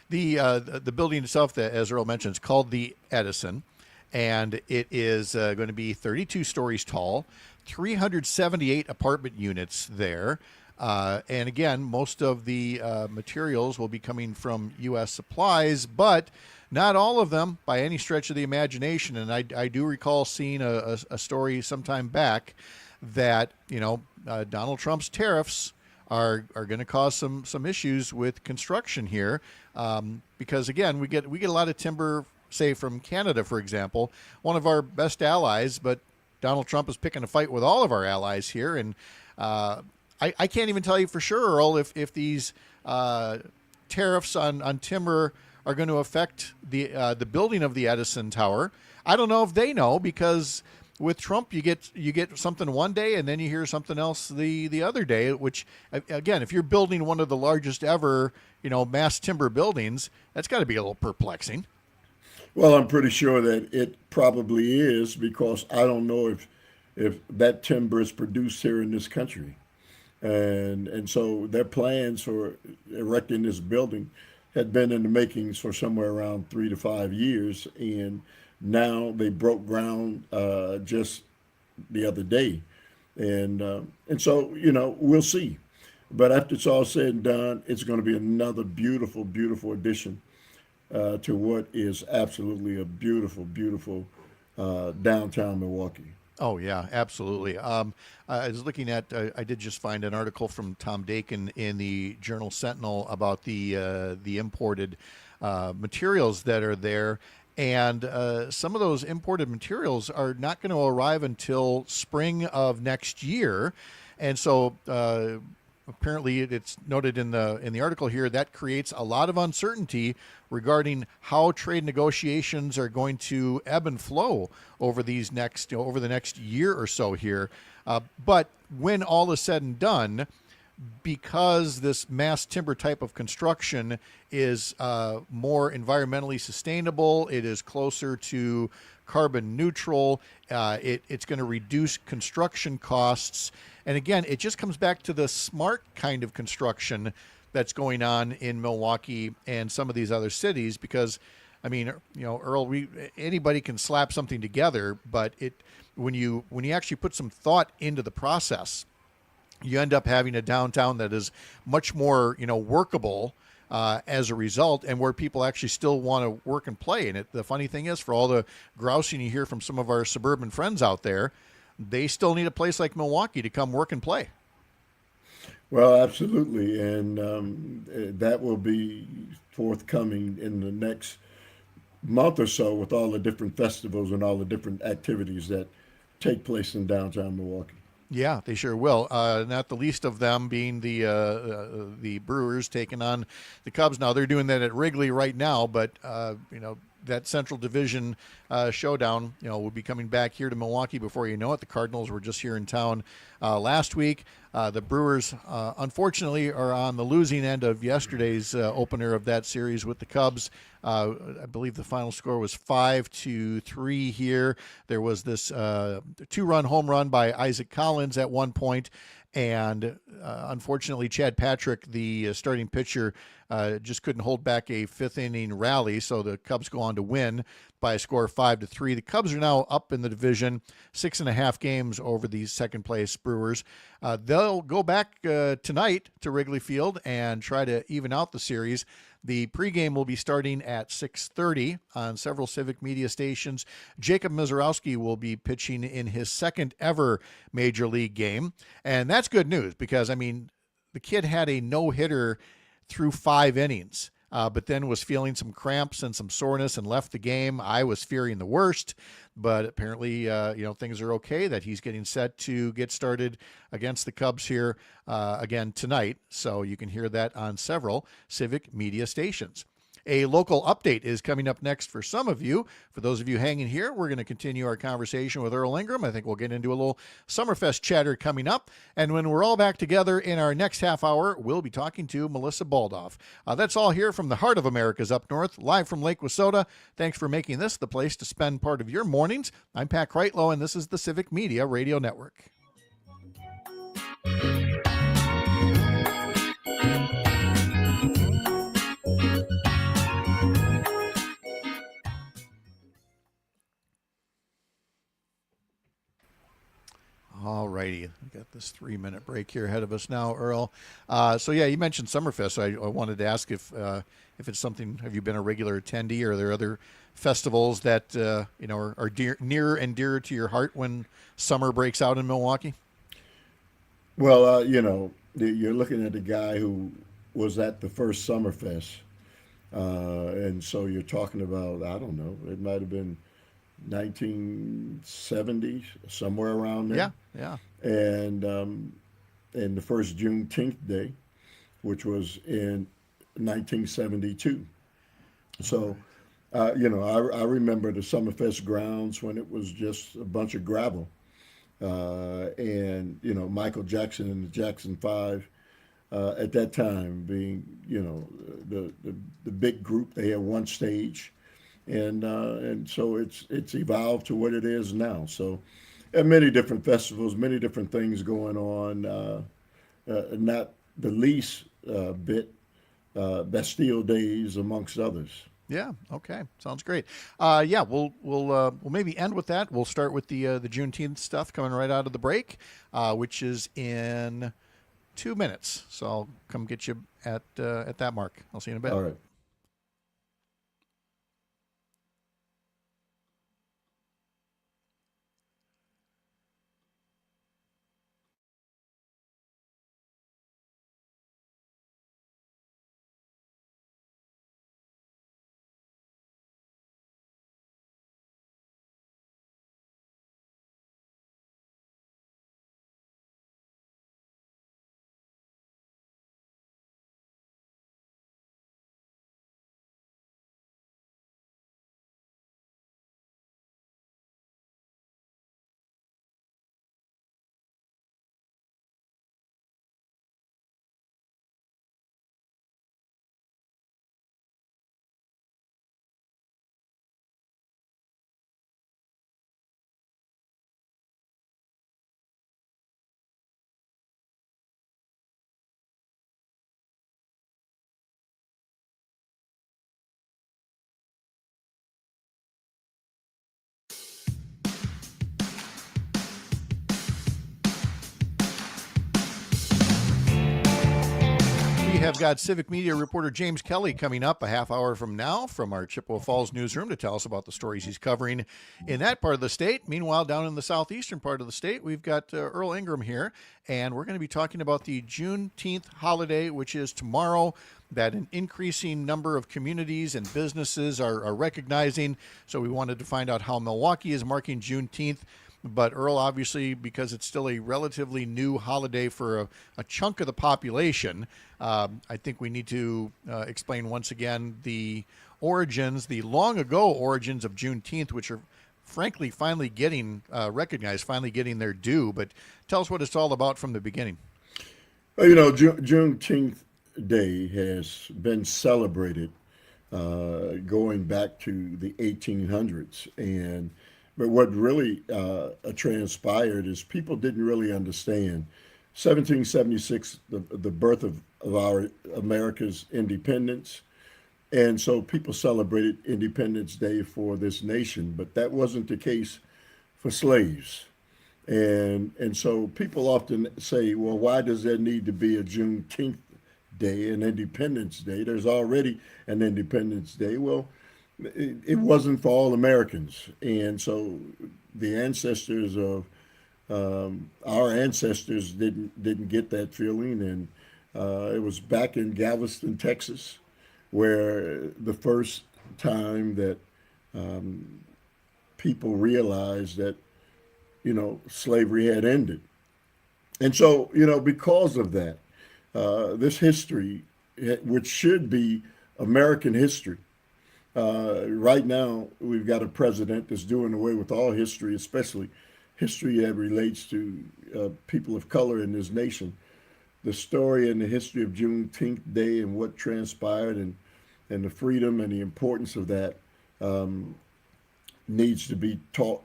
The building itself, as Earl mentioned, is called the Edison, and it is going to be 32 stories tall, 378 apartment units there. And again, most of the materials will be coming from U.S. supplies, but not all of them by any stretch of the imagination. And I do recall seeing a story sometime back that, Donald Trump's tariffs are going to cause some issues with construction here, because again, we get a lot of timber, say from Canada, for example, one of our best allies, but Donald Trump is picking a fight with all of our allies here, and I can't even tell you for sure, Earl, if these tariffs on timber are going to affect the building of the Edison Tower. I don't know if they know, because with Trump, you get something one day and then you hear something else the other day, which, again, if you're building one of the largest ever, mass timber buildings, that's got to be a little perplexing. Well, I'm pretty sure that it probably is, because I don't know if that timber is produced here in this country. And so their plans for erecting this building had been in the makings for somewhere around 3 to 5 years, and now they broke ground just the other day, and so we'll see. But after it's all said and done, it's going to be another beautiful, beautiful addition to what is absolutely a beautiful, beautiful downtown Milwaukee. Oh yeah, absolutely. I was looking at. I did just find an article from Tom Dakin in the Journal Sentinel about the imported materials that are there, and some of those imported materials are not going to arrive until spring of next year, and so. Apparently, it's noted in the article here that creates a lot of uncertainty regarding how trade negotiations are going to ebb and flow over these next over the next year or so here. But when all is said and done, because this mass timber type of construction is more environmentally sustainable, it is closer to carbon neutral, it's going to reduce construction costs. And again, it just comes back to the smart kind of construction that's going on in Milwaukee and some of these other cities, because I mean, Earl, anybody can slap something together, but when you actually put some thought into the process, you end up having a downtown that is much more, workable as a result, and where people actually still want to work and play. And the funny thing is, for all the grousing you hear from some of our suburban friends out there, they still need a place like Milwaukee to come work and play. Well, absolutely, and that will be forthcoming in the next month or so with all the different festivals and all the different activities that take place in downtown Milwaukee. Yeah, they sure will. Not the least of them being the Brewers taking on the Cubs. Now they're doing that at Wrigley right now, but that Central Division showdown, will be coming back here to Milwaukee before you know it. The Cardinals were just here in town last week. The Brewers, unfortunately, are on the losing end of yesterday's opener of that series with the Cubs. I believe the final score was 5-3 here. There was this 2-run home run by Isaac Collins at one point, and unfortunately, Chad Patrick, the starting pitcher, just couldn't hold back a fifth-inning rally, so the Cubs go on to win by a score of 5-3. The Cubs are now up in the division, 6.5 games over the second-place Brewers. They'll go back tonight to Wrigley Field and try to even out the series. The pregame will be starting at 6:30 on several civic media stations. Jacob Mizorowski will be pitching in his second ever major league game. And that's good news because, the kid had a no-hitter through 5 innings, but then was feeling some cramps and some soreness and left the game. I was fearing the worst, but apparently, things are okay, that he's getting set to get started against the Cubs here again tonight. So you can hear that on several civic media stations. A local update is coming up next for some of you. For those of you hanging here, we're going to continue our conversation with Earl Ingram. I think we'll get into a little Summerfest chatter coming up. And when we're all back together in our next half hour, we'll be talking to Melissa Baldoff. That's all here from the heart of America's Up North, live from Lake Wissota. Thanks for making this the place to spend part of your mornings. I'm Pat Kreitlow, and this is the Civic Media Radio Network. All righty. We got this 3-minute break here ahead of us now, Earl. You mentioned Summerfest. So I wanted to ask if it's something, have you been a regular attendee, or are there other festivals that, are near and dear to your heart when summer breaks out in Milwaukee? Well, you're looking at the guy who was at the first Summerfest. And so you're talking about, I don't know, it might have been 1970s, somewhere around there. Yeah. And the first Juneteenth day, which was in 1972. So, I remember the Summerfest grounds when it was just a bunch of gravel. And Michael Jackson and the Jackson 5 at that time being, the big group. They had one stage. And so it's evolved to what it is now. So And many different festivals, many different things going on. Not the least bit Bastille Days, amongst others. Yeah. Okay. Sounds great. Yeah. We'll maybe end with that. We'll start with the Juneteenth stuff coming right out of the break, which is in 2 minutes. So I'll come get you at that mark. I'll see you in a bit. All right. We have got Civic Media reporter James Kelly coming up a half hour from now from our Chippewa Falls newsroom to tell us about the stories he's covering in that part of the state. Meanwhile, down in the southeastern part of the state, we've got Earl Ingram here, and we're going to be talking about the Juneteenth holiday, which is tomorrow, that an increasing number of communities and businesses are recognizing. So we wanted to find out how Milwaukee is marking Juneteenth. But Earl, obviously, because it's still a relatively new holiday for a chunk of the population, I think we need to explain once again the origins, the long ago origins of Juneteenth, which are frankly finally getting recognized, finally getting their due. But tell us what it's all about from the beginning. Well, Juneteenth Day has been celebrated going back to the 1800s. But what really transpired is people didn't really understand 1776, the birth of our America's independence. And so people celebrated Independence Day for this nation, but that wasn't the case for slaves. And so people often say, well, why does there need to be a Juneteenth Day, an Independence Day? There's already an Independence Day. Well, it wasn't for all Americans. And so the ancestors of our ancestors didn't get that feeling. And it was back in Galveston, Texas, where the first time that people realized that, slavery had ended. And so, because of that, this history, which should be American history, right now, we've got a president that's doing away with all history, especially history that relates to people of color in this nation. The story and the history of Juneteenth Day and what transpired and the freedom and the importance of that needs to be taught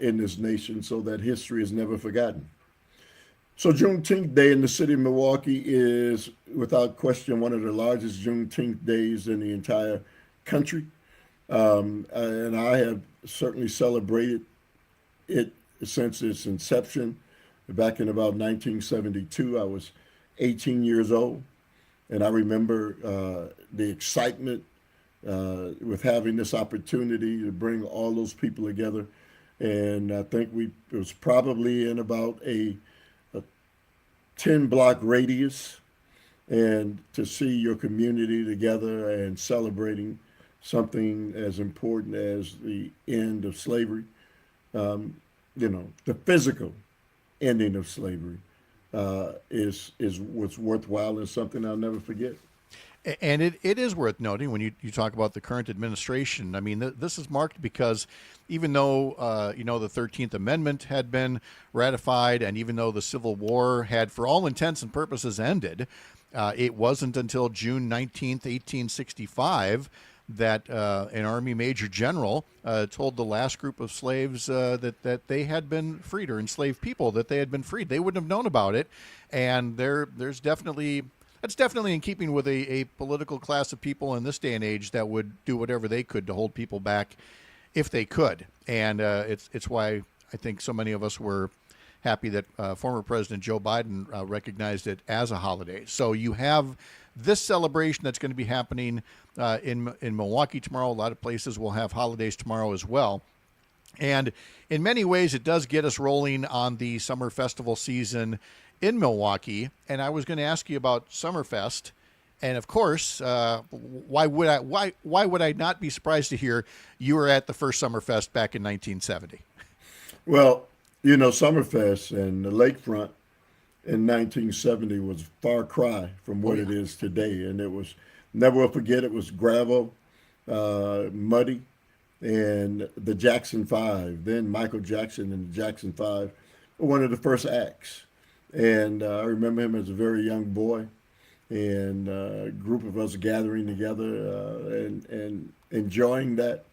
in this nation so that history is never forgotten. So Juneteenth Day in the city of Milwaukee is, without question, one of the largest Juneteenth days in the entire country. And I have certainly celebrated it since its inception. Back in about 1972, I was 18 years old. And I remember the excitement with having this opportunity to bring all those people together. And I think it was probably in about a 10-block radius, and to see your community together and celebrating something as important as the end of slavery, the physical ending of slavery is what's worthwhile and something I'll never forget. And it is worth noting when you talk about the current administration. I mean, this is marked because even though, the 13th Amendment had been ratified, and even though the Civil War had, for all intents and purposes, ended, it wasn't until June 19th, 1865, that an Army Major General told the last group of slaves that they had been freed, or enslaved people that they had been freed. They wouldn't have known about it, and that's definitely in keeping with a political class of people in this day and age that would do whatever they could to hold people back if they could. And it's why I think so many of us were happy that former President Joe Biden recognized it as a holiday. So you have this celebration that's going to be happening in Milwaukee tomorrow. A lot of places will have holidays tomorrow as well. And in many ways, it does get us rolling on the summer festival season in Milwaukee. And I was going to ask you about Summerfest. And of course, why would I not be surprised to hear you were at the first Summerfest back in 1970? Well, Summerfest and the lakefront in 1970 was a far cry from what it is today. And it was, never will forget, it was gravel, muddy, and the Jackson Five, then Michael Jackson and the Jackson Five, were one of the first acts. And I remember him as a very young boy, and a group of us gathering together and enjoying that.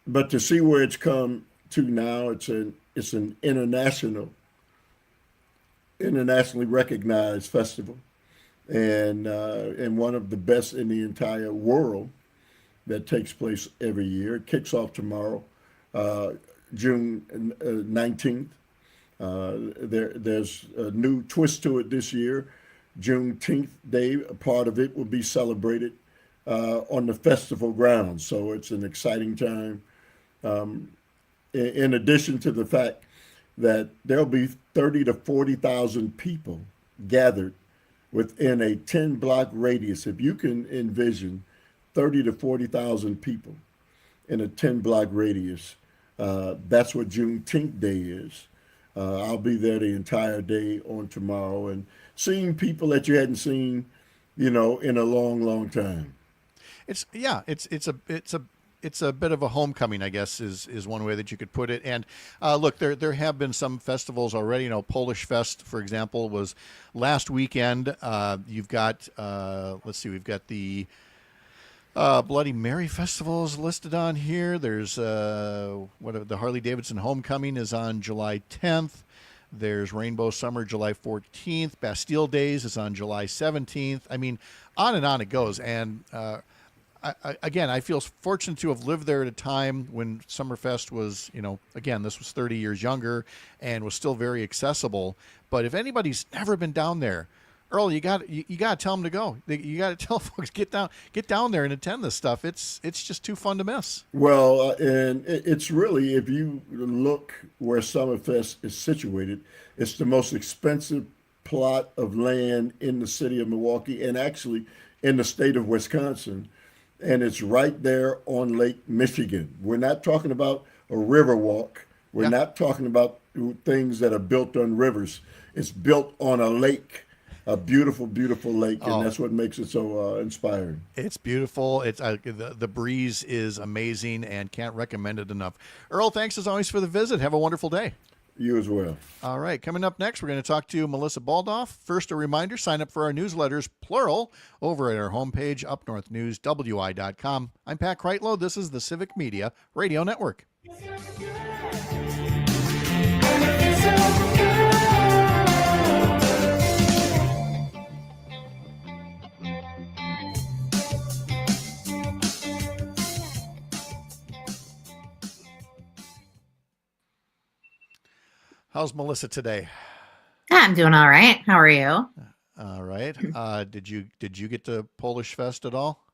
But to see where it's come to now, it's an internationally recognized festival, and one of the best in the entire world that takes place every year. It kicks off tomorrow, June 19th. There's a new twist to it this year. Juneteenth Day, a part of it will be celebrated on the festival grounds. So it's an exciting time. In addition to the fact that there'll be 30 to 40,000 people gathered within a 10-block radius. If you can envision 30 to 40,000 people in a 10-block radius, that's what Juneteenth Day is. I'll be there the entire day on tomorrow and seeing people that you hadn't seen, in a long, long time. It's a bit of a homecoming, I guess, is one way that you could put it. And look, there have been some festivals already. Polish Fest, for example, was last weekend. You've got we've got the Bloody Mary Festival is listed on here. There's the Harley Davidson Homecoming is on July 10th. There's Rainbow Summer July 14th. Bastille Days is on July 17th. I mean, on and on it goes. And I feel fortunate to have lived there at a time when Summerfest was, again, this was 30 years younger and was still very accessible. But if anybody's never been down there, Earl, you got to tell them to go. You got to tell folks get down there and attend this stuff. It's just too fun to miss. Well, and it's really, if you look where Summerfest is situated, it's the most expensive plot of land in the city of Milwaukee and actually in the state of Wisconsin. And it's right there on Lake Michigan. We're not talking about a river walk. We're not talking about things that are built on rivers. It's built on a lake. A beautiful, beautiful lake, and that's what makes it so inspiring. It's beautiful. It's the breeze is amazing, and can't recommend it enough. Earl, thanks as always for the visit. Have a wonderful day. You as well. All right, coming up next, we're going to talk to Melissa Baldoff. First, a reminder, sign up for our newsletters, plural, over at our homepage, upnorthnewswi.com. I'm Pat Kreitlow. This is the Civic Media Radio Network. How's Melissa today? I'm doing all right. How are you? All right. Did you get to Polish Fest at all?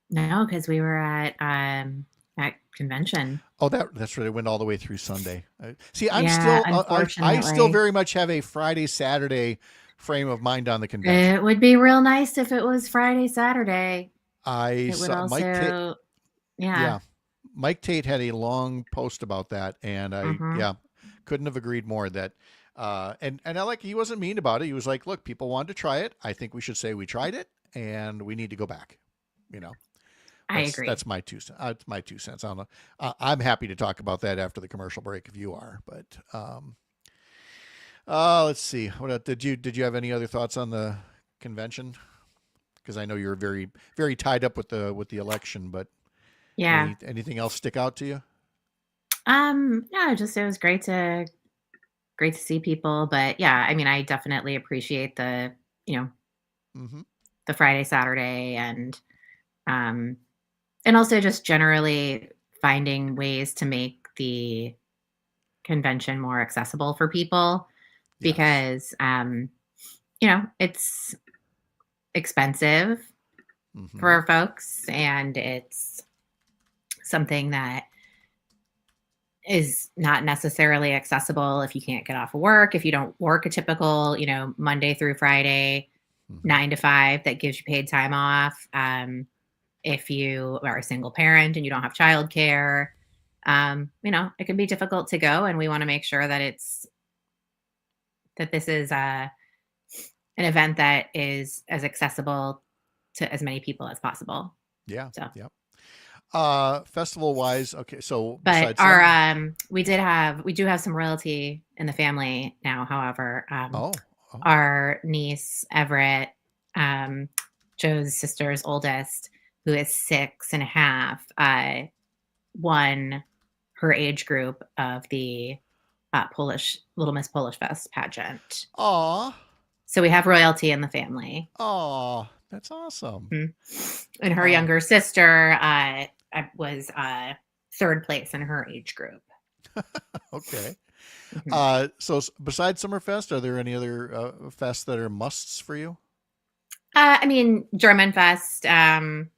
No, because we were at convention. Oh, that's right. It went all the way through Sunday. See, I still very much have a Friday, Saturday frame of mind on the convention. It would be real nice if it was Friday, Saturday. It would also, Mike Tate, yeah. Mike Tate had a long post about that, and I couldn't have agreed more that and he wasn't mean about it. He was like, look, people wanted to try it. I think we should say we tried it and we need to go back. I agree. That's my 2 cents. It's my 2 cents. I don't know. I'm happy to talk about that after the commercial break if you are, but let's see. What else? Did you have any other thoughts on the convention? because I know you're very, very tied up with the election. But Yeah. anything else stick out to you? Yeah, just it was great to see people. But yeah, I mean, I definitely appreciate the, Mm-hmm. the Friday, Saturday, and also just generally finding ways to make the convention more accessible for people because it's expensive Mm-hmm. for folks, and it's something that is not necessarily accessible if you can't get off of work, if you don't work a typical, Monday through Friday, 9 to 5 that gives you paid time off. If you are a single parent and you don't have childcare, it can be difficult to go, and we want to make sure that this is an event that is as accessible to as many people as possible. Yeah. So. Yep. Festival wise, okay. So, but we do have some royalty in the family now. However, our niece Everett, Joe's sister's oldest, who is 6.5, won her age group of the Polish Little Miss Polish Fest pageant. Aw. So we have royalty in the family. Aw, that's awesome. Mm-hmm. And her younger sister was third place in her age group. Okay. Mm-hmm. So besides Summerfest, are there any other fests that are musts for you? I mean, German Fest. The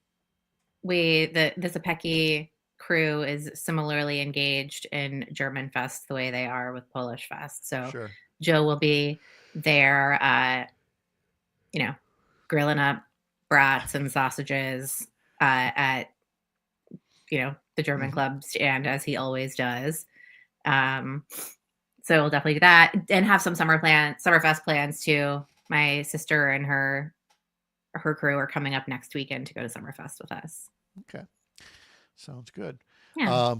Zapecki crew is similarly engaged in German Fest the way they are with Polish Fest. So sure. Joe will be there, grilling up brats and sausages at the German club stand, as he always does. So we'll definitely do that and have some Summerfest plans too. My sister and her crew are coming up next weekend to go to Summerfest with us. Okay, sounds good. Yeah.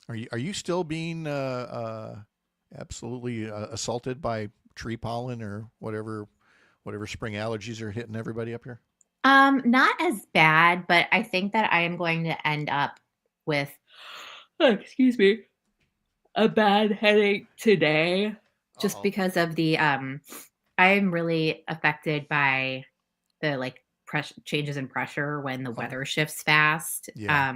Are you still being absolutely assaulted by tree pollen or whatever spring allergies are hitting everybody up here? Not as bad, but I think that I am going to end up with, a bad headache today, just because of the I'm really affected by the changes in pressure when the weather shifts fast. Yeah.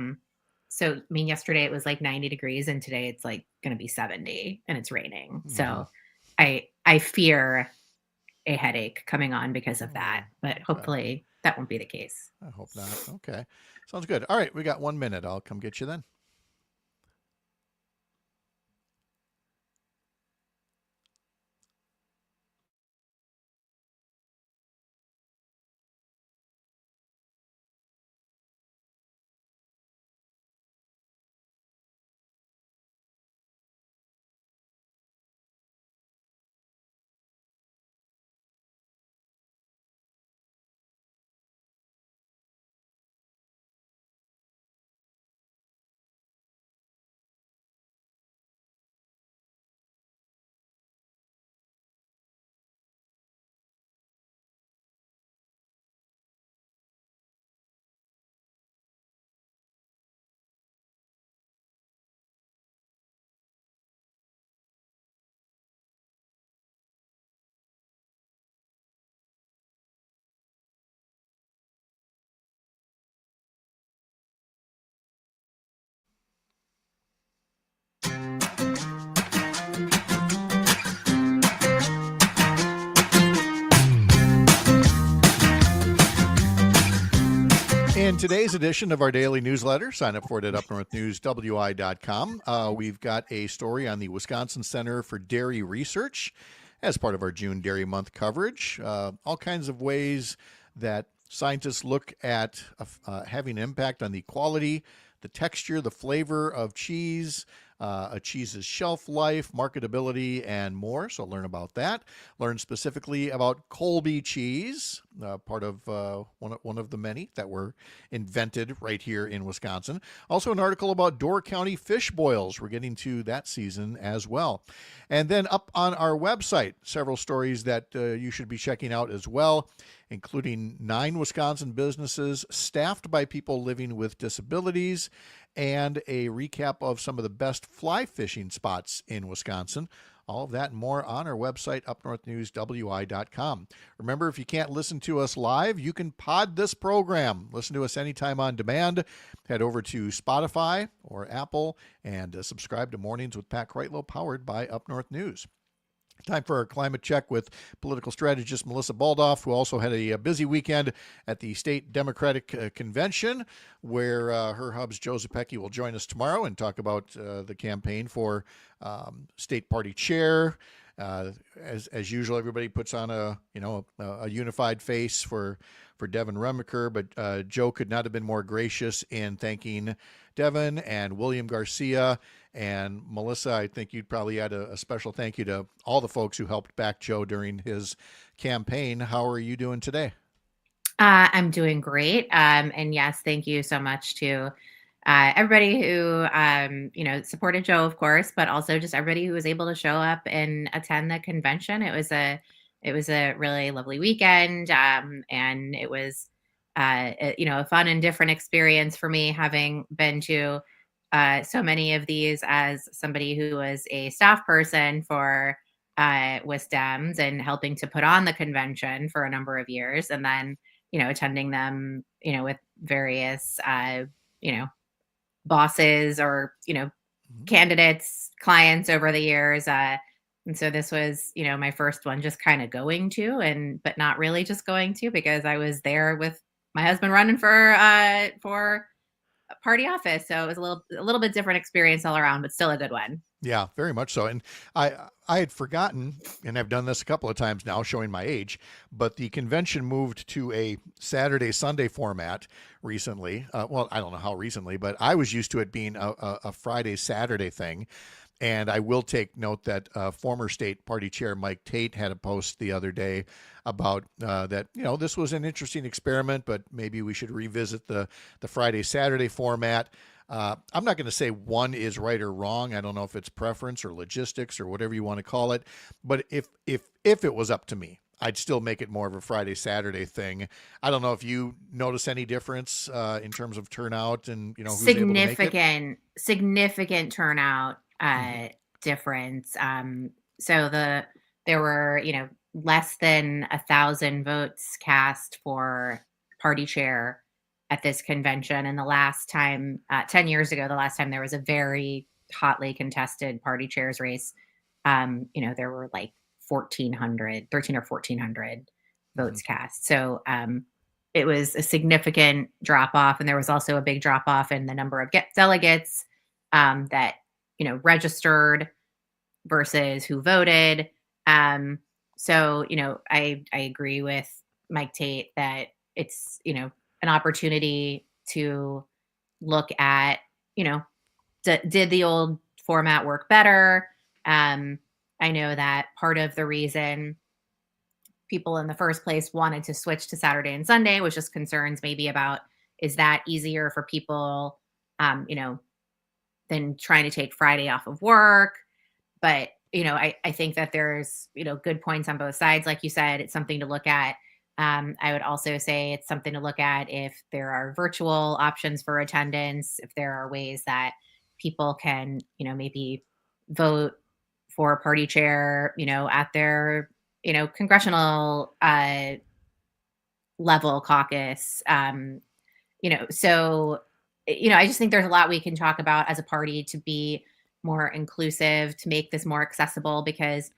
So I mean, yesterday it was 90 degrees, and today it's going to be 70, and it's raining. So I fear a headache coming on because of that, but hopefully that won't be the case. I hope not. Okay, sounds good. All right, we got 1 minute. I'll come get you then. In today's edition of our daily newsletter, sign up for it at upnorthnewswi.com. We've got a story on the Wisconsin Center for Dairy Research as part of our June Dairy Month coverage. All kinds of ways that scientists look at having impact on the quality, the texture, the flavor of cheese, a cheese's shelf life, marketability, and more. So learn about that. Learn specifically about Colby cheese, part of one of the many that were invented right here in Wisconsin. Also an article about Door County fish boils. We're getting to that season as well. And then up on our website, several stories that you should be checking out as well, including 9 Wisconsin businesses staffed by people living with disabilities, and a recap of some of the best fly fishing spots in Wisconsin. All of that and more on our website, upnorthnewswi.com. Remember, if you can't listen to us live, you can pod this program. Listen to us anytime on demand. Head over to Spotify or Apple and subscribe to Mornings with Pat Kreitlow, powered by Up North News. Time for our climate check with political strategist Melissa Baldoff, who also had a busy weekend at the state Democratic Convention, where her hub's Joe Zepecki will join us tomorrow and talk about the campaign for state party chair. As usual, everybody puts on a unified face for Devin Remaker, but Joe could not have been more gracious in thanking Devin and William Garcia. And Melissa, I think you'd probably add a special thank you to all the folks who helped back Joe during his campaign. How are you doing today? I'm doing great. And yes, thank you so much to everybody who, supported Joe, of course, but also just everybody who was able to show up and attend the convention. It was a really lovely weekend. And it was, a fun and different experience for me, having been to so many of these as somebody who was a staff person for WisDems and helping to put on the convention for a number of years, and then attending them with various bosses or candidates, clients over the years, and so this was my first one, just kind of going to, but not really just going to, because I was there with my husband running for party office. So it was a little bit different experience all around, but still a good one. Yeah, very much so. And I had forgotten, and I've done this a couple of times now, showing my age, but the convention moved to a Saturday, Sunday format recently. Well, I don't know how recently, but I was used to it being a Friday, Saturday thing. And I will take note that former state party chair Mike Tate had a post the other day about that, this was an interesting experiment, but maybe we should revisit the Friday, Saturday format. I'm not going to say one is right or wrong. I don't know if it's preference or logistics or whatever you want to call it. But if it was up to me, I'd still make it more of a Friday, Saturday thing. I don't know if you notice any difference in terms of turnout and, who's able to make it. Significant turnout difference. So there were, less than 1,000 votes cast for party chair at this convention. And the last time, 10 years ago, the last time there was a very hotly contested party chairs race, there were like 13 or 1,400 votes cast. So it was a significant drop off. And there was also a big drop off in the number of delegates that, registered versus who voted. So, I agree with Mike Tate that it's, an opportunity to look at, did the old format work better? I know that part of the reason people in the first place wanted to switch to Saturday and Sunday was just concerns maybe about, is that easier for people, than trying to take Friday off of work? But, I think that there's, good points on both sides. Like you said, it's something to look at. I would also say it's something to look at if there are virtual options for attendance, if there are ways that people can, maybe vote for a party chair, at their, congressional level caucus. So, I just think there's a lot we can talk about as a party to be more inclusive, to make this more accessible, because,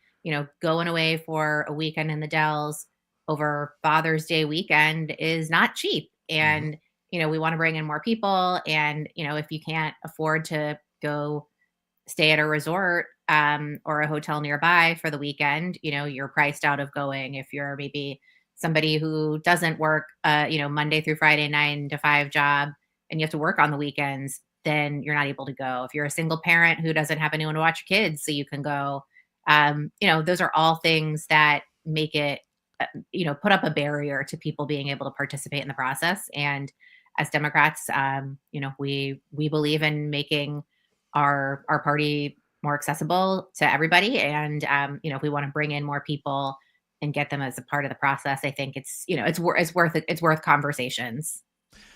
going away for a weekend in the Dells over Father's Day weekend is not cheap. And, we want to bring in more people. And, if you can't afford to go stay at a resort or a hotel nearby for the weekend, you're priced out of going. If you're maybe somebody who doesn't work, Monday through Friday, 9 to 5 job, and you have to work on the weekends, then you're not able to go. If you're a single parent who doesn't have anyone to watch your kids, so you can go, those are all things that make it, put up a barrier to people being able to participate in the process. And as Democrats, we believe in making our party more accessible to everybody. And, if we want to bring in more people and get them as a part of the process, I think it's worth conversations.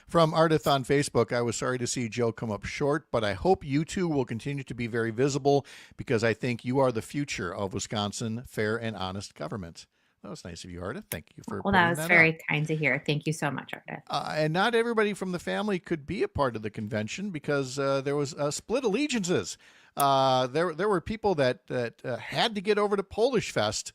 From Ardith on Facebook, I was sorry to see Joe come up short, but I hope you two will continue to be very visible because I think you are the future of Wisconsin fair and honest government. That was nice of you, Ardith. Thank you for Well, that putting was that very up. kind to hear. Thank you so much, Ardith. And not everybody from the family could be a part of the convention because there was split allegiances. There were people that had to get over to Polish Fest,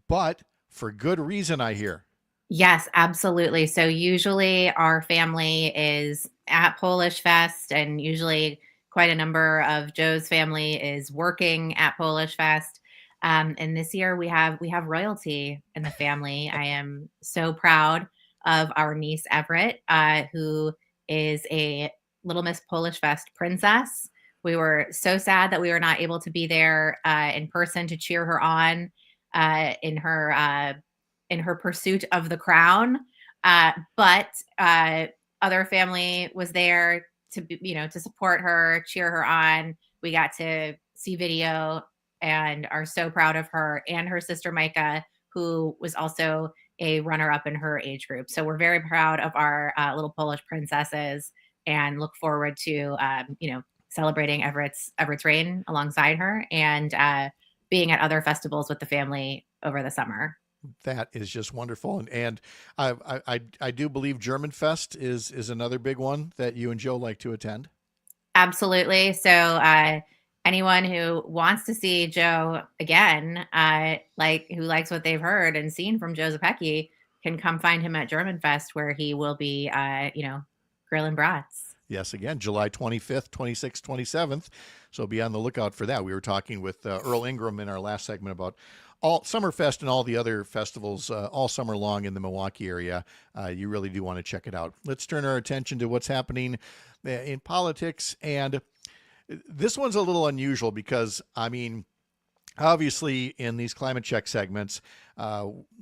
but for good reason, I hear. Yes, absolutely. So usually our family is at Polish Fest, and usually quite a number of Joe's family is working at Polish Fest. And this year we have royalty in the family. I am so proud of our niece Everett, who is a Little Miss Polish Fest princess. We were so sad that we were not able to be there in person to cheer her on in her pursuit of the crown. But other family was there to support her, cheer her on. We got to see video and are so proud of her and her sister Micah, who was also a runner-up in her age group. So we're very proud of our little Polish princesses and look forward to celebrating Everett's reign alongside her and being at other festivals with the family over the summer. That is just wonderful, and I do believe German Fest is another big one that you and Joe like to attend. Absolutely. So anyone who wants to see Joe again, who likes what they've heard and seen from Joe Zepecki, can come find him at German Fest, where he will be, grilling brats. Yes, again, July 25th, 26th, 27th. So be on the lookout for that. We were talking with Earl Ingram in our last segment about all Summerfest and all the other festivals all summer long in the Milwaukee area. You really do want to check it out. Let's turn our attention to what's happening in politics. And this one's a little unusual because, obviously, in these climate check segments,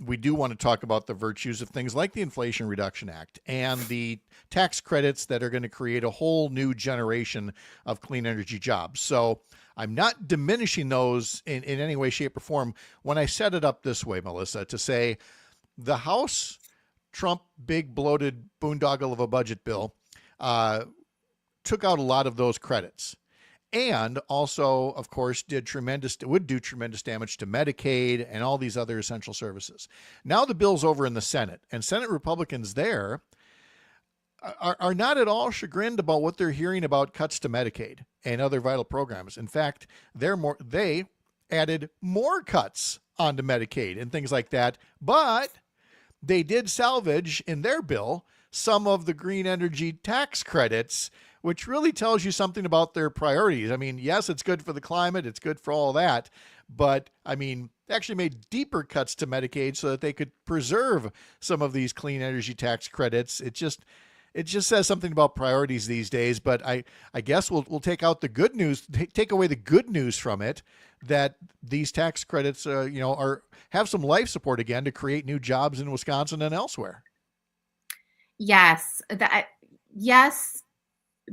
we do want to talk about the virtues of things like the Inflation Reduction Act and the tax credits that are going to create a whole new generation of clean energy jobs. So I'm not diminishing those in any way, shape, or form when I set it up this way, Melissa, to say the House Trump big bloated boondoggle of a budget bill took out a lot of those credits. And also, of course, would do tremendous damage to Medicaid and all these other essential services. Now the bill's over in the Senate, and Senate Republicans there are not at all chagrined about what they're hearing about cuts to Medicaid and other vital programs. In fact, they added more cuts onto Medicaid and things like that. But they did salvage in their bill some of the green energy tax credits, which really tells you something about their priorities. Yes, it's good for the climate. It's good for all that. But, they actually made deeper cuts to Medicaid so that they could preserve some of these clean energy tax credits. It just says something about priorities these days. But I guess we'll take out the good news, take away the good news from it, that these tax credits, have some life support again to create new jobs in Wisconsin and elsewhere. Yes, yes.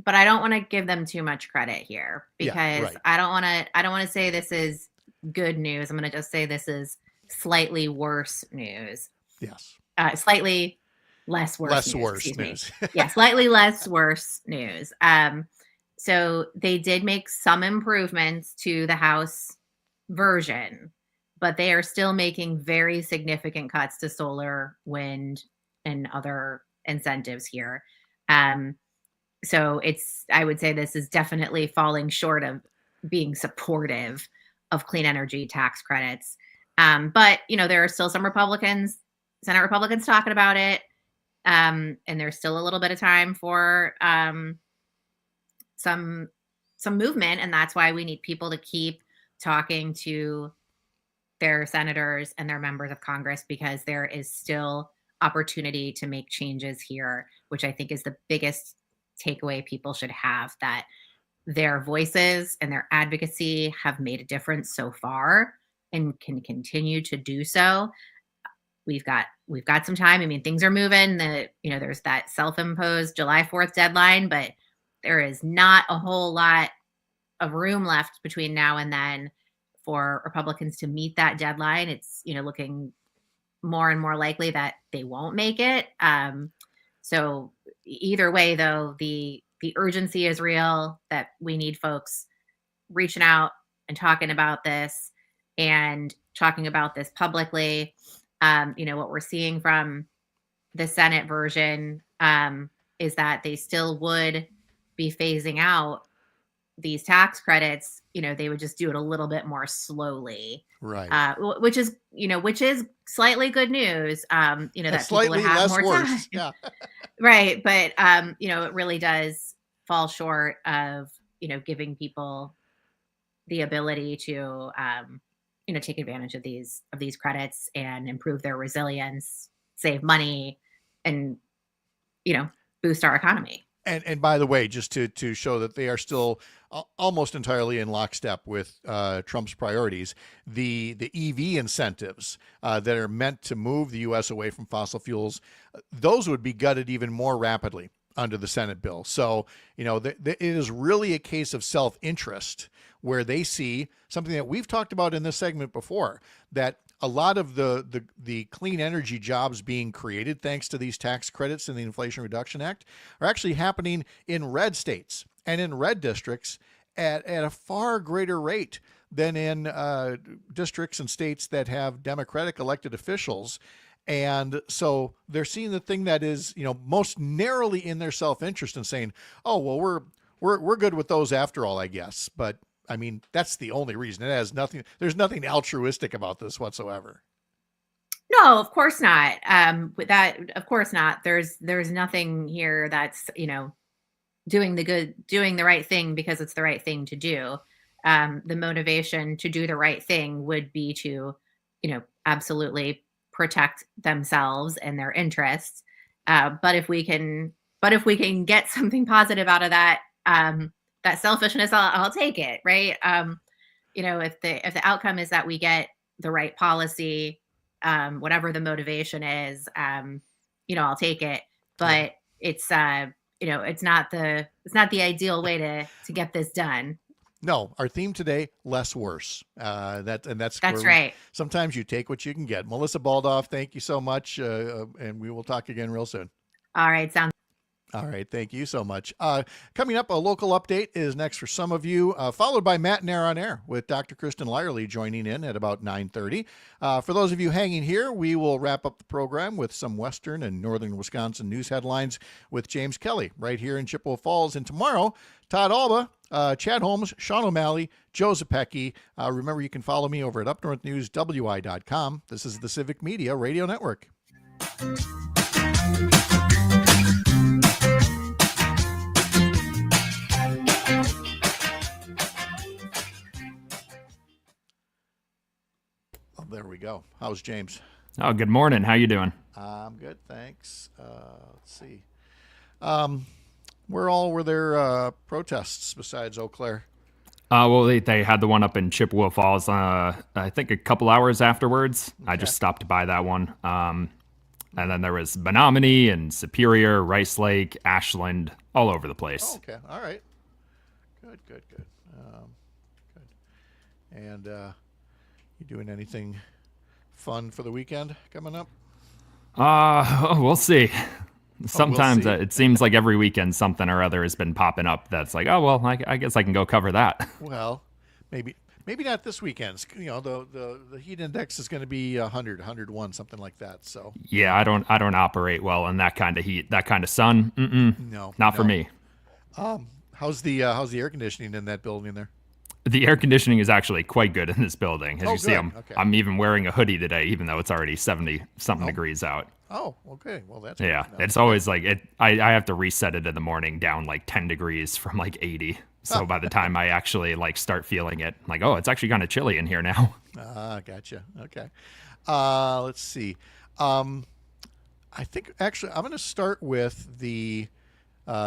But I don't want to give them too much credit here because right. I don't want to say this is good news. I'm going to just say this is slightly worse news. Yes. Slightly less worse news. Yeah, slightly less worse news. So they did make some improvements to the House version, but they are still making very significant cuts to solar, wind, and other incentives here. So I would say this is definitely falling short of being supportive of clean energy tax credits. But, there are still some Senate Republicans talking about it. And there's still a little bit of time for some movement. And that's why we need people to keep talking to their senators and their members of Congress, because there is still opportunity to make changes here, which I think is the biggest takeaway people should have, that their voices and their advocacy have made a difference so far and can continue to do so. We've got some time. I mean, things are moving. There's that self-imposed July 4th deadline, but there is not a whole lot of room left between now and then for Republicans to meet that deadline. It's, looking more and more likely that they won't make it. So either way, though, the urgency is real, that we need folks reaching out and talking about this publicly. What we're seeing from the Senate version is that they still would be phasing out these tax credits. They would just do it a little bit more slowly, right? Which is slightly good news. That slightly people would have less more worse. time, Yeah, right? But it really does fall short of giving people the ability to take advantage of these credits and improve their resilience, save money, and boost our economy. And by the way, just to show that they are still almost entirely in lockstep with Trump's priorities, the EV incentives that are meant to move the U.S. away from fossil fuels, those would be gutted even more rapidly under the Senate bill. So, it is really a case of self-interest where they see something that we've talked about in this segment before, that a lot of the clean energy jobs being created thanks to these tax credits in the Inflation Reduction Act are actually happening in red states and in red districts at a far greater rate than in districts and states that have Democratic elected officials. And so they're seeing the thing that is, most narrowly in their self-interest and saying, oh, well, we're good with those after all, I guess. But I mean, that's the only reason. There's nothing altruistic about this whatsoever. No, of course not. Of course not. There's nothing here that's, doing the right thing because it's the right thing to do. The motivation to do the right thing would be to, absolutely protect themselves and their interests. But if we can get something positive out of that, that selfishness, I'll take it. Right. If the outcome is that we get the right policy, whatever the motivation is, I'll take it. But it's not the ideal way to get this done. No, our theme today, less worse. That's right. Sometimes you take what you can get. Melissa Baldoff, thank you so much. And we will talk again real soon. All right. Sounds All right. Thank you so much. Coming up, a local update is next for some of you, followed by Matt Nair on Air with Dr. Kristen Lyerly joining in at about 9:30. For those of you hanging here, we will wrap up the program with some Western and Northern Wisconsin news headlines with James Kelly right here in Chippewa Falls. And tomorrow, Todd Alba, Chad Holmes, Sean O'Malley, Joe Zapecki. Remember, you can follow me over at upnorthnewswi.com. This is the Civic Media Radio Network. Oh, there we go. How's James? Oh, good morning. How you doing? I'm good, thanks. Let's see. Where all were there protests besides Eau Claire? Well, they had the one up in Chippewa Falls, I think a couple hours afterwards. Okay. I just stopped by that one. And then there was Menominee and Superior, Rice Lake, Ashland, all over the place. Oh, okay. All right. Good. Good. And you doing anything fun for the weekend coming up? We'll see. Sometimes we'll see. It seems like every weekend something or other has been popping up that's like, oh, well, I guess I can go cover that. Well, maybe not this weekend. The heat index is going to be 100, 101, something like that. So yeah, I don't operate well in that kind of heat, that kind of sun. Not for me. How's the air conditioning in that building there? The air conditioning is actually quite good in this building. As you see, Okay. I'm even wearing a hoodie today, even though it's already 70-something degrees out. Oh, okay. Well, that's yeah. Good. It's always like it. I have to reset it in the morning down like 10 degrees from like 80. So by the time I actually like start feeling it, I'm like, oh, it's actually kind of chilly in here now. Gotcha. Okay. Let's see. I think actually I'm going to start with the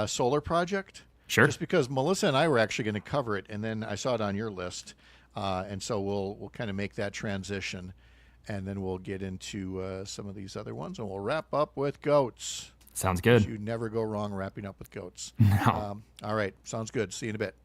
solar project. Sure. Just because Melissa and I were actually going to cover it, and then I saw it on your list, and so we'll kind of make that transition, and then we'll get into some of these other ones, and we'll wrap up with goats. Sounds good. You never go wrong wrapping up with goats. No. All right, sounds good. See you in a bit.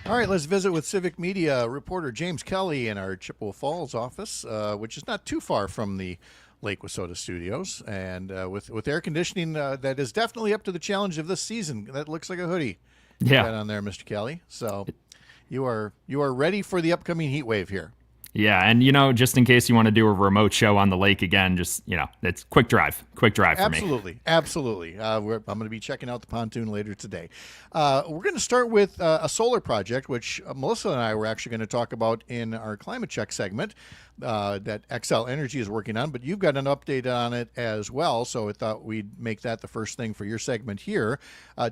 All right, let's visit with Civic Media reporter James Kelly in our Chippewa Falls office, which is not too far from the Lake Wissota studios, and with air conditioning that is definitely up to the challenge of this season. That looks like a hoodie. Yeah. You got on there, Mr. Kelly. So you are ready for the upcoming heat wave here. Yeah, and just in case you want to do a remote show on the lake again, just it's quick drive for me. Absolutely. I'm going to be checking out the pontoon later today. We're going to start with a solar project, which Melissa and I were actually going to talk about in our climate check segment that Xcel Energy is working on, but you've got an update on it as well, so I thought we'd make that the first thing for your segment here.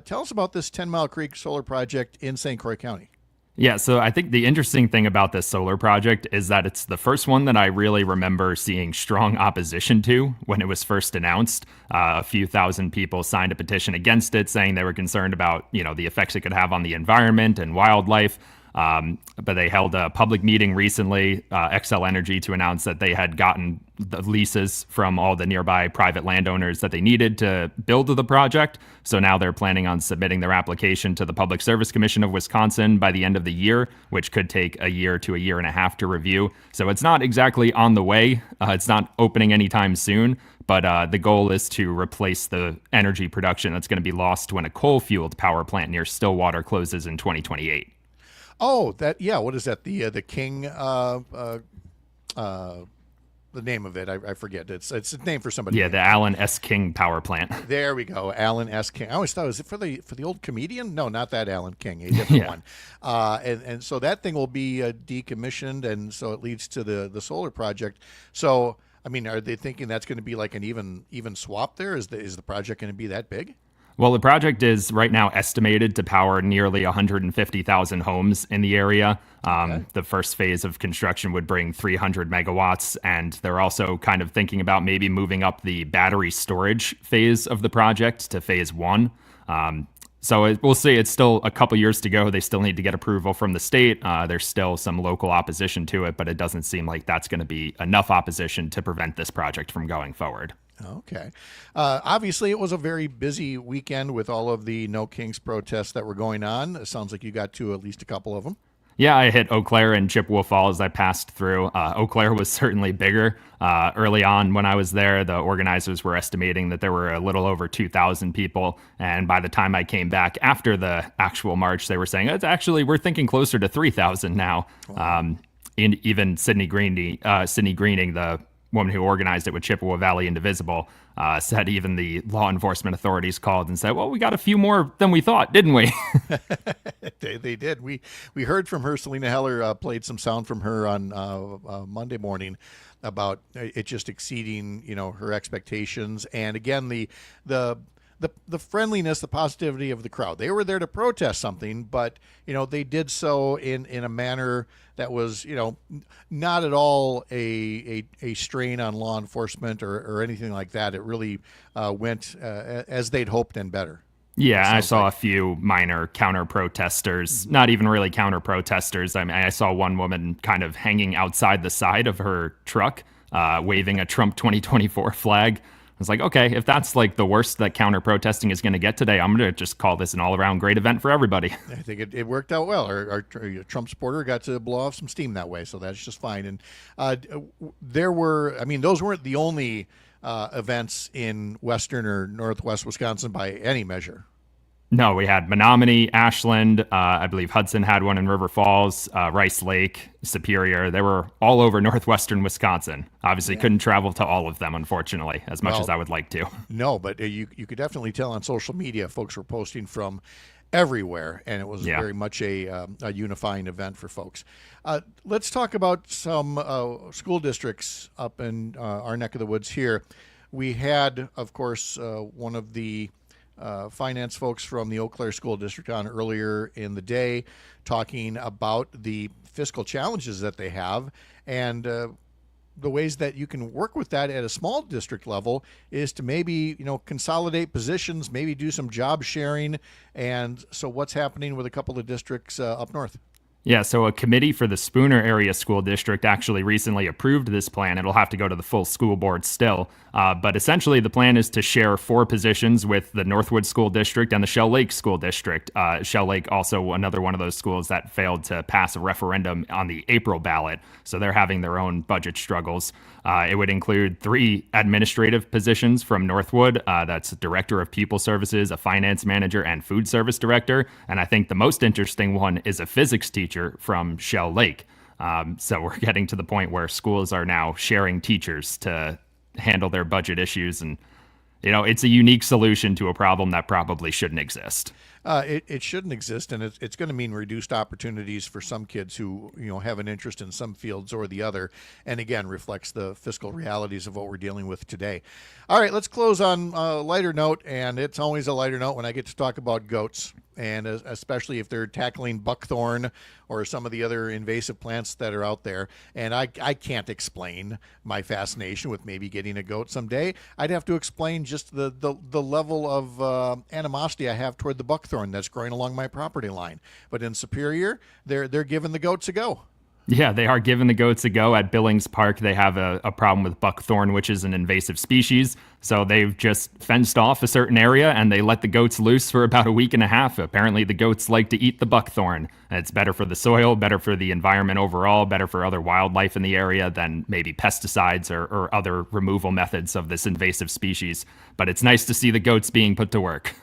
Tell us about this 10 Mile Creek solar project in St. Croix County. Yeah, so I think the interesting thing about this solar project is that it's the first one that I really remember seeing strong opposition to when it was first announced. A few thousand people signed a petition against it, saying they were concerned about, the effects it could have on the environment and wildlife. But they held a public meeting recently, Xcel Energy, to announce that they had gotten the leases from all the nearby private landowners that they needed to build the project. So now they're planning on submitting their application to the Public Service Commission of Wisconsin by the end of the year, which could take a year to a year and a half to review. So it's not exactly on the way. It's not opening anytime soon. But the goal is to replace the energy production that's going to be lost when a coal-fueled power plant near Stillwater closes in 2028. Oh, what is that? The King, the name of it, I forget. It's a name for somebody. Yeah, the Allen S. King power plant. There we go, Allen S. King. I always thought, was it for the old comedian? No, not that Allen King, a different one. And so that thing will be decommissioned, and so it leads to the solar project. So, I mean, are they thinking that's going to be like an even swap there? Is the project going to be that big? Well, the project is right now estimated to power nearly 150,000 homes in the area. Okay. The first phase of construction would bring 300 megawatts, and they're also kind of thinking about maybe moving up the battery storage phase of the project to phase one. So we'll see. It's still a couple years to go. They still need to get approval from the state. There's still some local opposition to it, but it doesn't seem like that's going to be enough opposition to prevent this project from going forward. Okay. Obviously, it was a very busy weekend with all of the No Kings protests that were going on. It sounds like you got to at least a couple of them. Yeah, I hit Eau Claire and Chippewa Falls. I passed through. Eau Claire was certainly bigger. Early on when I was there, the organizers were estimating that there were a little over 2,000 people. And by the time I came back after the actual march, they were saying, we're thinking closer to 3,000 now. Wow. And even Sydney Greening, the woman who organized it with Chippewa Valley Indivisible, said even the law enforcement authorities called and said, well, we got a few more than we thought, didn't we? They did. We heard from her. Selena Heller played some sound from her on Monday morning about it just exceeding, her expectations. And again, the friendliness, the positivity of the crowd. They were there to protest something, but they did so in a manner that was not at all a strain on law enforcement or anything like that. It really went as they'd hoped and better. Yeah, I saw a few minor counter protesters, not even really counter protesters. I mean, I saw one woman kind of hanging outside the side of her truck, waving a Trump 2024 flag. I was like, okay, if that's like the worst that counter protesting is going to get today, I'm going to just call this an all around great event for everybody. I think it worked out well. Our Trump supporter got to blow off some steam that way, so that's just fine. And those weren't the only events in western or northwest Wisconsin by any measure. No, we had Menominee, Ashland. I believe Hudson had one in River Falls, Rice Lake, Superior. They were all over northwestern Wisconsin. Obviously, couldn't travel to all of them, unfortunately, as much as I would like to. No, but you could definitely tell on social media, folks were posting from everywhere, and it was very much a unifying event for folks. Let's talk about some school districts up in our neck of the woods here. We had, of course, one of the finance folks from the Eau Claire School District on earlier in the day talking about the fiscal challenges that they have, and the ways that you can work with that at a small district level is to maybe consolidate positions, maybe do some job sharing. And so what's happening with a couple of districts up north? Yeah, so a committee for the Spooner Area School District actually recently approved this plan. It'll have to go to the full school board still. But essentially, the plan is to share 4 positions with the Northwood School District and the Shell Lake School District. Shell Lake, also another one of those schools that failed to pass a referendum on the April ballot. So they're having their own budget struggles. It would include 3 administrative positions from Northwood. That's Director of People Services, a Finance Manager, and Food Service Director. And I think the most interesting one is a physics teacher from Shell Lake. So we're getting to the point where schools are now sharing teachers to handle their budget issues. And, it's a unique solution to a problem that probably shouldn't exist. It shouldn't exist, and it's going to mean reduced opportunities for some kids who have an interest in some fields or the other, and again reflects the fiscal realities of what we're dealing with today. All right, let's close on a lighter note, and it's always a lighter note when I get to talk about goats, and especially if they're tackling buckthorn or some of the other invasive plants that are out there. And I can't explain my fascination with maybe getting a goat someday. I'd have to explain just the level of animosity I have toward the buckthorn that's growing along my property line. But in Superior, they're giving the goats a go. Yeah, they are giving the goats a go. At Billings Park, they have a problem with buckthorn, which is an invasive species. So they've just fenced off a certain area and they let the goats loose for about a week and a half. Apparently, the goats like to eat the buckthorn. It's better for the soil, better for the environment overall, better for other wildlife in the area than maybe pesticides or other removal methods of this invasive species. But it's nice to see the goats being put to work.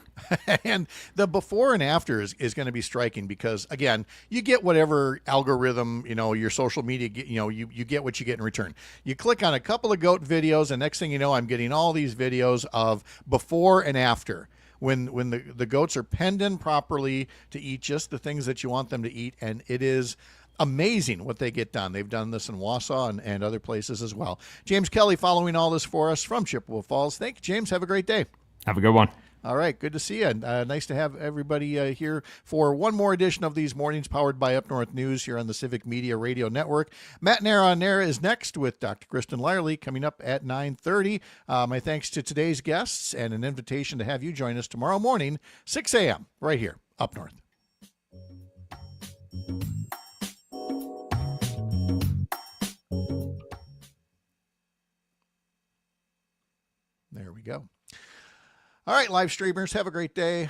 And the before and after is going to be striking because, again, you get whatever algorithm, your social media, you get what you get in return. You click on a couple of goat videos, and next thing you know, I'm getting all these videos of before and after. When the goats are penned in properly to eat just the things that you want them to eat, and it is amazing what they get done. They've done this in Wausau and other places as well. James Kelly following all this for us from Chippewa Falls. Thank you, James. Have a great day. Have a good one. All right, good to see you. Nice to have everybody here for one more edition of these mornings powered by Up North News here on the Civic Media Radio Network. Matt Nair on Nair is next with Dr. Kristen Lyerly coming up at 9:30. My thanks to today's guests and an invitation to have you join us tomorrow morning, 6 a.m., right here, Up North. There we go. All right, live streamers, have a great day.